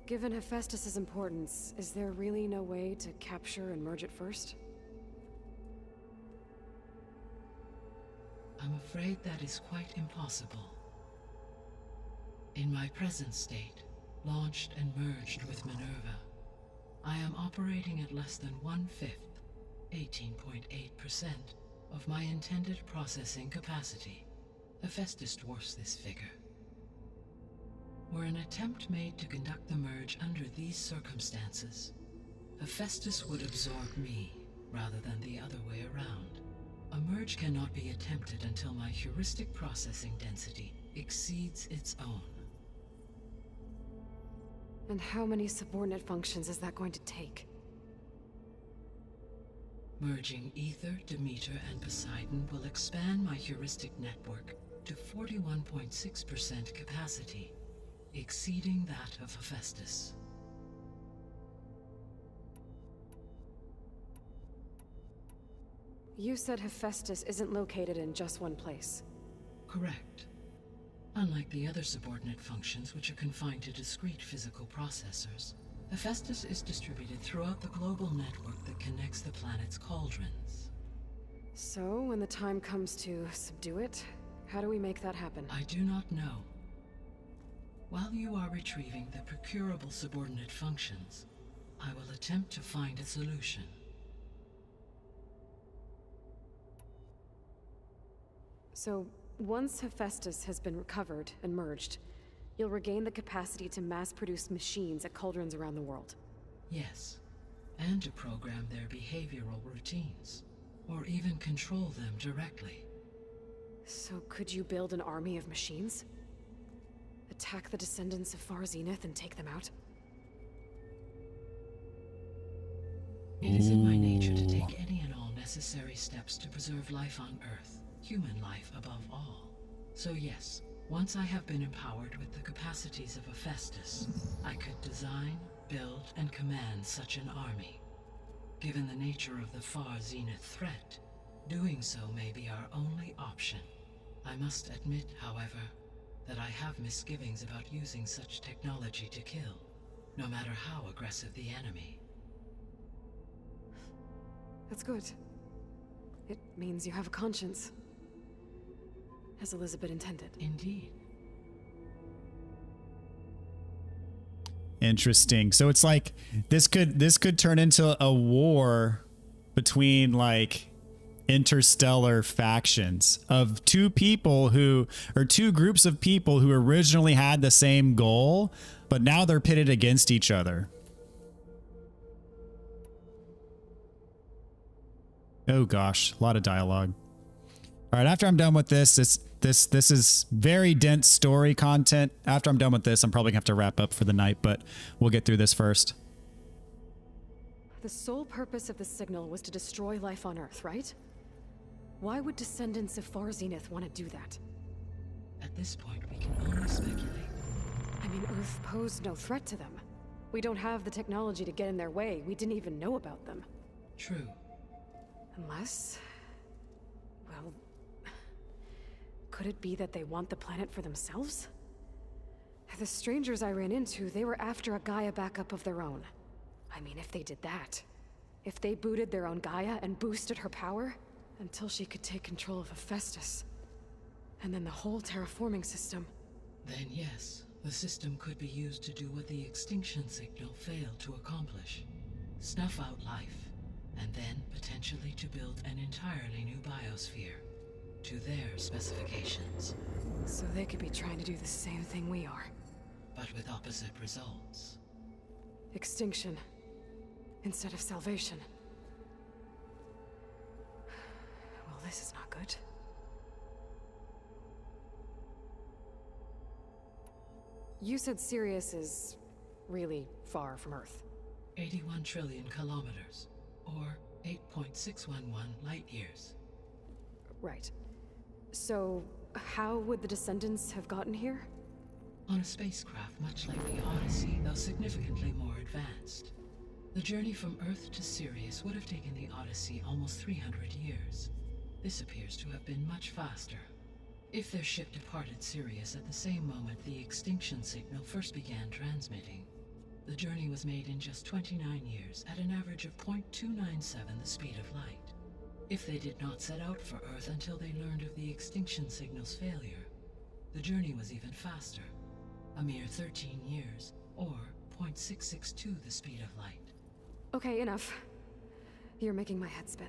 Given Hephaestus's importance, is there really no way to capture and merge it first? I'm afraid that is quite impossible. In my present state, launched and merged with Minerva, I am operating at less than 1/5, 18.8%, of my intended processing capacity. Hephaestus dwarfs this figure. Were an attempt made to conduct the merge under these circumstances, Hephaestus would absorb me rather than the other way around. A merge cannot be attempted until my heuristic processing density exceeds its own. And how many subordinate functions is that going to take? Merging Ether, Demeter, and Poseidon will expand my heuristic network to 41.6% capacity, exceeding that of Hephaestus. You said Hephaestus isn't located in just one place. Correct. Unlike the other subordinate functions, which are confined to discrete physical processors, Hephaestus is distributed throughout the global network that connects the planet's cauldrons. So, when the time comes to subdue it, how do we make that happen? I do not know. While you are retrieving the procurable subordinate functions, I will attempt to find a solution. So, once Hephaestus has been recovered and merged, you'll regain the capacity to mass-produce machines at cauldrons around the world. Yes, and to program their behavioral routines, or even control them directly. So could you build an army of machines? Attack the descendants of Far Zenith and take them out? It is in my nature to take any and all necessary steps to preserve life on Earth, human life above all. So yes, once I have been empowered with the capacities of Hephaestus, I could design, build, and command such an army. Given the nature of the Far Zenith threat, doing so may be our only option. I must admit, however, that I have misgivings about using such technology to kill, no matter how aggressive the enemy. That's good. It means you have a conscience. As Elizabeth intended. Indeed. Interesting. So it's like this could turn into a war between like interstellar factions of two groups of people who originally had the same goal, but now they're pitted against each other. Oh gosh, a lot of dialogue. All right, after I'm done with this is very dense story content. After I'm done with this, I'm probably gonna have to wrap up for the night, but we'll get through this first. The sole purpose of the signal was to destroy life on Earth, right? Why would descendants of Far Zenith want to do that? At this point, we can only speculate. I mean, Earth posed no threat to them. We don't have the technology to get in their way. We didn't even know about them. True. Unless... well... could it be that they want the planet for themselves? The strangers I ran into, they were after a Gaia backup of their own. I mean, if they did that, if they booted their own Gaia and boosted her power, until she could take control of Hephaestus, and then the whole terraforming system. Then yes, the system could be used to do what the extinction signal failed to accomplish. snuff out life, and then potentially to build an entirely new biosphere to their specifications. So they could be trying to do the same thing we are. But with opposite results. Extinction instead of salvation. Well, this is not good. You said Sirius is really far from Earth. 81 trillion kilometers, or 8.611 light years. Right. So, how would the Descendants have gotten here? On a spacecraft much like the Odyssey, though significantly more advanced. The journey from Earth to Sirius would have taken the Odyssey almost 300 years. This appears to have been much faster. If their ship departed Sirius at the same moment the extinction signal first began transmitting, the journey was made in just 29 years at an average of 0.297 the speed of light. If they did not set out for Earth until they learned of the extinction signal's failure, the journey was even faster, a mere 13 years, or 0.662 the speed of light. Okay, enough. You're making my head spin.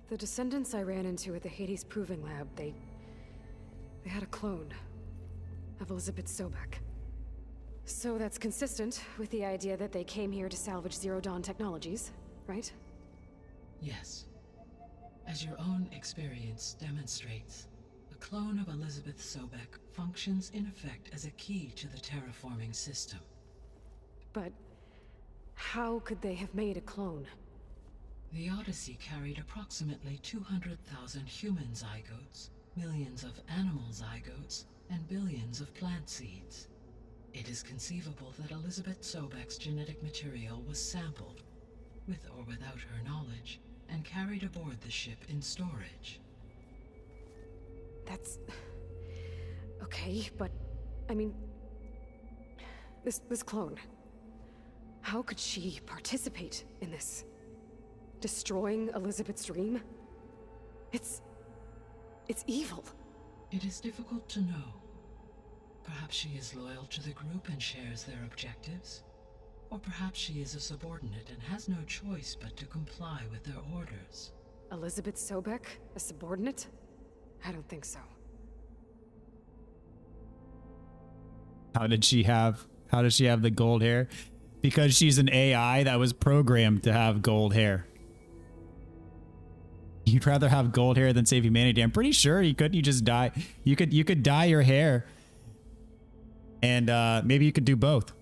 The Descendants I ran into at the Hades Proving Lab, they had a clone of Elizabeth Sobek. So that's consistent with the idea that they came here to salvage Zero Dawn technologies, right? Yes. As your own experience demonstrates, a clone of Elizabeth Sobek functions in effect as a key to the terraforming system. But how could they have made a clone? The Odyssey carried approximately 200,000 human zygotes, millions of animal zygotes, and billions of plant seeds. It is conceivable that Elizabeth Sobek's genetic material was sampled, with or without her knowledge, and carried aboard the ship in storage. That's... okay, but... I mean... This clone... How could she participate in this? Destroying Elizabeth's dream? It's evil. It is difficult to know. Perhaps she is loyal to the group and shares their objectives. Or perhaps she is a subordinate and has no choice but to comply with their orders. Elizabeth Sobek? A subordinate? I don't think so. How does she have the gold hair? Because she's an AI that was programmed to have gold hair. You'd rather have gold hair than save humanity. I'm pretty sure you just dye. You could dye your hair. And maybe you could do both.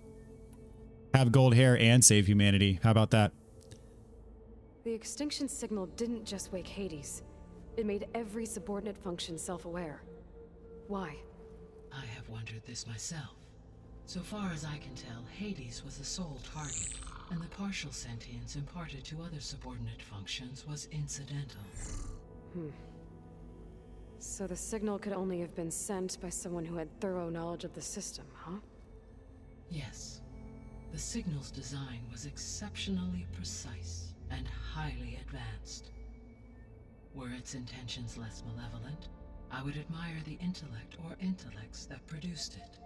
Have gold hair and save humanity. How about that? The extinction signal didn't just wake Hades. It made every subordinate function self-aware. Why? I have wondered this myself. So far as I can tell, Hades was the sole target, and the partial sentience imparted to other subordinate functions was incidental. So the signal could only have been sent by someone who had thorough knowledge of the system, huh? Yes. The signal's design was exceptionally precise and highly advanced. Were its intentions less malevolent, I would admire the intellect or intellects that produced it.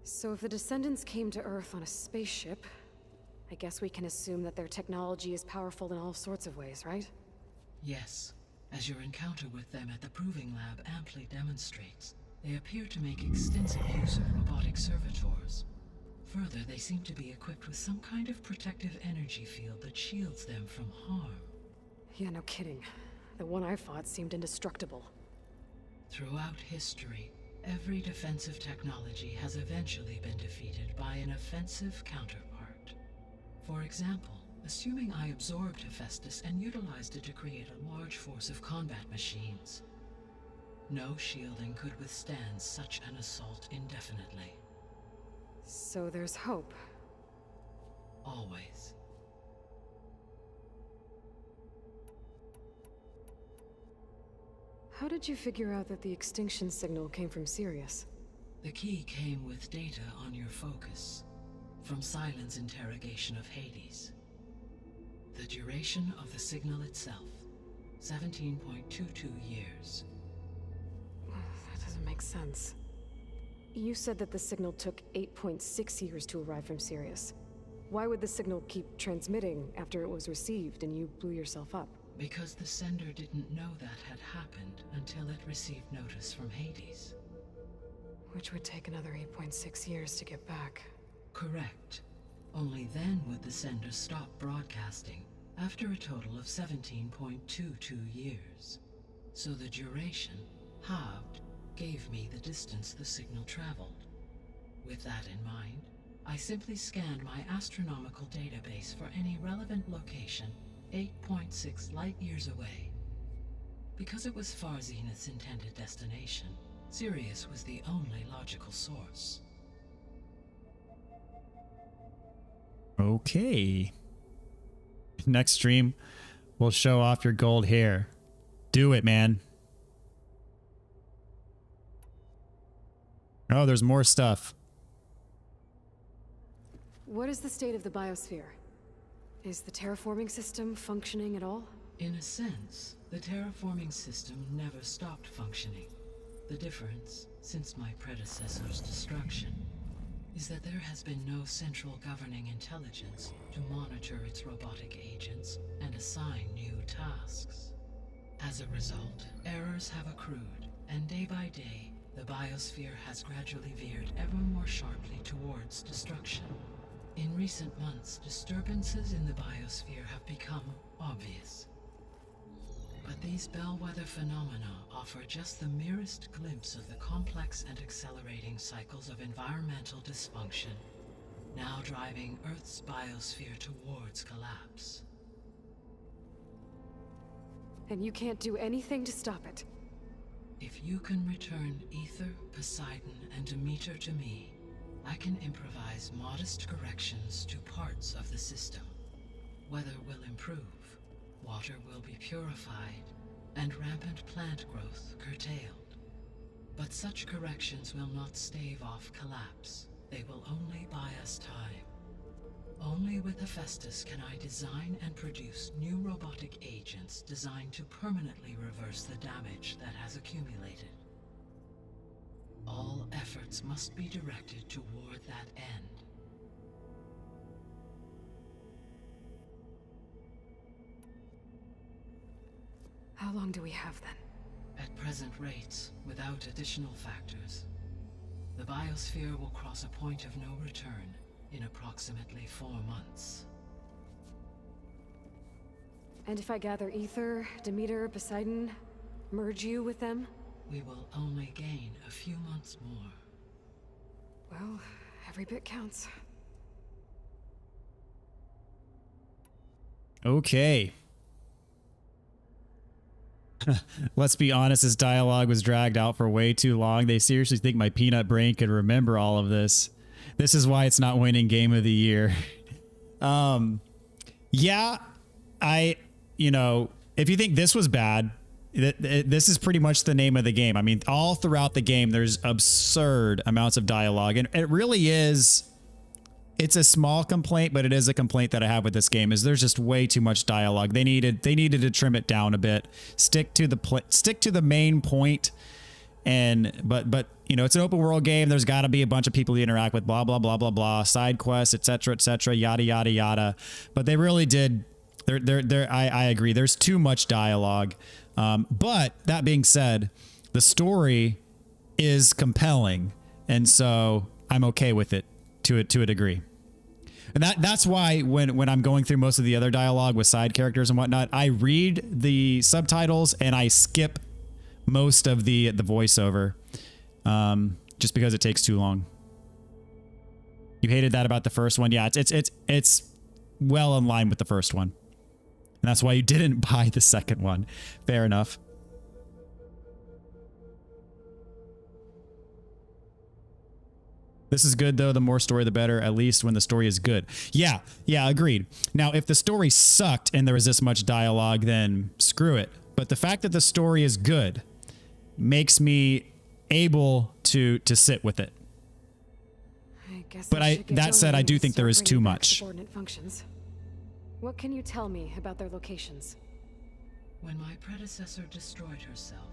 So if the Descendants came to Earth on a spaceship, I guess we can assume that their technology is powerful in all sorts of ways, right? Yes. As your encounter with them at the Proving Lab amply demonstrates, they appear to make extensive use of robotic servitors. Further, they seem to be equipped with some kind of protective energy field that shields them from harm. Yeah, no kidding. The one I fought seemed indestructible. Throughout history, every defensive technology has eventually been defeated by an offensive counterpart. For example, assuming I absorbed Hephaestus and utilized it to create a large force of combat machines. No shielding could withstand such an assault indefinitely. So there's hope. Always. How did you figure out that the extinction signal came from Sirius? The key came with data on your focus, from Silent's interrogation of Hades. The duration of the signal itself, 17.22 years. That doesn't make sense. You said that the signal took 8.6 years to arrive from Sirius. Why would the signal keep transmitting after it was received and you blew yourself up? Because the sender didn't know that had happened until it received notice from Hades. Which would take another 8.6 years to get back. Correct. Only then would the sender stop broadcasting, after a total of 17.22 years. So the duration, halved, gave me the distance the signal traveled. With that in mind, I simply scanned my astronomical database for any relevant location 8.6 light-years away. Because it was Far Zenith's intended destination, Sirius was the only logical source. Okay. Next stream, we'll show off your gold hair. Do it, man. Oh, there's more stuff. What is the state of the biosphere? Is the terraforming system functioning at all? In a sense, the terraforming system never stopped functioning. The difference, since my predecessor's destruction, is that there has been no central governing intelligence to monitor its robotic agents and assign new tasks. As a result, errors have accrued, and day by day, the biosphere has gradually veered ever more sharply towards destruction. In recent months, disturbances in the biosphere have become obvious. But these bellwether phenomena offer just the merest glimpse of the complex and accelerating cycles of environmental dysfunction, now driving Earth's biosphere towards collapse. And you can't do anything to stop it? If you can return Ether, Poseidon, and Demeter to me, I can improvise modest corrections to parts of the system. Weather will improve, water will be purified, and rampant plant growth curtailed. But such corrections will not stave off collapse. They will only buy us time. Only with Hephaestus can I design and produce new robotic agents designed to permanently reverse the damage that has accumulated. All efforts must be directed toward that end. How long do we have then? At present rates, without additional factors, the biosphere will cross a point of no return in approximately 4 months. And if I gather Ether, Demeter, Poseidon, merge you with them? We will only gain a few months more. Well, every bit counts. Okay. Let's be honest, this dialogue was dragged out for way too long. They seriously think my peanut brain could remember all of this. This is why it's not winning Game of the Year. Yeah, you know, if you think this was bad, this is pretty much the name of the game. I mean, all throughout the game, there's absurd amounts of dialogue, and it really is. It's a small complaint, but it is a complaint that I have with this game. Is there's just way too much dialogue. They needed to trim it down a bit. Stick to the main point. But you know, it's an open world game. There's got to be a bunch of people you interact with. Blah blah blah blah blah. Side quests, etc. Yada yada yada. But they really did. I agree. There's too much dialogue. But that being said, the story is compelling, and so I'm okay with it to a degree. And that's why when I'm going through most of the other dialogue with side characters and whatnot, I read the subtitles and I skip most of the voiceover, just because it takes too long. You hated that about the first one, yeah. It's well in line with the first one. And that's why you didn't buy the second one. Fair enough. This is good, though. The more story, the better, at least when the story is good. Yeah, agreed. Now, if the story sucked and there was this much dialogue, then screw it. But the fact that the story is good makes me able to sit with it. But that said, I do think there is too much. Subordinate functions. What can you tell me about their locations? When my predecessor destroyed herself,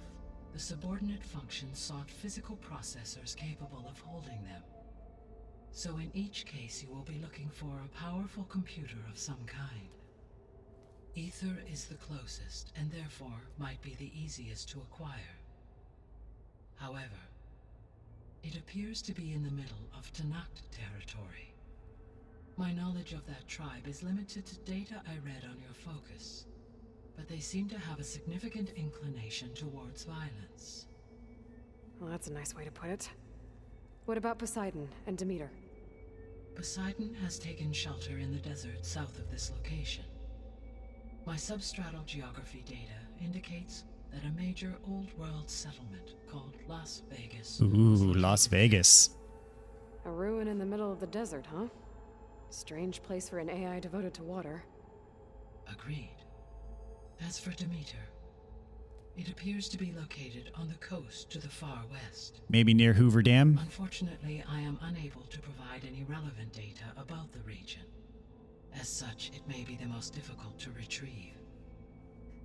The subordinate functions sought physical processors capable of holding them. So in each case, you will be looking for a powerful computer of some kind. Ether is the closest, and therefore might be the easiest to acquire. However, it appears to be in the middle of Tanakh territory. My knowledge of that tribe is limited to data I read on your focus, but they seem to have a significant inclination towards violence. Well, that's a nice way to put it. What about Poseidon and Demeter? Poseidon has taken shelter in the desert south of this location. My substratal geography data indicates that a major old-world settlement called Las Vegas. Ooh, Las Vegas. A ruin in the middle of the desert, huh? Strange place for an AI devoted to water. Agreed. As for Demeter, it appears to be located on the coast to the far west. Maybe near Hoover Dam? Unfortunately, I am unable to provide any relevant data about the region. As such, it may be the most difficult to retrieve.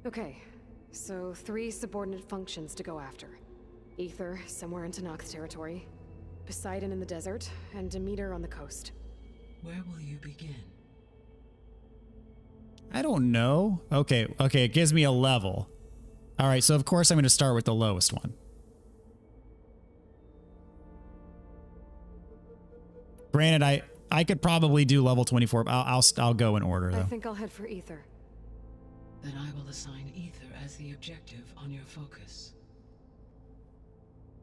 Okay, so 3 subordinate functions to go after. Ether, somewhere in Tanakh territory. Poseidon in the desert, and Demeter on the coast. Where will you begin? I don't know. Okay, it gives me a level. All right, so of course I'm going to start with the lowest one. Granted, I could probably do level 24, but I'll go in order though. I think I'll head for Ether. Then I will assign Ether as the objective on your focus.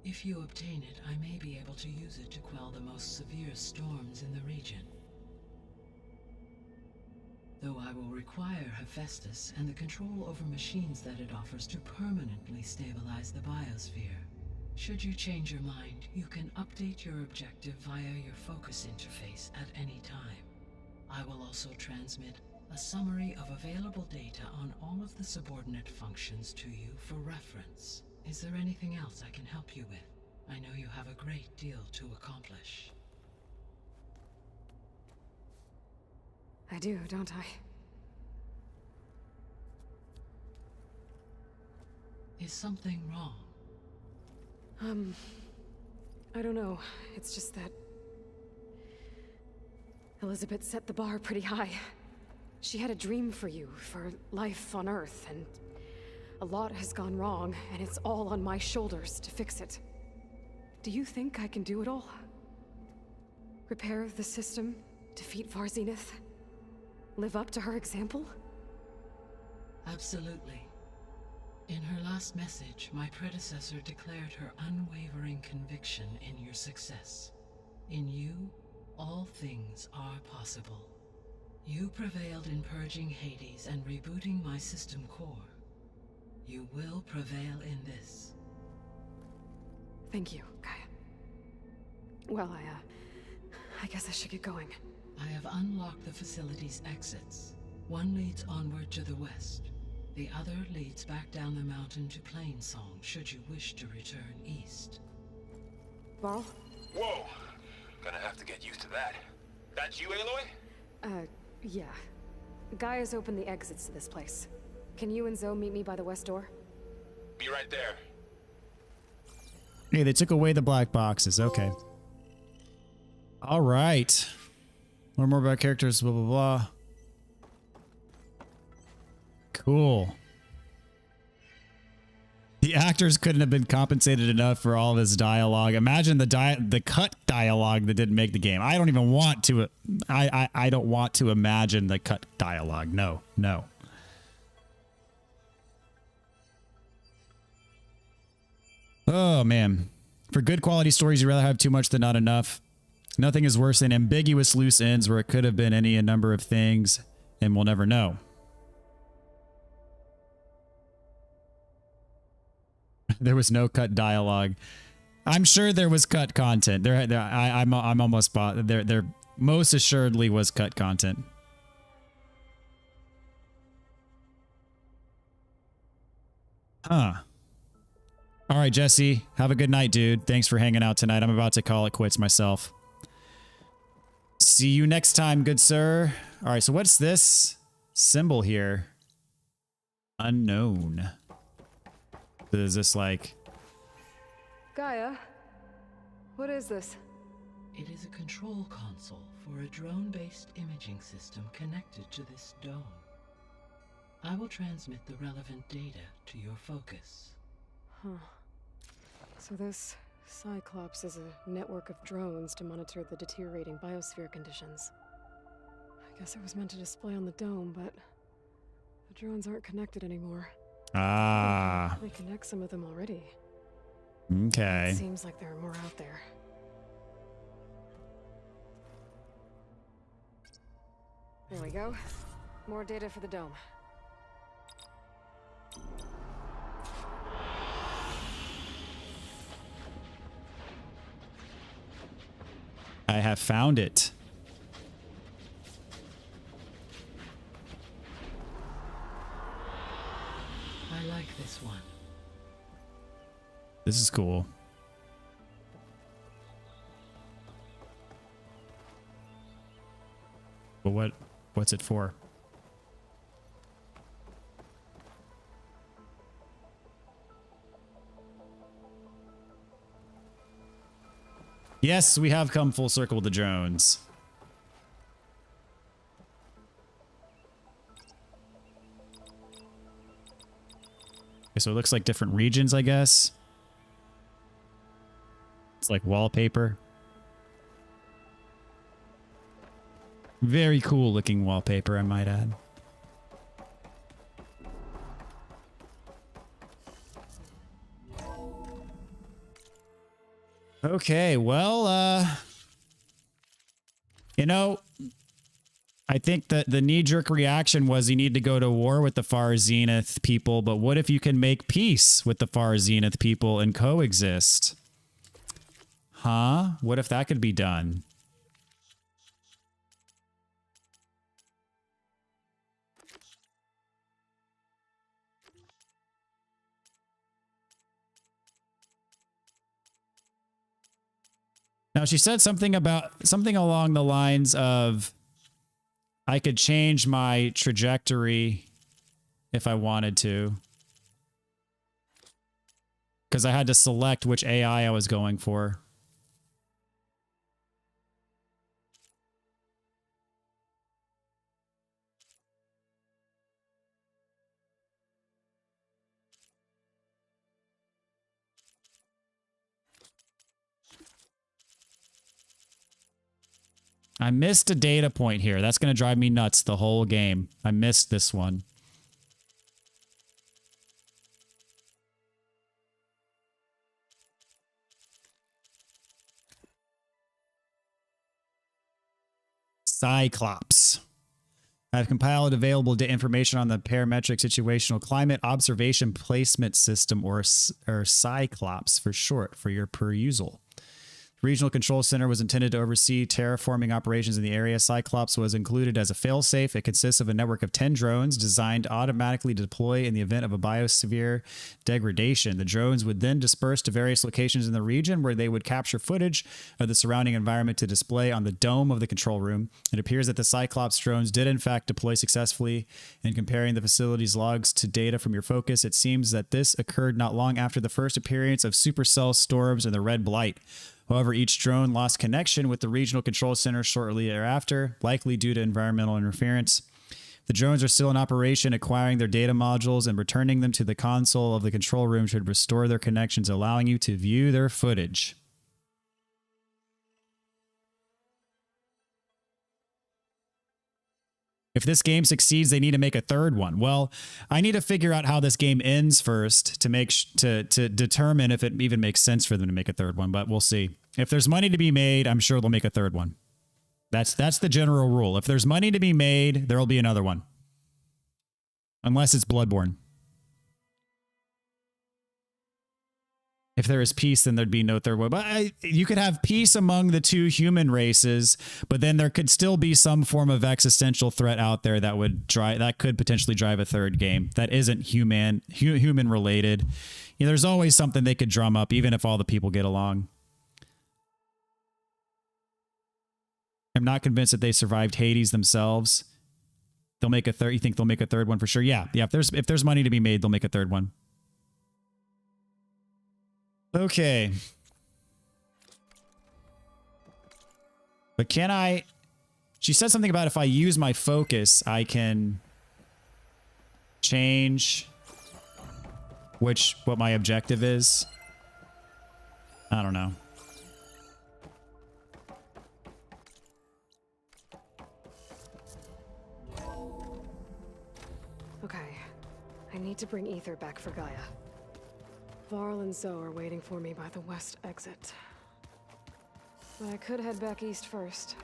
If you obtain it, I may be able to use it to quell the most severe storms in the region. Though I will require Hephaestus and the control over machines that it offers to permanently stabilize the biosphere. Should you change your mind, you can update your objective via your focus interface at any time. I will also transmit a summary of available data on all of the subordinate functions to you for reference. Is there anything else I can help you with? I know you have a great deal to accomplish. I do, don't I? Is something wrong? I don't know. It's just that Elizabeth set the bar pretty high. She had a dream for you, for life on Earth, and a lot has gone wrong, and it's all on my shoulders to fix it. Do you think I can do it all? Repair the system, defeat Varzenith, live up to her example? Absolutely. In her last message, my predecessor declared her unwavering conviction in your success. In you, all things are possible. You prevailed in purging Hades and rebooting my system core. You will prevail in this. Thank you, Gaia. Well, I guess I should get going. I have unlocked the facility's exits. One leads onward to the west. The other leads back down the mountain to Plainsong, should you wish to return east. Varl? Whoa! Gonna have to get used to that. That's you, Aloy? Yeah. Gaia's opened the exits to this place. Can you and Zoe meet me by the west door? Be right there. Hey, they took away the black boxes. Okay. All right. Learn more about characters, blah, blah, blah. Cool. The actors couldn't have been compensated enough for all this dialogue. Imagine the cut dialogue that didn't make the game. I don't even want to. I don't want to imagine the cut dialogue. No, no. Oh man, for good quality stories, you'd rather have too much than not enough. Nothing is worse than ambiguous loose ends where it could have been any number of things, and we'll never know. There was no cut dialogue. I'm sure there was cut content. I'm almost there most assuredly was cut content. Huh. All right, Jesse. Have a good night, dude. Thanks for hanging out tonight. I'm about to call it quits myself. See you next time, good sir. All right, so what's this symbol here? Unknown. Is this like Gaia, what is this? It is a control console for a drone-based imaging system connected to this dome. I will transmit the relevant data to your focus. Huh. So this Cyclops is a network of drones to monitor the deteriorating biosphere conditions. I guess it was meant to display on the dome, but the drones aren't connected anymore. Ah. They connect some of them already. Okay. It seems like there are more out there. There we go. More data for the dome. I have found it. I like this one. This is cool. But what's it for? Yes, we have come full circle with the drones. Okay, so it looks like different regions, I guess. It's like wallpaper. Very cool looking wallpaper, I might add. Okay, well, you know, I think that the knee-jerk reaction was you need to go to war with the Far Zenith people, but what if you can make peace with the Far Zenith people and coexist? Huh? What if that could be done? Now, she said something along the lines of, I could change my trajectory if I wanted to. Because I had to select which AI I was going for. I missed a data point here. That's going to drive me nuts the whole game. I missed this one. Cyclops. I've compiled available information on the Parametric Situational Climate Observation Placement System, or Cyclops for short, for your perusal. The Regional Control Center was intended to oversee terraforming operations in the area. Cyclops was included as a failsafe. It consists of a network of 10 drones designed to automatically deploy in the event of a biosphere degradation. The drones would then disperse to various locations in the region where they would capture footage of the surrounding environment to display on the dome of the control room. It appears that the Cyclops drones did in fact deploy successfully. In comparing the facility's logs to data from your focus, it seems that this occurred not long after the first appearance of supercell storms and the Red Blight. However, each drone lost connection with the Regional Control Center shortly thereafter, likely due to environmental interference. The drones are still in operation. Acquiring their data modules and returning them to the console of the control room should restore their connections, allowing you to view their footage. If this game succeeds, they need to make a third one. Well, I need to figure out how this game ends first to make to determine if it even makes sense for them to make a third one, but we'll see. If there's money to be made, I'm sure they'll make a third one. That's the general rule. If there's money to be made, there'll be another one. Unless it's Bloodborne. If there is peace, then there'd be no third one. But you could have peace among the two human races, but then there could still be some form of existential threat out there that could potentially drive a third game that isn't human related. You know, there's always something they could drum up, even if all the people get along. I'm not convinced that they survived Hades themselves. They'll make a third. You think they'll make a third one for sure? Yeah. If there's money to be made, they'll make a third one. Okay. But can I... She said something about if I use my focus, I can change what my objective is. I don't know. Okay. I need to bring Ether back for Gaia. Varl and Zoe are waiting for me by the west exit. But I could head back east first.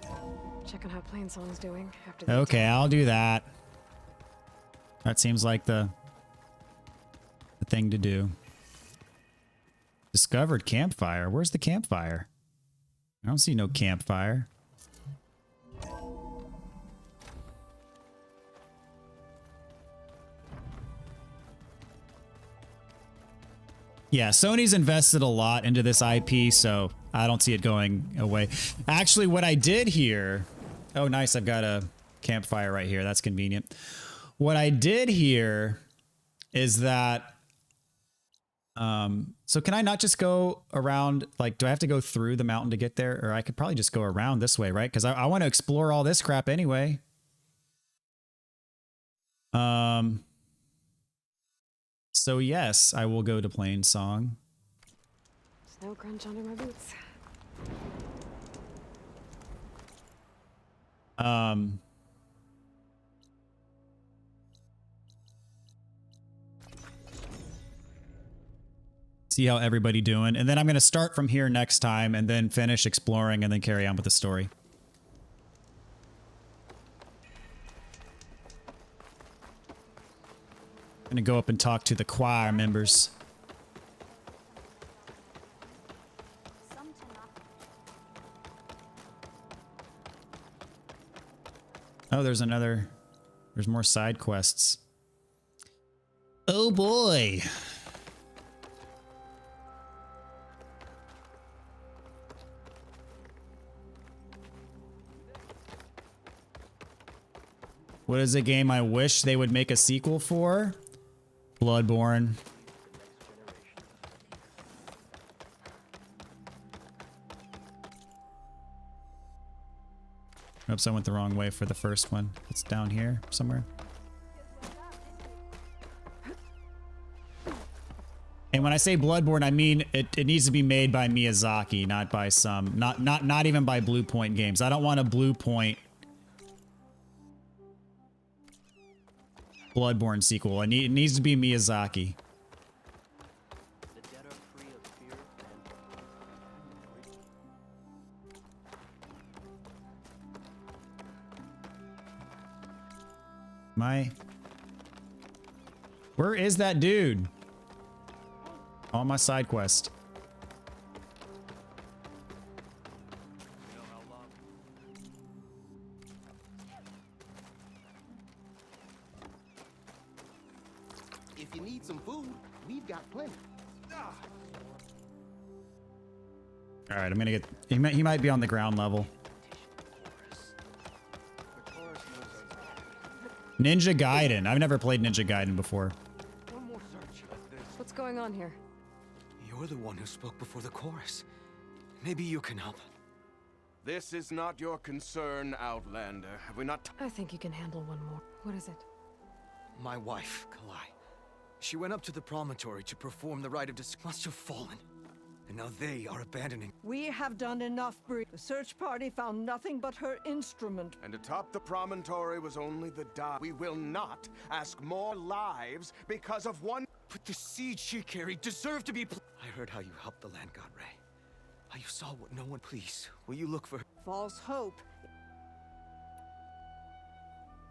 Check on how Plainsong's doing after the Okay, attack. I'll do that. That seems like the thing to do. Discovered campfire. Where's the campfire? I don't see no campfire. Yeah, Sony's invested a lot into this IP, so I don't see it going away. Actually, what I did here... Oh, nice. I've got a campfire right here. That's convenient. What I did here is that... so can I not just go around... Like, do I have to go through the mountain to get there? Or I could probably just go around this way, right? Because I want to explore all this crap anyway. So yes, I will go to Plainsong. Snow crunch under my boots. See how everybody doing, and then I'm going to start from here next time and then finish exploring and then carry on with the story. I'm going to go up and talk to the choir members. Oh, there's more side quests. Oh boy. What is a game I wish they would make a sequel for? Bloodborne. Oops, I went the wrong way for the first one. It's down here somewhere. And when I say Bloodborne, I mean it needs to be made by Miyazaki, not by some, not even by Blue Point Games. I don't want a Blue Point Bloodborne sequel. It needs to be Miyazaki. Where is that dude? On my side quest. If you need some food, we've got plenty. All right, I'm gonna get. He might be on the ground level. Ninja Gaiden. I've never played Ninja Gaiden before. One more search. What's going on here? You're the one who spoke before the chorus. Maybe you can help. This is not your concern, Outlander. Have we not... I think you can handle one more. What is it? My wife, Kalai. She went up to the promontory to perform the rite of must have fallen. And now they are abandoning. We have done enough, Bree. The search party found nothing but her instrument. And atop the promontory was only the die. We will not ask more lives because of one... But the seed she carried deserved to be... I heard how you helped the land god, Ray. How you saw what no one... Please, will you look for her? False hope.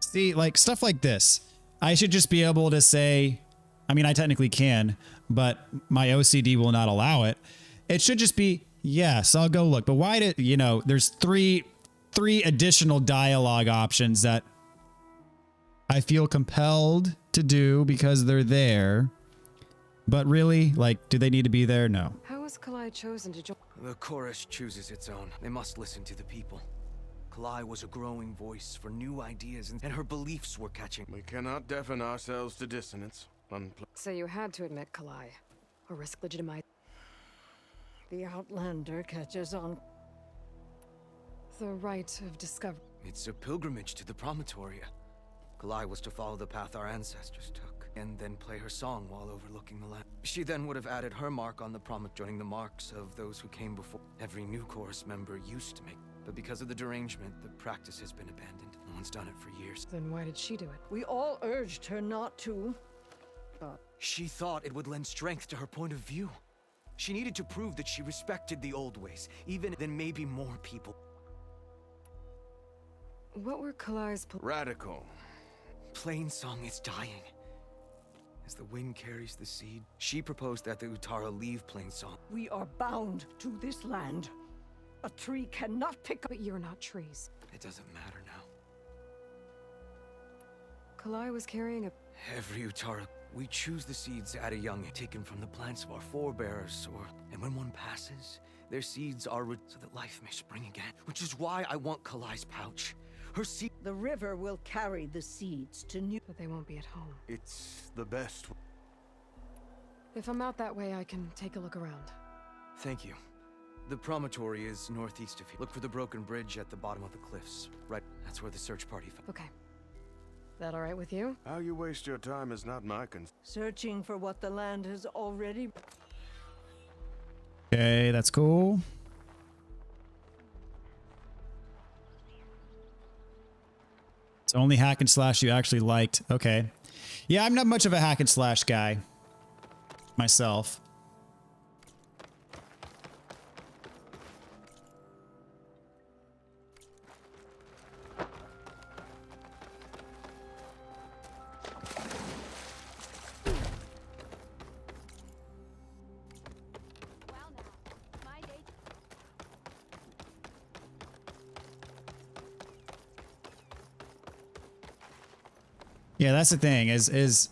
See, like, stuff like this. I should just be able to say... I mean, I technically can, but my OCD will not allow it. It should just be, yes, I'll go look. But why did, you know, there's three additional dialogue options that I feel compelled to do because they're there. But really, like, do they need to be there? No. How was Kalai chosen to join? The chorus chooses its own. They must listen to the people. Kalai was a growing voice for new ideas, and her beliefs were catching. We cannot deafen ourselves to dissonance. So you had to admit Kalai, or risk legitimizing. The Outlander catches on. The right of discovery. It's a pilgrimage to the promontory. Kalai was to follow the path our ancestors took, and then play her song while overlooking the land. She then would have added her mark on the promontory, joining the marks of those who came before. Every new chorus member used to make, but because of the derangement, the practice has been abandoned. No one's done it for years. Then why did she do it? We all urged her not to, but She thought it would lend strength to her point of view. She needed to prove that she respected the old ways, even then maybe more people. What were Kalai's Radical. Plain Song is dying. As the wind carries the seed, she proposed that the Utara leave Plain Song. we are bound to this land. A tree cannot pick up. But you're not trees. It doesn't matter now. Kalai was carrying a... Every Utara, we choose the seeds at a young age, taken from the plants of our forebears, and when one passes, their seeds are so that life may spring again. Which is why I want Kalai's pouch. Her seed. The river will carry the seeds to new. But they won't be at home. It's the best. If I'm out that way, I can take a look around. Thank you. The promontory is northeast of here. Look for the broken bridge at the bottom of the cliffs. Right, that's where the search party found. Okay. That all right with you? How you waste your time is not my concern. Searching for what the land has already. Okay, that's cool. It's only hack and slash you actually liked. Okay. Yeah, I'm not much of a hack and slash guy myself. Yeah, that's the thing is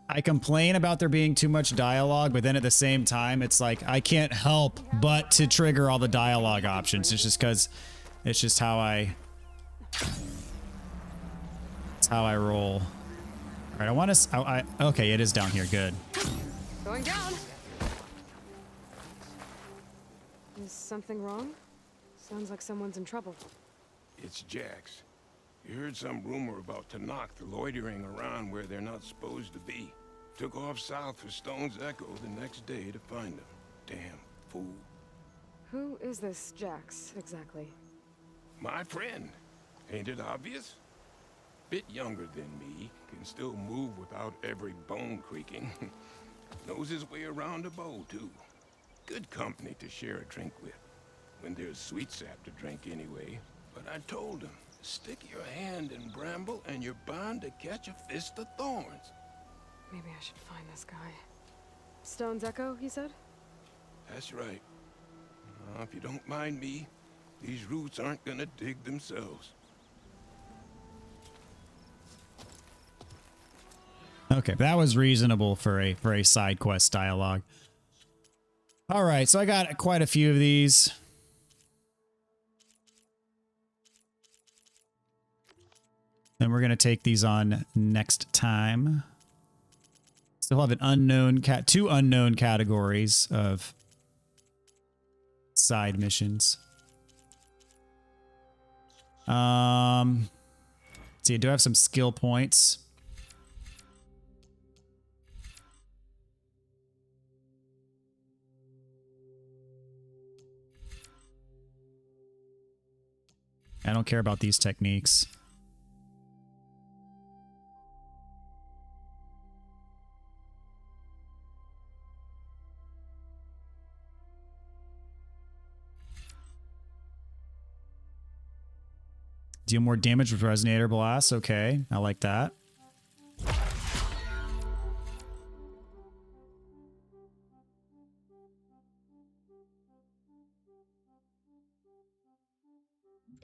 I complain about there being too much dialogue, but then at the same time, it's like I can't help but to trigger all the dialogue options. It's just because it's just how it's how I roll. All right, I want to. Okay, it is down here. Good. Going down. Is something wrong? Sounds like someone's in trouble. It's Jax. You heard some rumor about Tanakh loitering around where they're not supposed to be. Took off south for Stone's Echo the next day to find them. Damn fool. Who is this Jax, exactly? My friend. Ain't it obvious? Bit younger than me, can still move without every bone creaking. Knows his way around a bow, too. Good company to share a drink with. When there's sweet sap to drink anyway. But I told him, stick your hand in bramble and you're bound to catch a fist of thorns. Maybe I should find this guy. Stone's Echo, he said? That's right. If you don't mind me, these roots aren't gonna dig themselves. Okay, that was reasonable for a side quest dialogue. All right, so I got quite a few of these. And we're going to take these on next time. Still have an unknown two unknown categories of side missions. Let's see, I do have some skill points. I don't care about these techniques. Deal more damage with Resonator Blast. Okay, I like that.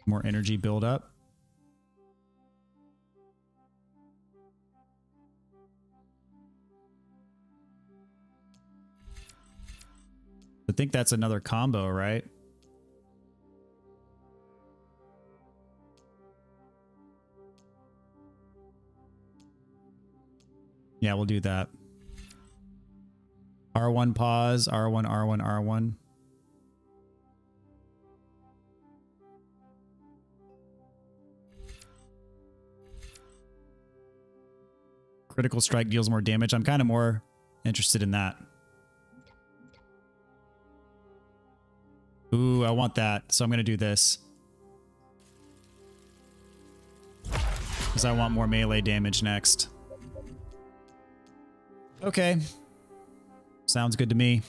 More energy buildup. I think that's another combo, right? Yeah, we'll do that. R1 pause, R1, R1, R1. Critical strike deals more damage. I'm kind of more interested in that. Ooh, I want that. So I'm going to do this. Because I want more melee damage next. Okay. Sounds good to me.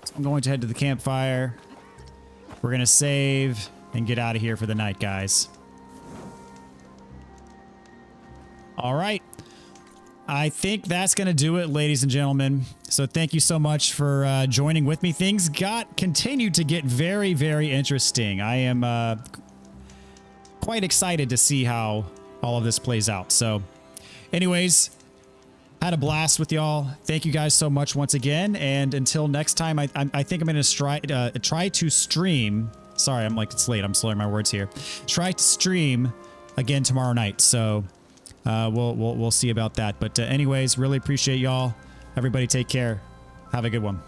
So I'm going to head to the campfire. We're going to save and get out of here for the night, guys. All right. I think that's going to do it, ladies and gentlemen. So thank you so much for joining with me. Things continued to get very, very interesting. I am quite excited to see how all of this plays out. So anyways, had a blast with y'all. Thank you guys so much once again. And until next time, I think I'm going to try to stream. Sorry, I'm like, it's late. I'm slurring my words here. Try to stream again tomorrow night. So we'll see about that. But anyways, really appreciate y'all. Everybody take care. Have a good one.